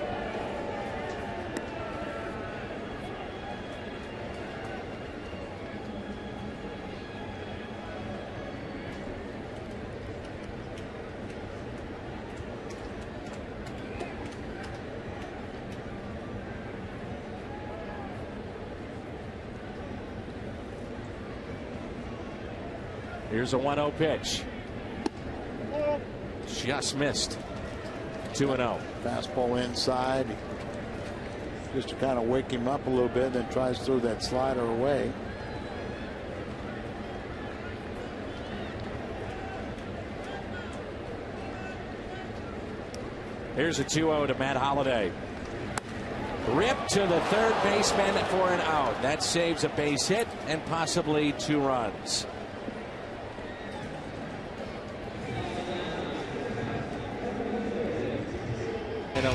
Speaker 3: Here's a 1-0 pitch. Just missed. 2-0.
Speaker 1: Fastball inside. Just to kind of wake him up a little bit, then tries to throw that slider away.
Speaker 3: Here's a 2-0 to Matt Holiday. Ripped to the third baseman for an out. That saves a base hit and possibly 2 runs.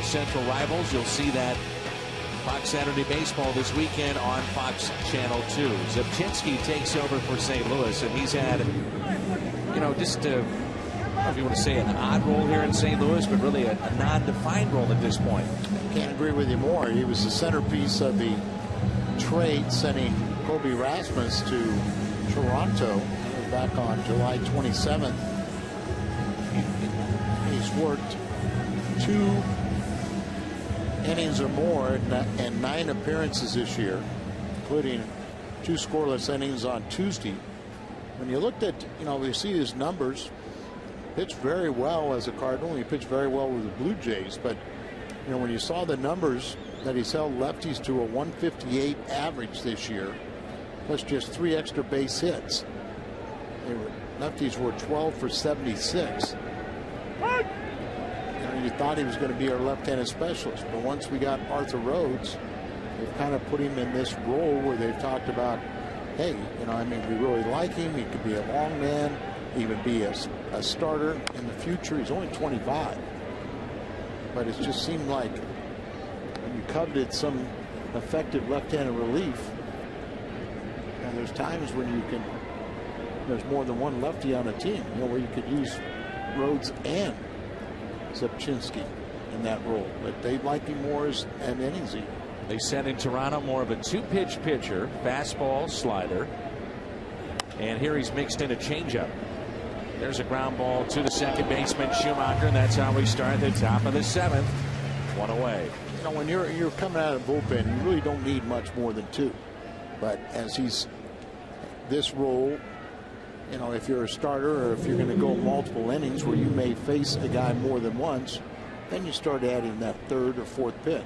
Speaker 3: Central rivals. You'll see that Fox Saturday Baseball this weekend on Fox Channel 2. Zubchinski takes over for St. Louis, and he's had, just I don't know if you want to say an odd role here in St. Louis, but really a non-defined role at this point.
Speaker 1: Can't agree with you more. He was the centerpiece of the trade sending Kobe Rasmus to Toronto back on July 27th. He's worked 2 innings or more and 9 appearances this year, including 2 scoreless innings on Tuesday. When you looked at, we see his numbers, pitched very well as a Cardinal. He pitched very well with the Blue Jays, but when you saw the numbers that he's held lefties to a 158 average this year, plus just 3 extra base hits. Lefties were 12 for 76. You thought he was going to be our left-handed specialist, but once we got Arthur Rhodes, they've kind of put him in this role where they've talked about, hey, we really like him. He could be a long man, even be a starter in the future. He's only 25, but it just seemed like when you coveted some effective left-handed relief, and there's times when there's more than one lefty on a team, where you could use Rhodes and Zubchinski in that role, but they like him more as an innings eater.
Speaker 3: They said in Toronto more of a 2-pitch pitcher, fastball, slider, and here he's mixed in a changeup. There's a ground ball to the second baseman Schumacher, and that's how we start the top of the 7th. 1 away.
Speaker 1: When you're coming out of the bullpen, you really don't need much more than 2, but as he's this role, if you're a starter or if you're going to go multiple innings where you may face a guy more than once, then you start adding that 3rd or 4th pitch.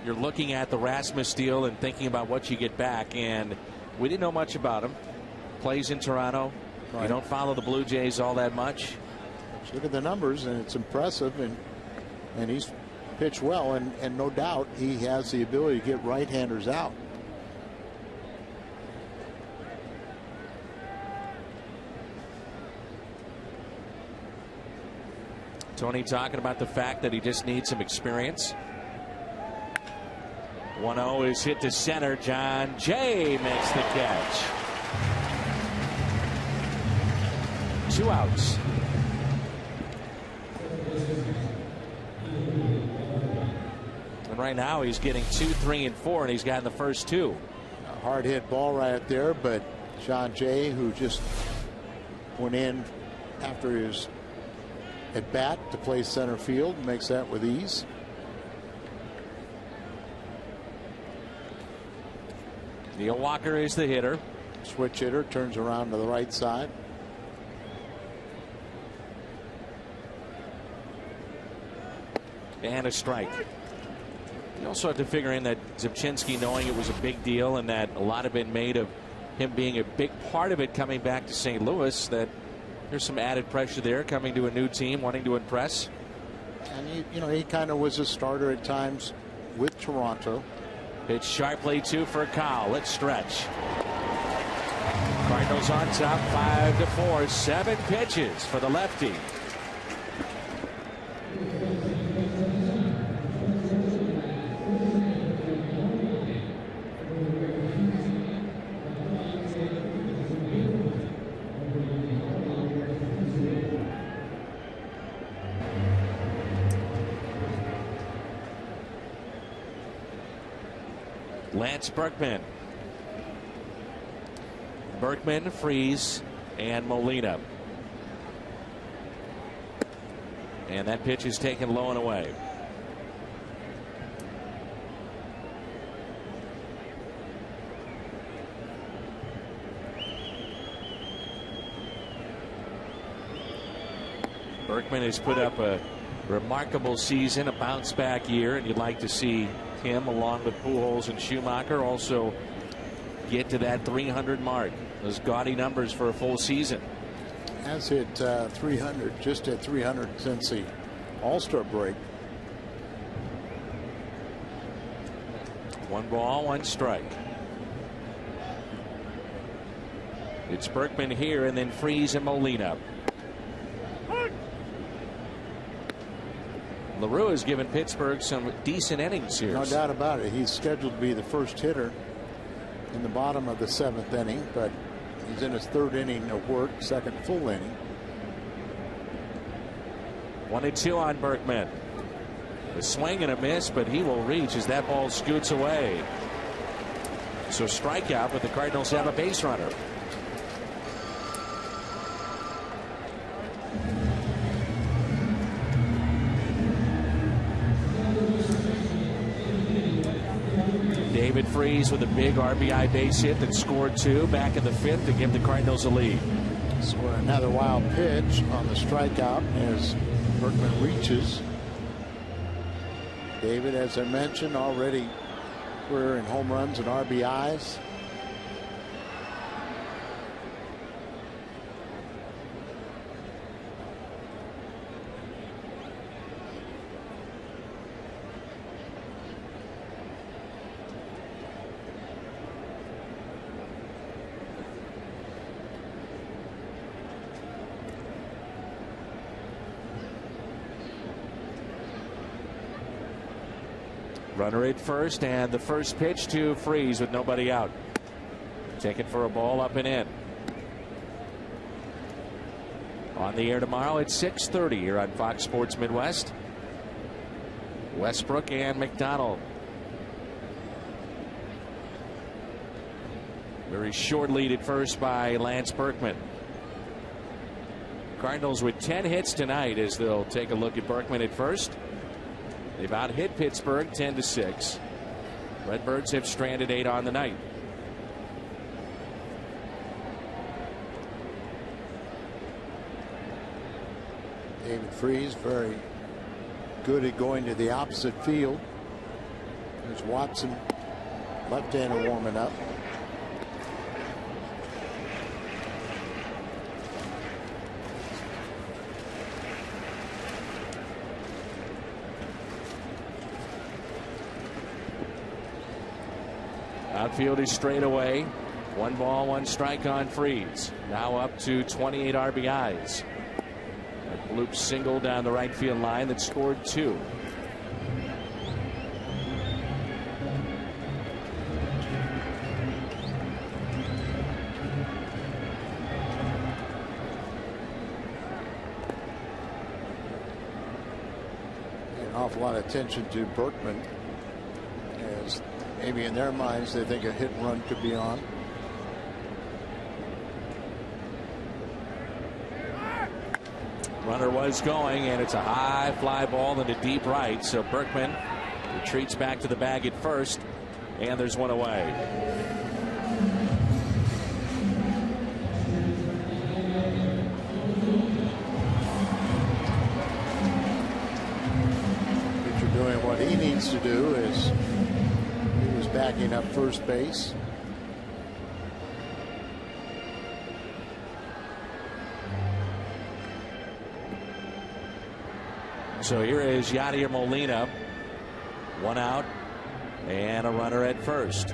Speaker 3: You're looking at the Rasmus deal and thinking about what you get back, and we didn't know much about him. Plays in Toronto. Right. You don't follow the Blue Jays all that much.
Speaker 1: Just look at the numbers, and it's impressive, and he's pitched well, and no doubt he has the ability to get right-handers out.
Speaker 3: Tony talking about the fact that he just needs some experience. 1-0 is hit to center. John Jay makes the catch. 2 outs. And right now he's getting 2, 3, and 4, and he's gotten the first 2.
Speaker 1: A hard hit ball right there, but John Jay, who just went in after his at bat to play center field, makes that with ease.
Speaker 3: Neil Walker is the hitter.
Speaker 1: Switch hitter, turns around to the right side.
Speaker 3: And a strike. You also have to figure in that Zubchinski, knowing it was a big deal and that a lot had been made of him being a big part of it coming back to St. Louis, that there's some added pressure there, coming to a new team, wanting to impress.
Speaker 1: And he kind of was a starter at times with Toronto.
Speaker 3: Pitch sharply to for Kyle. Let's stretch. Cardinals Cardinals on top 5-4. 7 pitches for the lefty. Lance Berkman. Berkman, Freeze, and Molina. And that pitch is taken low and away. Berkman has put up a remarkable season, a bounce back year, and you'd like to see him along with Pujols and Schumacher also get to that 300 mark. Those gaudy numbers for a full season.
Speaker 1: Has hit 300, just at 300 since the All-Star break.
Speaker 3: 1 ball, 1 strike. It's Berkman here, and then Freeze and Molina. LaRue has given Pittsburgh some decent innings here.
Speaker 1: No doubt about it. He's scheduled to be the first hitter in the bottom of the 7th inning, but he's in his 3rd inning of work, 2nd full inning.
Speaker 3: 1-2 on Berkman. A swing and a miss, but he will reach as that ball scoots away. So strikeout, but the Cardinals have a base runner. David Freeze with a big RBI base hit that scored 2 back in the 5th to give the Cardinals a lead.
Speaker 1: Scored another wild pitch on the strikeout as Berkman reaches. David, as I mentioned, already career in home runs and RBIs.
Speaker 3: Runner at first, and the first pitch to Freeze with nobody out. Taken for a ball up and in. On the air tomorrow at 6:30 here on Fox Sports Midwest. Westbrook and McDonald. Very short lead at first by Lance Berkman. Cardinals with 10 hits tonight as they'll take a look at Berkman at first. They've out-hit Pittsburgh 10-6. Redbirds have stranded 8 on the night.
Speaker 1: David Freeze very good at going to the opposite field. There's Watson, left-hander, warming up.
Speaker 3: Outfield is straight away. 1 ball, 1 strike on Freeze. Now up to 28 RBIs. A bloop single down the right field line that scored 2.
Speaker 1: An awful lot of attention to Berkman, as maybe in their minds they think a hit and run could be on.
Speaker 3: Runner was going, and it's a high fly ball into deep right. So Berkman retreats back to the bag at first, and there's one away.
Speaker 1: Pitcher doing what he needs to do is he was backing up first base.
Speaker 3: So here is Yadier Molina. 1 out and a runner at first.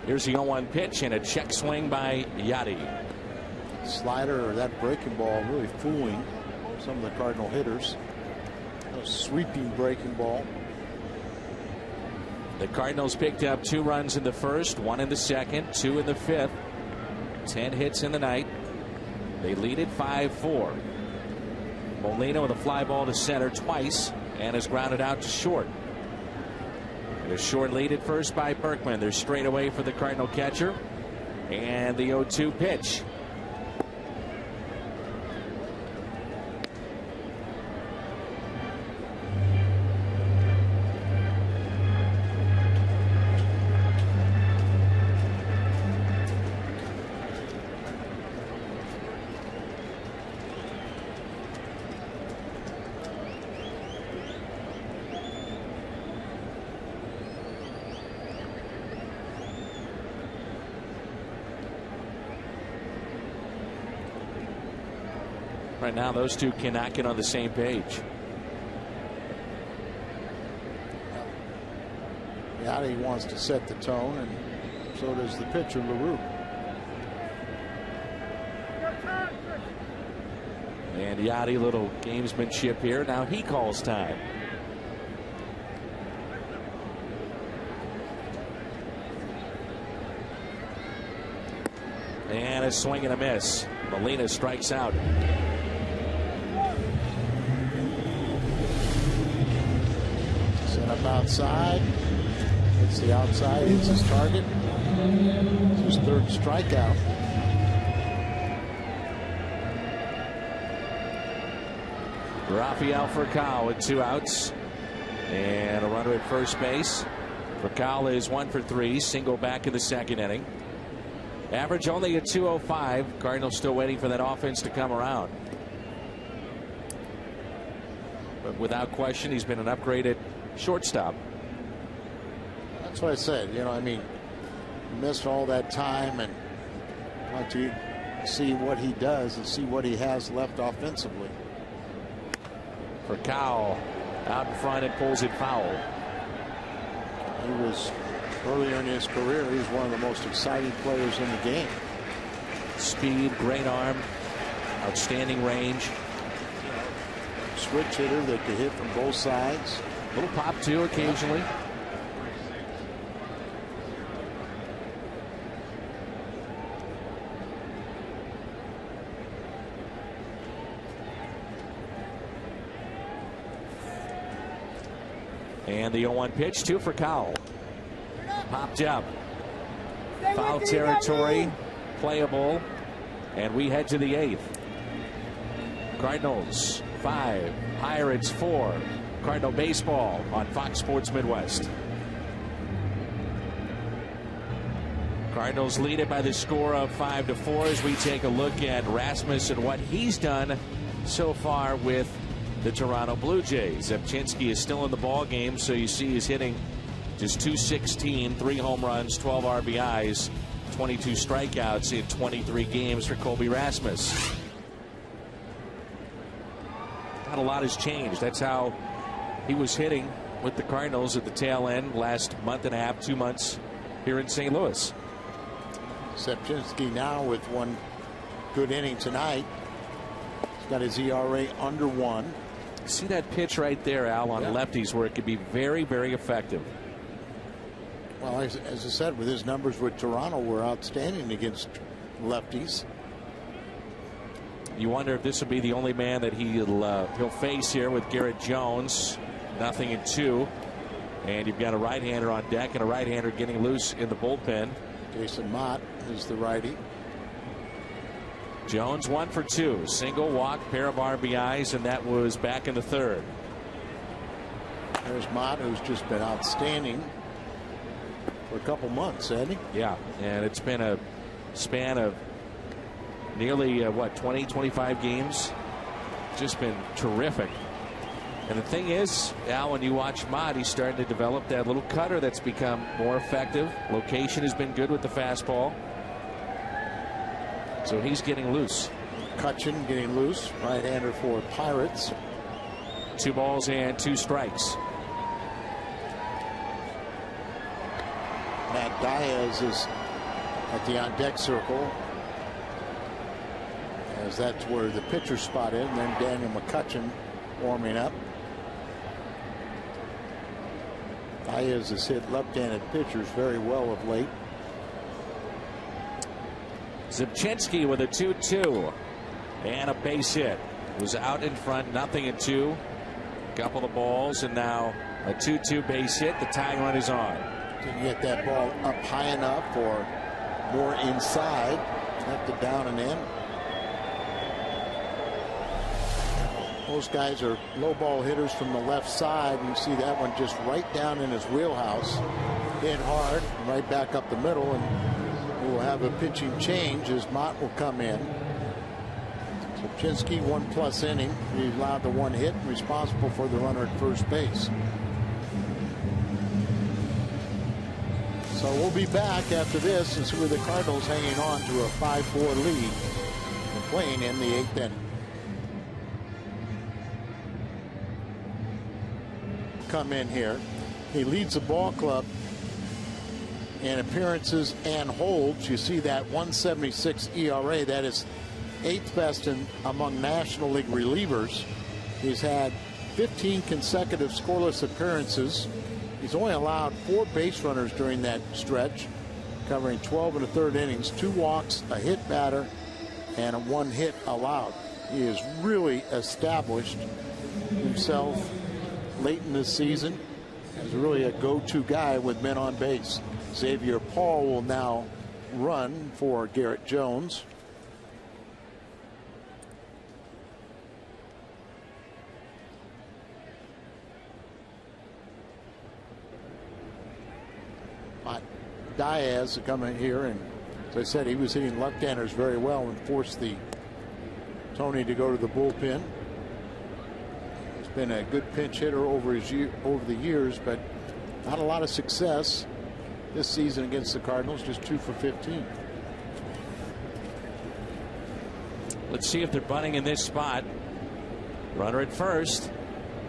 Speaker 3: Here's the 0-1 pitch and a check swing by Yadi.
Speaker 1: Slider or that breaking ball really fooling some of the Cardinal hitters. A sweeping breaking ball.
Speaker 3: The Cardinals picked up 2 runs in the first, 1 in the second, 2 in the fifth. 10 hits in the night. They lead it 5-4. Molina with a fly ball to center twice and is grounded out to short. And a short lead at first by Berkman. They're straight away for the Cardinal catcher. And the 0-2 pitch. Right now, those two cannot get on the same page.
Speaker 1: Yadi wants to set the tone, and so does the pitcher, LaRue.
Speaker 3: And Yadi, little gamesmanship here. Now he calls time. And a swing and a miss. Molina strikes out.
Speaker 1: Set up outside. Hits the outside. Hits his target. It's his 3rd strikeout.
Speaker 3: Rafael Furcal with 2 outs and a runner at first base. Furcal is 1 for 3, single back in the second inning. Average only at 205. Cardinals still waiting for that offense to come around. But without question, he's been an upgraded shortstop.
Speaker 1: That's what I said. You know, I mean, missed all that time, and want to see what he does and see what he has left offensively.
Speaker 3: Furcal out in front and pulls it foul.
Speaker 1: He was earlier in his career, he was one of the most exciting players in the game.
Speaker 3: Speed, great arm, outstanding range.
Speaker 1: Switch hitter that could hit from both sides.
Speaker 3: Little pop too occasionally. And the 0-1 pitch to Furcal. Popped up. Foul territory. Playable. And we head to the 8th. Cardinals 5. Pirates 4. Cardinal baseball on Fox Sports Midwest. Cardinals lead it by the score of 5-4 as we take a look at Rasmus and what he's done so far with the Toronto Blue Jays. Zepchinski is still in the ball game, so you see he's hitting just .216, 3 home runs, 12 RBIs, 22 strikeouts in 23 games for Colby Rasmus. Not a lot has changed. That's how he was hitting with the Cardinals at the tail end last month and a half, 2 months here in St. Louis.
Speaker 1: Zepchinski now with 1 good inning tonight. He's got his ERA under 1.
Speaker 3: See that pitch right there, Al, on lefties where it could be very, very effective.
Speaker 1: Well, as I said, with his numbers with Toronto were outstanding against lefties.
Speaker 3: You wonder if this will be the only man that he'll face here with Garrett Jones. 0-2. And you've got a right-hander on deck and a right-hander getting loose in the bullpen.
Speaker 1: Jason Mott is the righty.
Speaker 3: Jones 1 for 2. Single walk, pair of RBIs, and that was back in the 3rd.
Speaker 1: There's Mott, who's just been outstanding for a couple months, hasn't he?
Speaker 3: Yeah, and it's been a span of nearly 20, 25 games. Just been terrific. And the thing is, Al, when you watch Mott, he's starting to develop that little cutter that's become more effective. Location has been good with the fastball. So he's getting loose.
Speaker 1: Cutchin getting loose. Right-hander for Pirates.
Speaker 3: 2 balls and 2 strikes.
Speaker 1: Matt Diaz is at the on-deck circle, as that's where the pitcher spot is, and then Daniel McCutchen warming up. Diaz has hit left-handed pitchers very well of late.
Speaker 3: Zubchinski with a 2-2 and a base hit. Was out in front, 0-2. Couple of balls, and now a 2-2 base hit. The tying run is on.
Speaker 1: Didn't get that ball up high enough or more inside. Left it down and in. Most guys are low ball hitters from the left side, and you see that one just right down in his wheelhouse. Hit hard, right back up the middle, and we'll have a pitching change as Mott will come in. Zubchinski, 1+ inning. He allowed the 1 hit and responsible for the runner at first base. So we'll be back after this and see where the Cardinals hanging on to a 5-4 lead and playing in the 8th inning. Come in here. He leads the ball club in appearances and holds. You see that 1.76 ERA. That is 8th best among National League relievers. He's had 15 consecutive scoreless appearances. He's only allowed 4 base runners during that stretch, covering 12 1/3 innings, 2 walks, a hit batter, and a 1 hit allowed. He has really established himself late in this season as really a go-to guy with men on base. Xavier Paul will now run for Garrett Jones. Diaz coming here, and as I said, he was hitting left-handers very well and forced Tony to go to the bullpen. He's been a good pinch hitter over the years, but not a lot of success this season against the Cardinals. Just 2 for 15.
Speaker 3: Let's see if they're bunting in this spot. Runner at first,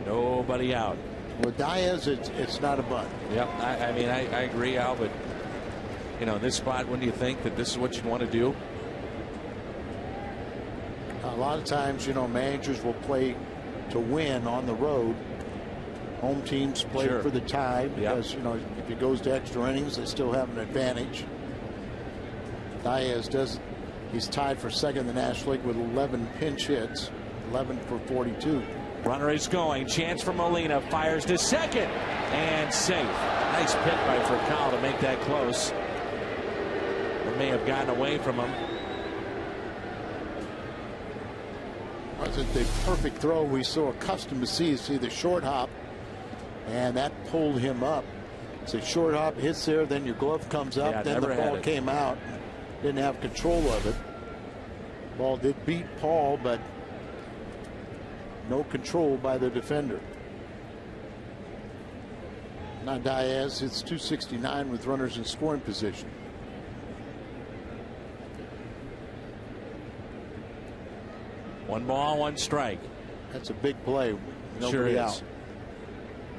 Speaker 3: nobody out.
Speaker 1: With Diaz, it's not a bunt.
Speaker 3: Yep, I mean, I agree, Al, but you know, this spot, when do you think that this is what you want to do?
Speaker 1: A lot of times, you know, managers will play to win on the road. Home teams play for the tie because, you know, if it goes to extra innings, they still have an advantage. Diaz does. He's tied for second in the National League with 11 pinch hits, 11 for 42.
Speaker 3: Runner is going. Chance for Molina. Fires to second and safe. Nice pick by Furcal to make that close. It may have gotten away from him.
Speaker 1: Wasn't the perfect throw we so accustomed to see. See the short hop, and that pulled him up. It's a short hop, hits there, then your glove comes up, then the ball came out. Didn't have control of it. Ball did beat Paul, but no control by the defender. Now Diaz, it's 269 with runners in scoring position.
Speaker 3: One ball, 1 strike.
Speaker 1: That's a big play. Nobody
Speaker 3: sure is.
Speaker 1: out.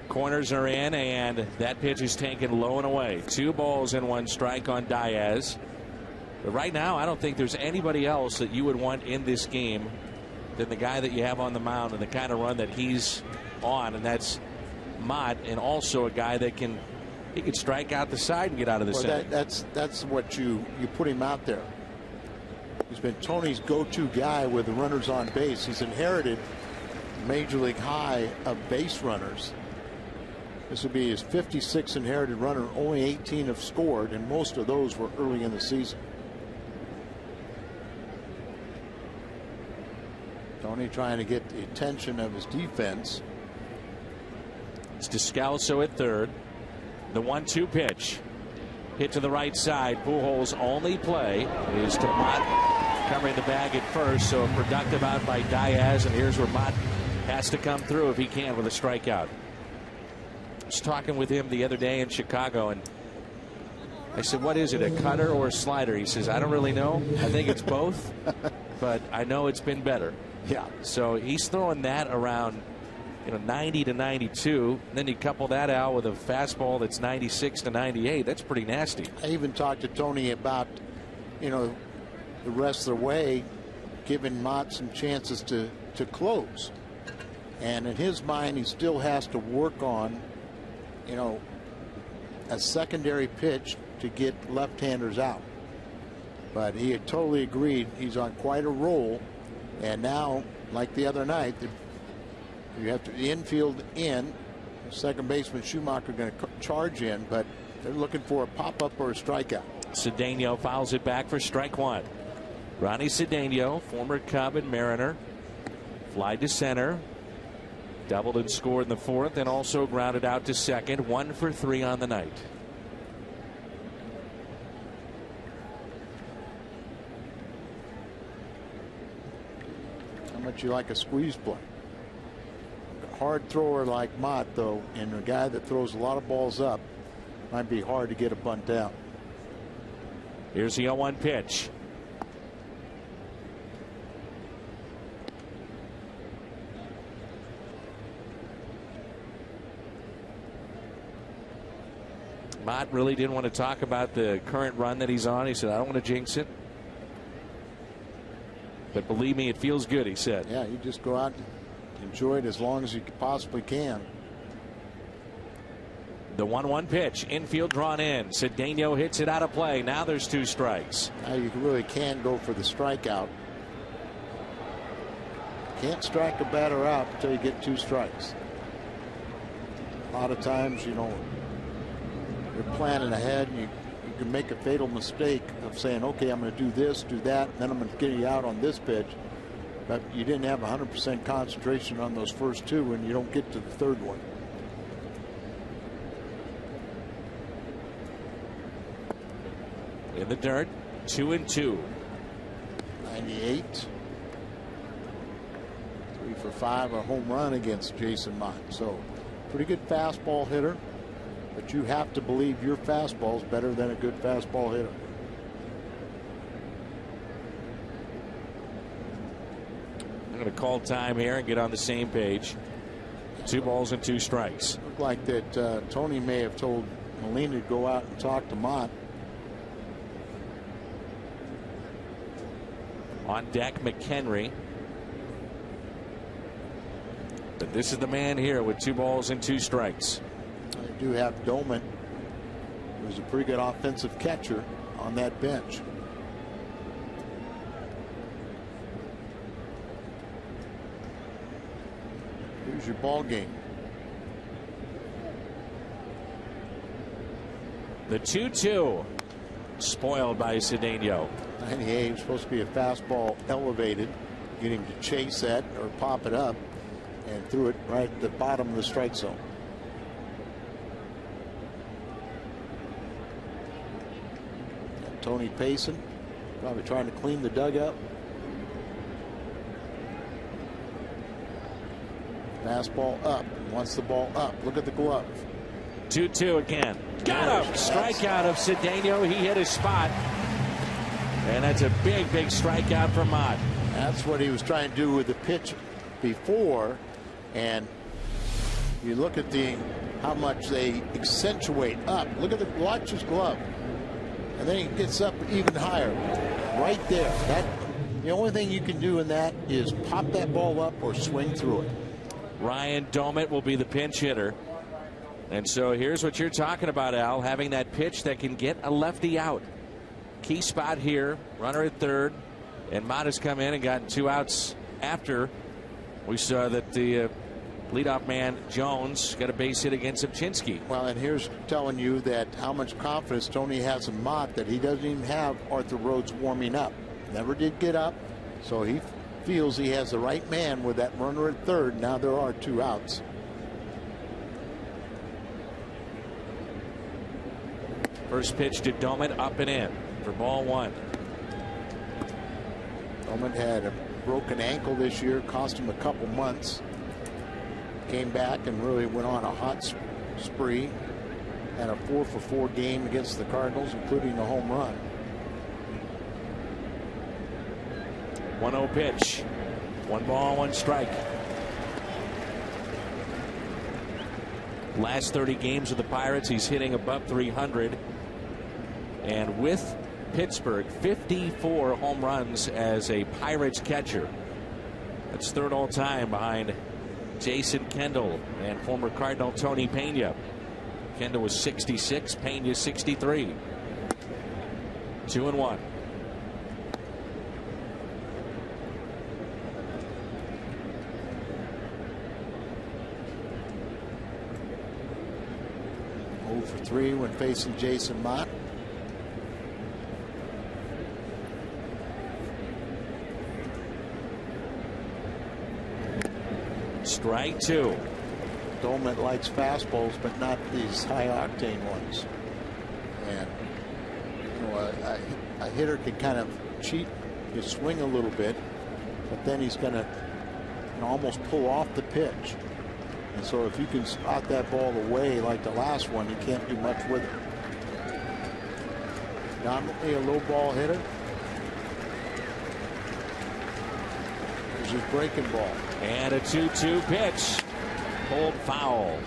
Speaker 3: Corners are in, and that pitch is taken low and away. 2 balls and 1 strike on Diaz. But right now, I don't think there's anybody else that you would want in this game than the guy that you have on the mound and the kind of run that he's on, and that's Mott, and also a guy that can strike out the side and get out of the center.
Speaker 1: That's what you put him out there. He's been Tony's go-to guy with the runners on base. He's inherited major league high of base runners. This would be his 56th inherited runner. Only 18 have scored, and most of those were early in the season. Tony trying to get the attention of his defense.
Speaker 3: It's Descalso at third. The 1-2 pitch. Hit to the right side. Pujols' only play is to Mott covering the bag at first. So a productive out by Diaz. And here's where Mott has to come through if he can with a strikeout. I was talking with him the other day in Chicago, and I said, what is it, a cutter or a slider? He says, I don't really know. I think it's both, but I know it's been better.
Speaker 1: Yeah.
Speaker 3: So he's throwing that around 90 to 92. And then you couple that out with a fastball that's 96 to 98. That's pretty nasty.
Speaker 1: I even talked to Tony about, the rest of the way, giving Mott some chances to close. And in his mind, he still has to work on, a secondary pitch to get left-handers out. But he had totally agreed. He's on quite a roll. And now, like the other night, you have to infield in. Second baseman Schumacher going to charge in, but they're looking for a pop-up or a strikeout.
Speaker 3: Cedeno fouls it back for strike one. Ronnie Cedeno, former Cub and Mariner, fly to center. Doubled and scored in the fourth, and also grounded out to second. 1 for 3 on the night.
Speaker 1: How much you like a squeeze play? A hard thrower like Mott, though, and a guy that throws a lot of balls up, might be hard to get a bunt down.
Speaker 3: Here's the 0-1 pitch. Mott really didn't want to talk about the current run that he's on. He said, I don't want to jinx it. But believe me, it feels good, he said.
Speaker 1: Yeah, you just go out and enjoy it as long as you possibly can.
Speaker 3: The 1-1 pitch, infield drawn in. Cedeno hits it out of play. Now there's 2 strikes.
Speaker 1: Now you really can go for the strikeout. Can't strike a batter out until you get 2 strikes. A lot of times, you're planning ahead, and you can make a fatal mistake of saying, okay, I'm going to do this, do that, and then I'm going to get you out on this pitch. But you didn't have 100% concentration on those first 2, and you don't get to the third one.
Speaker 3: In the dirt, 2-2.
Speaker 1: 98. 3 for 5, a home run against Jason Mott. So pretty good fastball hitter. But you have to believe your fastball is better than a good fastball hitter.
Speaker 3: I'm going to call time here and get on the same page. 2 balls and 2 strikes.
Speaker 1: Looked like that Tony may have told Molina to go out and talk to Mott.
Speaker 3: On deck, McHenry. But this is the man here with 2 balls and 2 strikes.
Speaker 1: They do have Doman, who's a pretty good offensive catcher, on that bench. Here's your ball game.
Speaker 3: The 2-2 spoiled by Cedeno.
Speaker 1: 98 was supposed to be a fastball elevated, get him to chase that or pop it up, and threw it right at the bottom of the strike zone. Tony Payson probably trying to clean the dugout. Fastball up, wants the ball up. Look at the glove.
Speaker 3: 2-2 again. Got him. Strikeout of Cedeno. He hit his spot. And that's a big strikeout for Mott.
Speaker 1: That's what he was trying to do with the pitch before. And you look at how much they accentuate up. Look at watch his glove. And then he gets up even higher. Right there. The only thing you can do in that is pop that ball up or swing through it.
Speaker 3: Ryan Domet will be the pinch hitter. And so here's what you're talking about, Al, having that pitch that can get a lefty out. Key spot here, runner at third, and Mott has come in and gotten 2 outs after we saw that the leadoff man Jones got a base hit against Subchinski.
Speaker 1: Well, and here's telling you that how much confidence Tony has in Mott, that he doesn't even have Arthur Rhodes warming up. Never did get up, so he feels he has the right man with that runner at third. Now there are 2 outs.
Speaker 3: First pitch to Domet, up and in for ball 1.
Speaker 1: Domet had a broken ankle this year, cost him a couple months. Came back and really went on a hot spree. Had a 4-for-4 game against the Cardinals, including a home run.
Speaker 3: 1-0 pitch. 1 ball, 1 strike. Last 30 games of the Pirates, he's hitting above 300. And with Pittsburgh, 54 home runs as a Pirates catcher. That's third all time behind Jason Kendall and former Cardinal Tony Pena. Kendall was 66, Pena 63. 2-1.
Speaker 1: For 3 when facing Jason Mott.
Speaker 3: Strike 2.
Speaker 1: Dolman likes fastballs, but not these high octane ones. And you know, a hitter can kind of cheat his swing a little bit, but then he's going to almost pull off the pitch. And so if you can spot that ball away like the last one, you can't do much with it. Dominantly a low ball hitter. There's his breaking ball.
Speaker 3: And a 2-2 pitch. Pulled foul.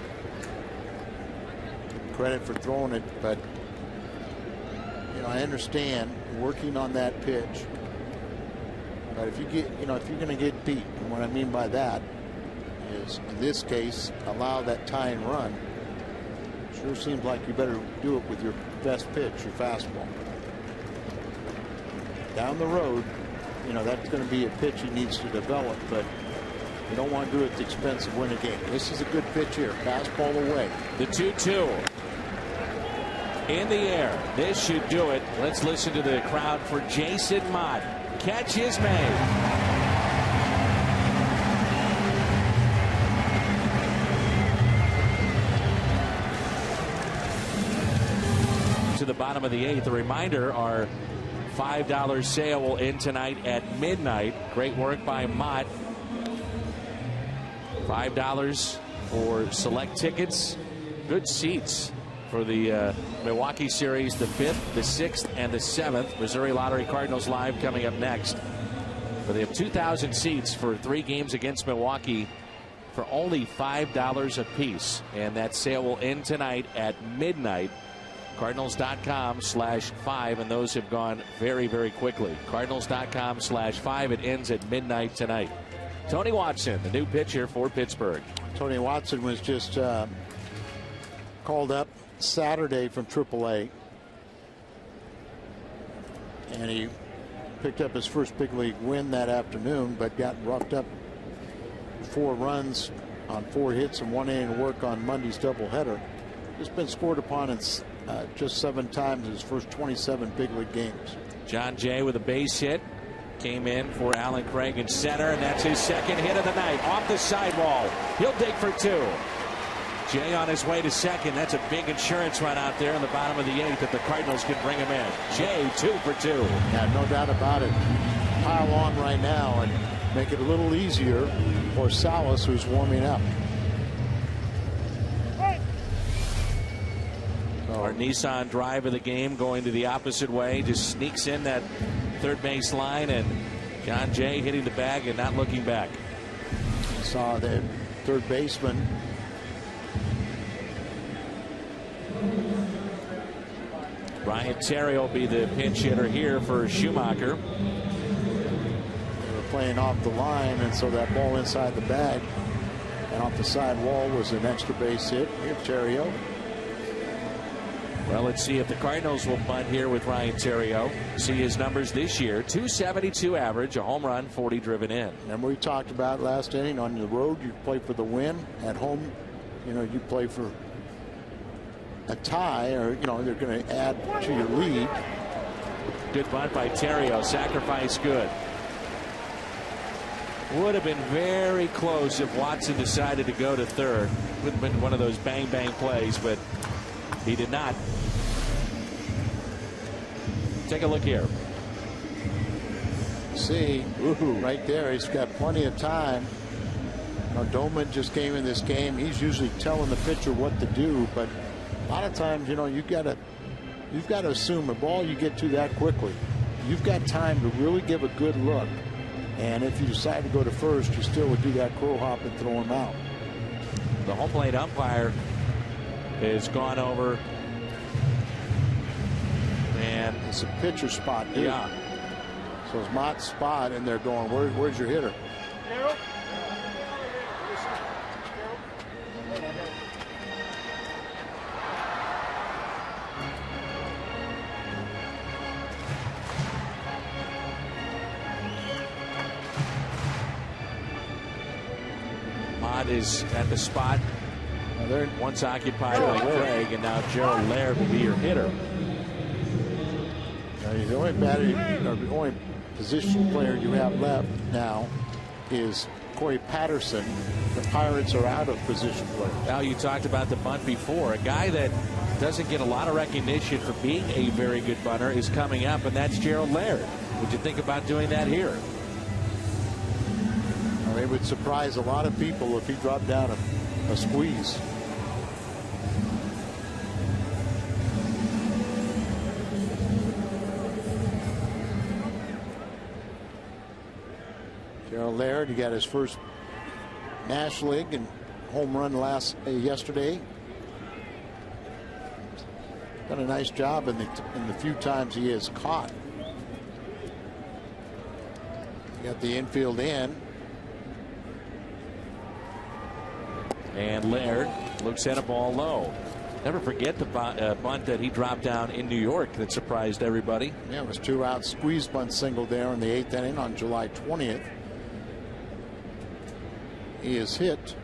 Speaker 1: Credit for throwing it, but you know, I understand working on that pitch. But if you get, you know, if you're going to get beat, and what I mean by that is, in this case, allow that tying run. Sure seems like you better do it with your best pitch, your fastball. Down the road, you know, that's going to be a pitch he needs to develop, but you don't want to do it at the expense of winning a game. This is a good pitch here. Fastball away.
Speaker 3: The 2-2 in the air. This should do it. Let's listen to the crowd for Jason Mott. Catch is made. To the bottom of the 8th. A reminder, our $5 sale will end tonight at midnight. Great work by Mott. $5 for select tickets. Good seats for the Milwaukee series, the 5th, the 6th, and the 7th. Missouri Lottery Cardinals Live coming up next. But they have 2,000 seats for 3 games against Milwaukee for only $5 a piece. And that sale will end tonight at midnight. Cardinals.com/5, and those have gone very, very quickly. Cardinals.com/5. It ends at midnight tonight. Tony Watson, the new pitcher for Pittsburgh.
Speaker 1: Tony Watson was just called up Saturday from AAA, and he picked up his first big league win that afternoon, but got roughed up 4 runs on 4 hits and 1 inning of work on Monday's doubleheader. Just been scored upon in just 7 times in his first 27 big league games.
Speaker 3: John Jay with a base hit. Came in for Alan Craig in center, and that's his second hit of the night. Off the sidewall. He'll dig for 2. Jay on his way to second. That's a big insurance run out there in the bottom of the 8th if the Cardinals can bring him in. Jay 2 for 2.
Speaker 1: Yeah, no doubt about it. Pile on right now and make it a little easier for Salas, who's warming up.
Speaker 3: Our Nissan drive of the game going to the opposite way. Just sneaks in that third base line, and John Jay hitting the bag and not looking back.
Speaker 1: Saw the third baseman.
Speaker 3: Ryan Terry will be the pinch hitter here for Schumacher.
Speaker 1: They were playing off the line, and so that ball inside the bag and off the side wall was an extra base hit. Here's Terrio.
Speaker 3: Well, let's see if the Cardinals will bunt here with Ryan Terrio. See his numbers this year: .272 average, a home run, 40 driven in.
Speaker 1: Remember we talked about last inning, on the road you play for the win. At home, you know, you play for a tie, or you know, they're going to add to your lead.
Speaker 3: Good bunt by Terrio. Sacrifice good. Would have been very close if Watson decided to go to third. Would have been one of those bang bang plays, but he did not. Take a look here.
Speaker 1: See, right there, he's got plenty of time. Now, Doman just came in this game. He's usually telling the pitcher what to do, but a lot of times, you know, you've got to assume a ball you get to that quickly. You've got time to really give a good look, and if you decide to go to first, you still would do that crow hop and throw him out.
Speaker 3: The home plate umpire has gone over. And
Speaker 1: it's a pitcher spot, dude.
Speaker 3: Yeah.
Speaker 1: So it's Mott's spot, and they're going, where's your hitter?
Speaker 3: Mott is at the spot. They're once occupied by Craig, and now Gerald Laird will be your hitter.
Speaker 1: Now, the only batter, or the only position player you have left now is Corey Patterson. The Pirates are out of position play.
Speaker 3: Now, you talked about the bunt before. A guy that doesn't get a lot of recognition for being a very good bunter is coming up, and that's Gerald Laird. Would you think about doing that here?
Speaker 1: Well, it would surprise a lot of people if he dropped down a squeeze. Gerald Laird, he got his first National League and home run yesterday. Done a nice job in the few times he has caught. Got the infield in.
Speaker 3: And Laird looks at a ball low. Never forget the bunt that he dropped down in New York that surprised everybody.
Speaker 1: Yeah, it was 2 out squeeze bunt single there in the 8th inning on July 20th. He has hit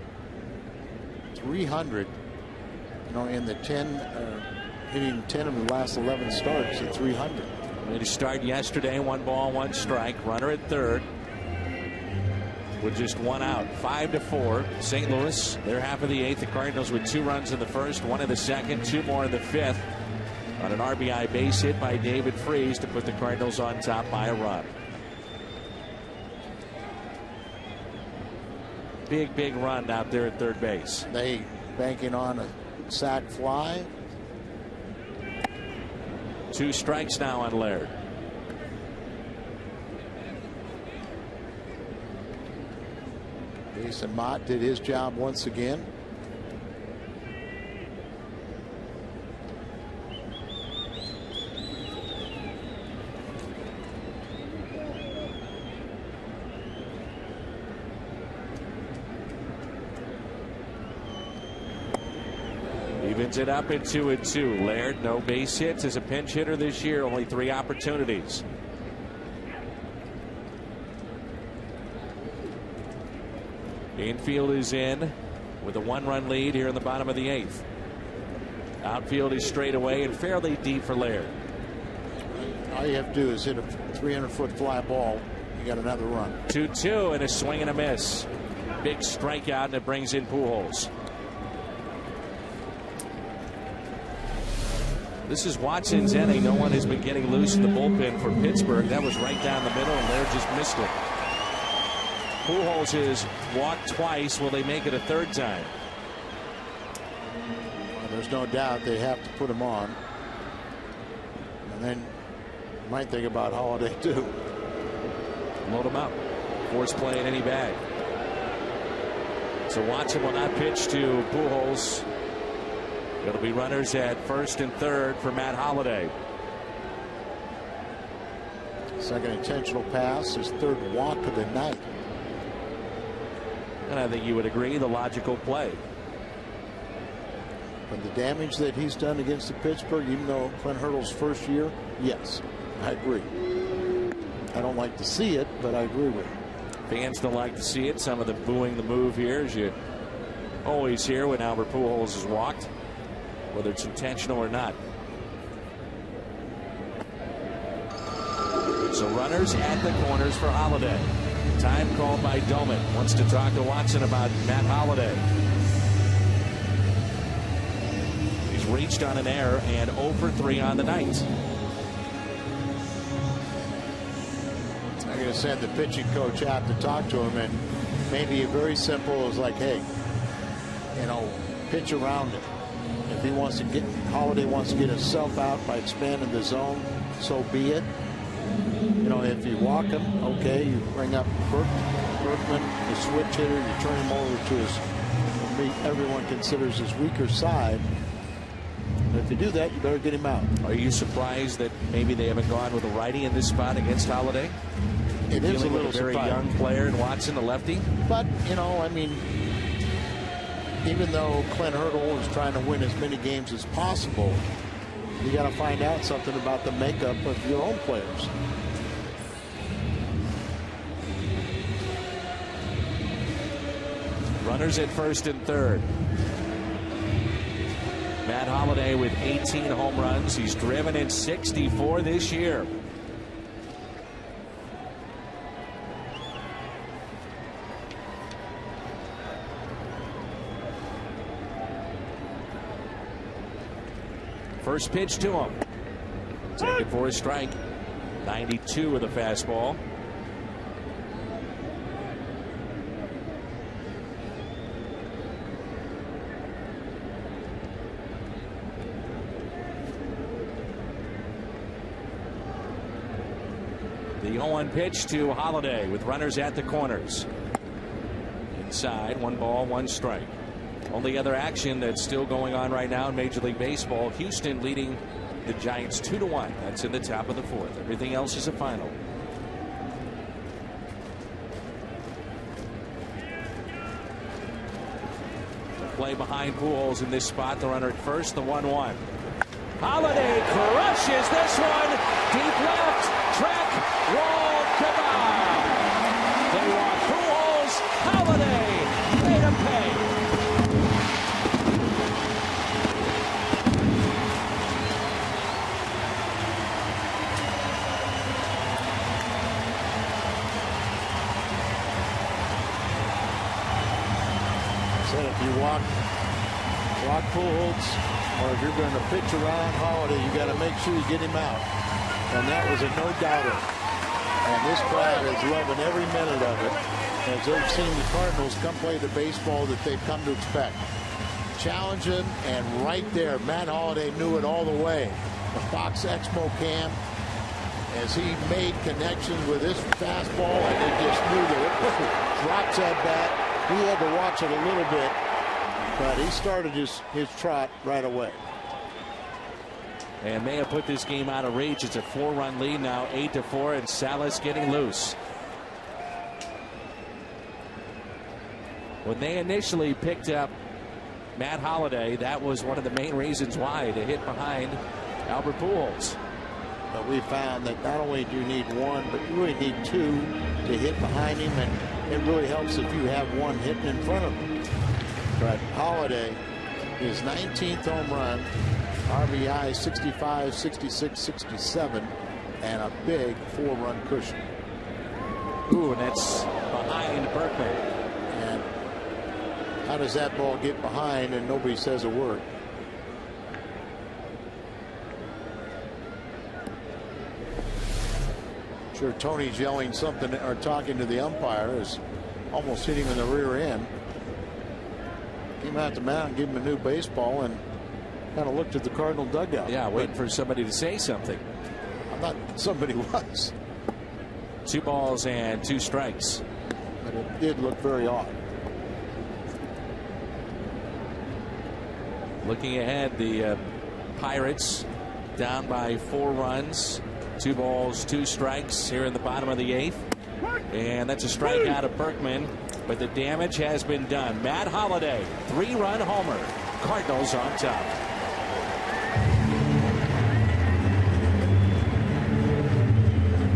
Speaker 1: 300, in the 10, hitting 10 of the last 11 starts at 300.
Speaker 3: Made a start yesterday, 1 ball, 1 strike, runner at third. With just 1 out, 5-4. St. Louis, their half of the 8th. The Cardinals with 2 runs in the first, 1 in the second, 2 more in the 5th. On an RBI base hit by David Freese to put the Cardinals on top by a run. Big run out there at third base.
Speaker 1: They banking on a sac fly.
Speaker 3: 2 strikes now on Laird.
Speaker 1: Jason Mott did his job once again.
Speaker 3: Evens it up at 2-2. Laird, no base hits as a pinch hitter this year, only 3 opportunities. Infield is in with a 1-run lead here in the bottom of the 8th. Outfield is straight away and fairly deep for Laird.
Speaker 1: All you have to do is hit a 300-foot fly ball. You got another run.
Speaker 3: 2-2 and a swing and a miss. Big strikeout, and it brings in Pujols. This is Watson's inning. No one has been getting loose in the bullpen for Pittsburgh. That was right down the middle, and Laird just missed it. Pujols has walked twice. Will they make it a 3rd time?
Speaker 1: Well, there's no doubt they have to put him on. And then you might think about Holiday too.
Speaker 3: Load him up. Force play in any bag. So Watson will not pitch to Pujols. It'll be runners at 1st and 3rd for Matt Holliday.
Speaker 1: Second intentional pass, his 3rd walk of the night.
Speaker 3: And I think you would agree, the logical play.
Speaker 1: But the damage that he's done against the Pittsburgh, even though Clint Hurdle's first year, yes, I agree. I don't like to see it, but I agree with it.
Speaker 3: Fans don't like to see it. Some of them booing the move here, as you always hear when Albert Pujols is walked, whether it's intentional or not. So runners at the corners for Holliday. Time called by Doman. Wants to talk to Watson about Matt Holliday. He's reached on an error and 0 for 3 on the night.
Speaker 1: I'm going to send the pitching coach out to talk to him, and maybe very simple is like, hey, pitch around it. If he wants to Holliday wants to get himself out by expanding the zone, so be it. If you walk him, okay, you bring up Berkman, the switch hitter, you turn him over to everyone considers his weaker side. And if you do that, you better get him out.
Speaker 3: Are you surprised that maybe they haven't gone with a righty in this spot against Holiday?
Speaker 1: It is a little
Speaker 3: very
Speaker 1: surprising.
Speaker 3: young player in Watson, the lefty.
Speaker 1: But, I mean, even though Clint Hurdle is trying to win as many games as possible, you got to find out something about the makeup of your own players.
Speaker 3: Runners at first and third. Matt Holliday with 18 home runs. He's driven in 64 this year. First pitch to him. Taken for a strike. 92 with a fastball. The 0-1 pitch to Holiday with runners at the corners. Inside, 1 ball, 1 strike. Only other action that's still going on right now in Major League Baseball, Houston leading the Giants 2-1. That's in the top of the 4th. Everything else is a final. The play behind Pujols in this spot. The runner at first, the 1-1. Holiday crushes this one. Deep left. Track. Wall. Goodbye. They want Pujols. Holiday. Made him pay.
Speaker 1: If you walk Pujols, or if you're going to pitch around Holiday, you got to make sure you get him out. And that was a no-doubter. And this crowd is loving every minute of it, as they've seen the Cardinals come play the baseball that they've come to expect. Challenging, and right there, Matt Holiday knew it all the way. The Fox Exmo cam, as he made connections with his fastball, and they just knew that it drops that bat. He had to watch it a little bit, but he started his trot right away.
Speaker 3: And may have put this game out of reach. It's a 4-run lead now, 8-4, and Salas getting loose. When they initially picked up Matt Holiday, that was one of the main reasons why, to hit behind Albert Pujols.
Speaker 1: But we found that not only do you need one, but you really need two to hit behind him, and it really helps if you have one hitting in front of him. But Holiday, his 19th home run, RBI 65, 66, 67, and a big 4-run cushion.
Speaker 3: Ooh, and that's behind Berkman.
Speaker 1: And how does that ball get behind and nobody says a word? Sure, Tony's yelling something or talking to the umpire, is almost hit him in the rear end. Came out the mound, gave him a new baseball, and kind of looked at the Cardinal dugout.
Speaker 3: Yeah, waiting for somebody to say something.
Speaker 1: I thought somebody was.
Speaker 3: 2 balls and 2 strikes.
Speaker 1: But it did look very odd.
Speaker 3: Looking ahead, the Pirates down by 4 runs. 2 balls, 2 strikes here in the bottom of the 8th. And that's a strikeout of Berkman, but the damage has been done. Matt Holiday, 3-run homer. Cardinals on top.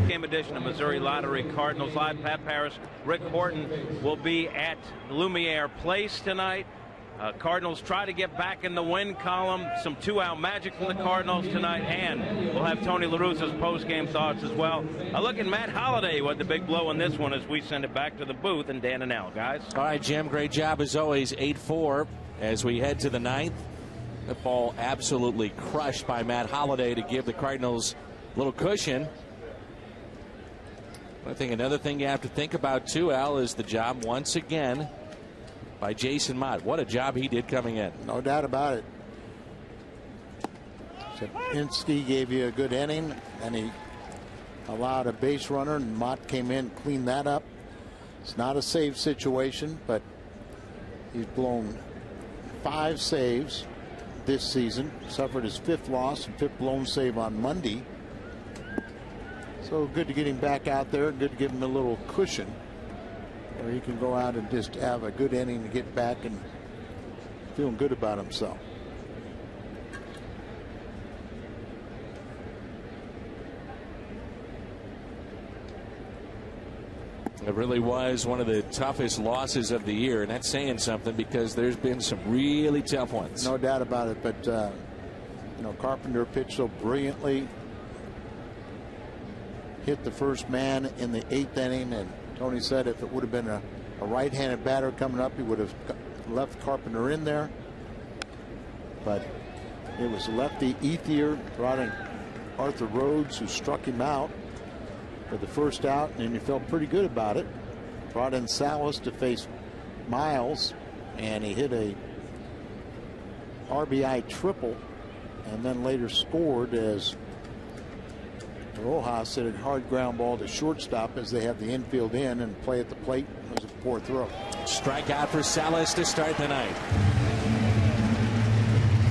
Speaker 4: Game edition of Missouri Lottery Cardinals Live. Pat Paris, Rick Horton will be at Lumiere Place tonight. Cardinals try to get back in the win column. Some 2-out magic from the Cardinals tonight, and we'll have Tony La Russa's post-game thoughts as well. A look at Matt Holiday with the big blow in this one as we send it back to the booth and Dan and Al, guys.
Speaker 3: All right, Jim, great job as always. 8-4 as we head to the 9th. The ball absolutely crushed by Matt Holiday to give the Cardinals a little cushion. I think another thing you have to think about too, Al, is the job once again by Jason Mott. What a job he did coming in.
Speaker 1: No doubt about it. Sapinski gave you a good inning, and he allowed a base runner, and Mott came in, cleaned that up. It's not a save situation, but he's blown 5 saves. this season. Suffered his 5th loss and 5th blown save on Monday. So good to get him back out there. Good to give him a little cushion where he can go out and just have a good inning to get back and feeling good about himself.
Speaker 3: It really was one of the toughest losses of the year, and that's saying something because there's been some really tough ones.
Speaker 1: No doubt about it, but you know, Carpenter pitched so brilliantly. Hit the first man in the 8th inning, and Tony said if it would have been a right-handed batter coming up, he would have left Carpenter in there. But it was lefty Ethier, brought in Arthur Rhodes, who struck him out for the first out, and he felt pretty good about it. Brought in Salas to face Miles, and he hit a RBI triple, and then later scored as Rojas hit a hard ground ball to shortstop as they have the infield in, and play at the plate. It was a poor throw.
Speaker 3: Strikeout for Salas to start the night.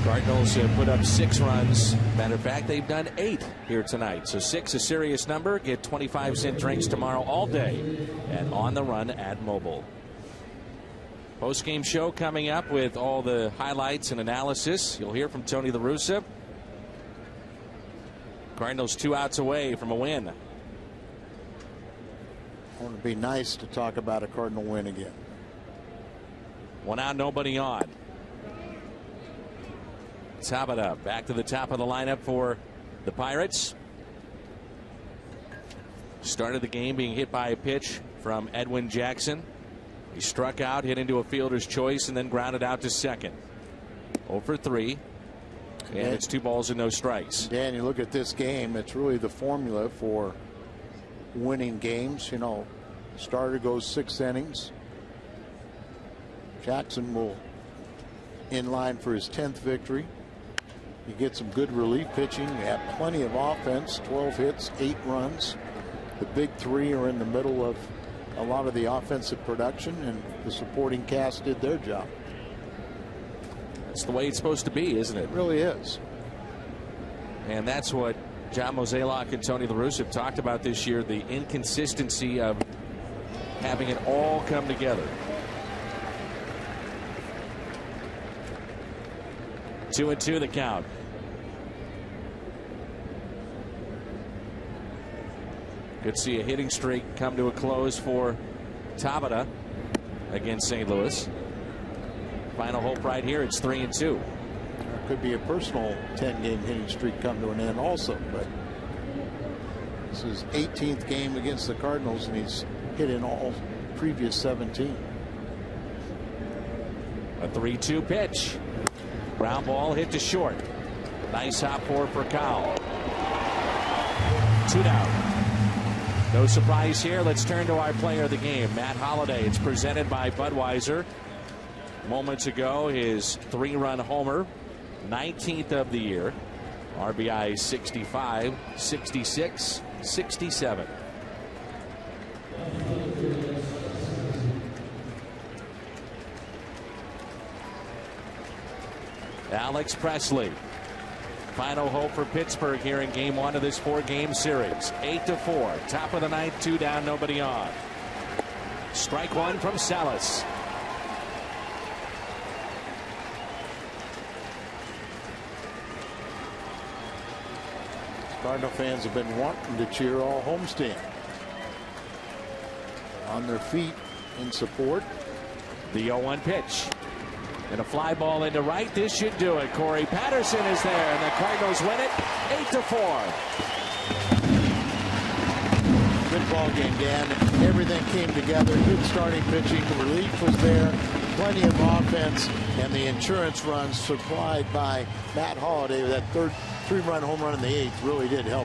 Speaker 3: Cardinals put up 6 runs. Matter of fact, they've done 8 here tonight. So 6 a serious number. Get 25-cent drinks tomorrow all day and On the Run at Mobile. Post-game show coming up with all the highlights and analysis. You'll hear from Tony La Russa. Cardinals 2 outs away from a win.
Speaker 1: I want to be nice to talk about a Cardinal win again.
Speaker 3: 1 out, nobody on. Tabata back to the top of the lineup for the Pirates. Started the game being hit by a pitch from Edwin Jackson. He struck out, hit into a fielder's choice, and then grounded out to second. 0 for 3. And it's 2 balls and no strikes.
Speaker 1: Dan, you look at this game, it's really the formula for winning games. You know, starter goes 6 innings. Jackson will in line for his 10th victory. You get some good relief pitching. You have plenty of offense. 12 hits, 8 runs. The big 3 are in the middle of a lot of the offensive production, and the supporting cast did their job.
Speaker 3: That's the way it's supposed to be, isn't it?
Speaker 1: It really is.
Speaker 3: And that's what John Mozeliak and Tony La Russa have talked about this year, the inconsistency of having it all come together. 2-2 the count. Could see a hitting streak come to a close for Tabata against St. Louis. Final hope right here, it's 3-2.
Speaker 1: Could be a personal 10-game hitting streak come to an end also, but this is 18th game against the Cardinals, and he's hit in all previous 17.
Speaker 3: A 3-2 pitch. Ground ball hit to short. Nice hop forward for Kyle. 2 down. No surprise here. Let's turn to our player of the game, Matt Holliday. It's presented by Budweiser. Moments ago, his 3-run homer, 19th of the year. RBI 65, 66, 67. Alex Presley. Final hope for Pittsburgh here in game 1 of this 4-game series. 8-4. Top of the 9th, 2 down, nobody on. Strike 1 from Salas.
Speaker 1: Cardinal fans have been wanting to cheer all homestand. On their feet in support.
Speaker 3: The 0-1 pitch. And a fly ball into right. This should do it. Corey Patterson is there, and the Cardinals win it 8-4.
Speaker 1: Good ball game, Dan. Everything came together. Good starting pitching. The relief was there. Plenty of offense, and the insurance runs supplied by Matt Holliday. That 3-run home run in the 8th really did help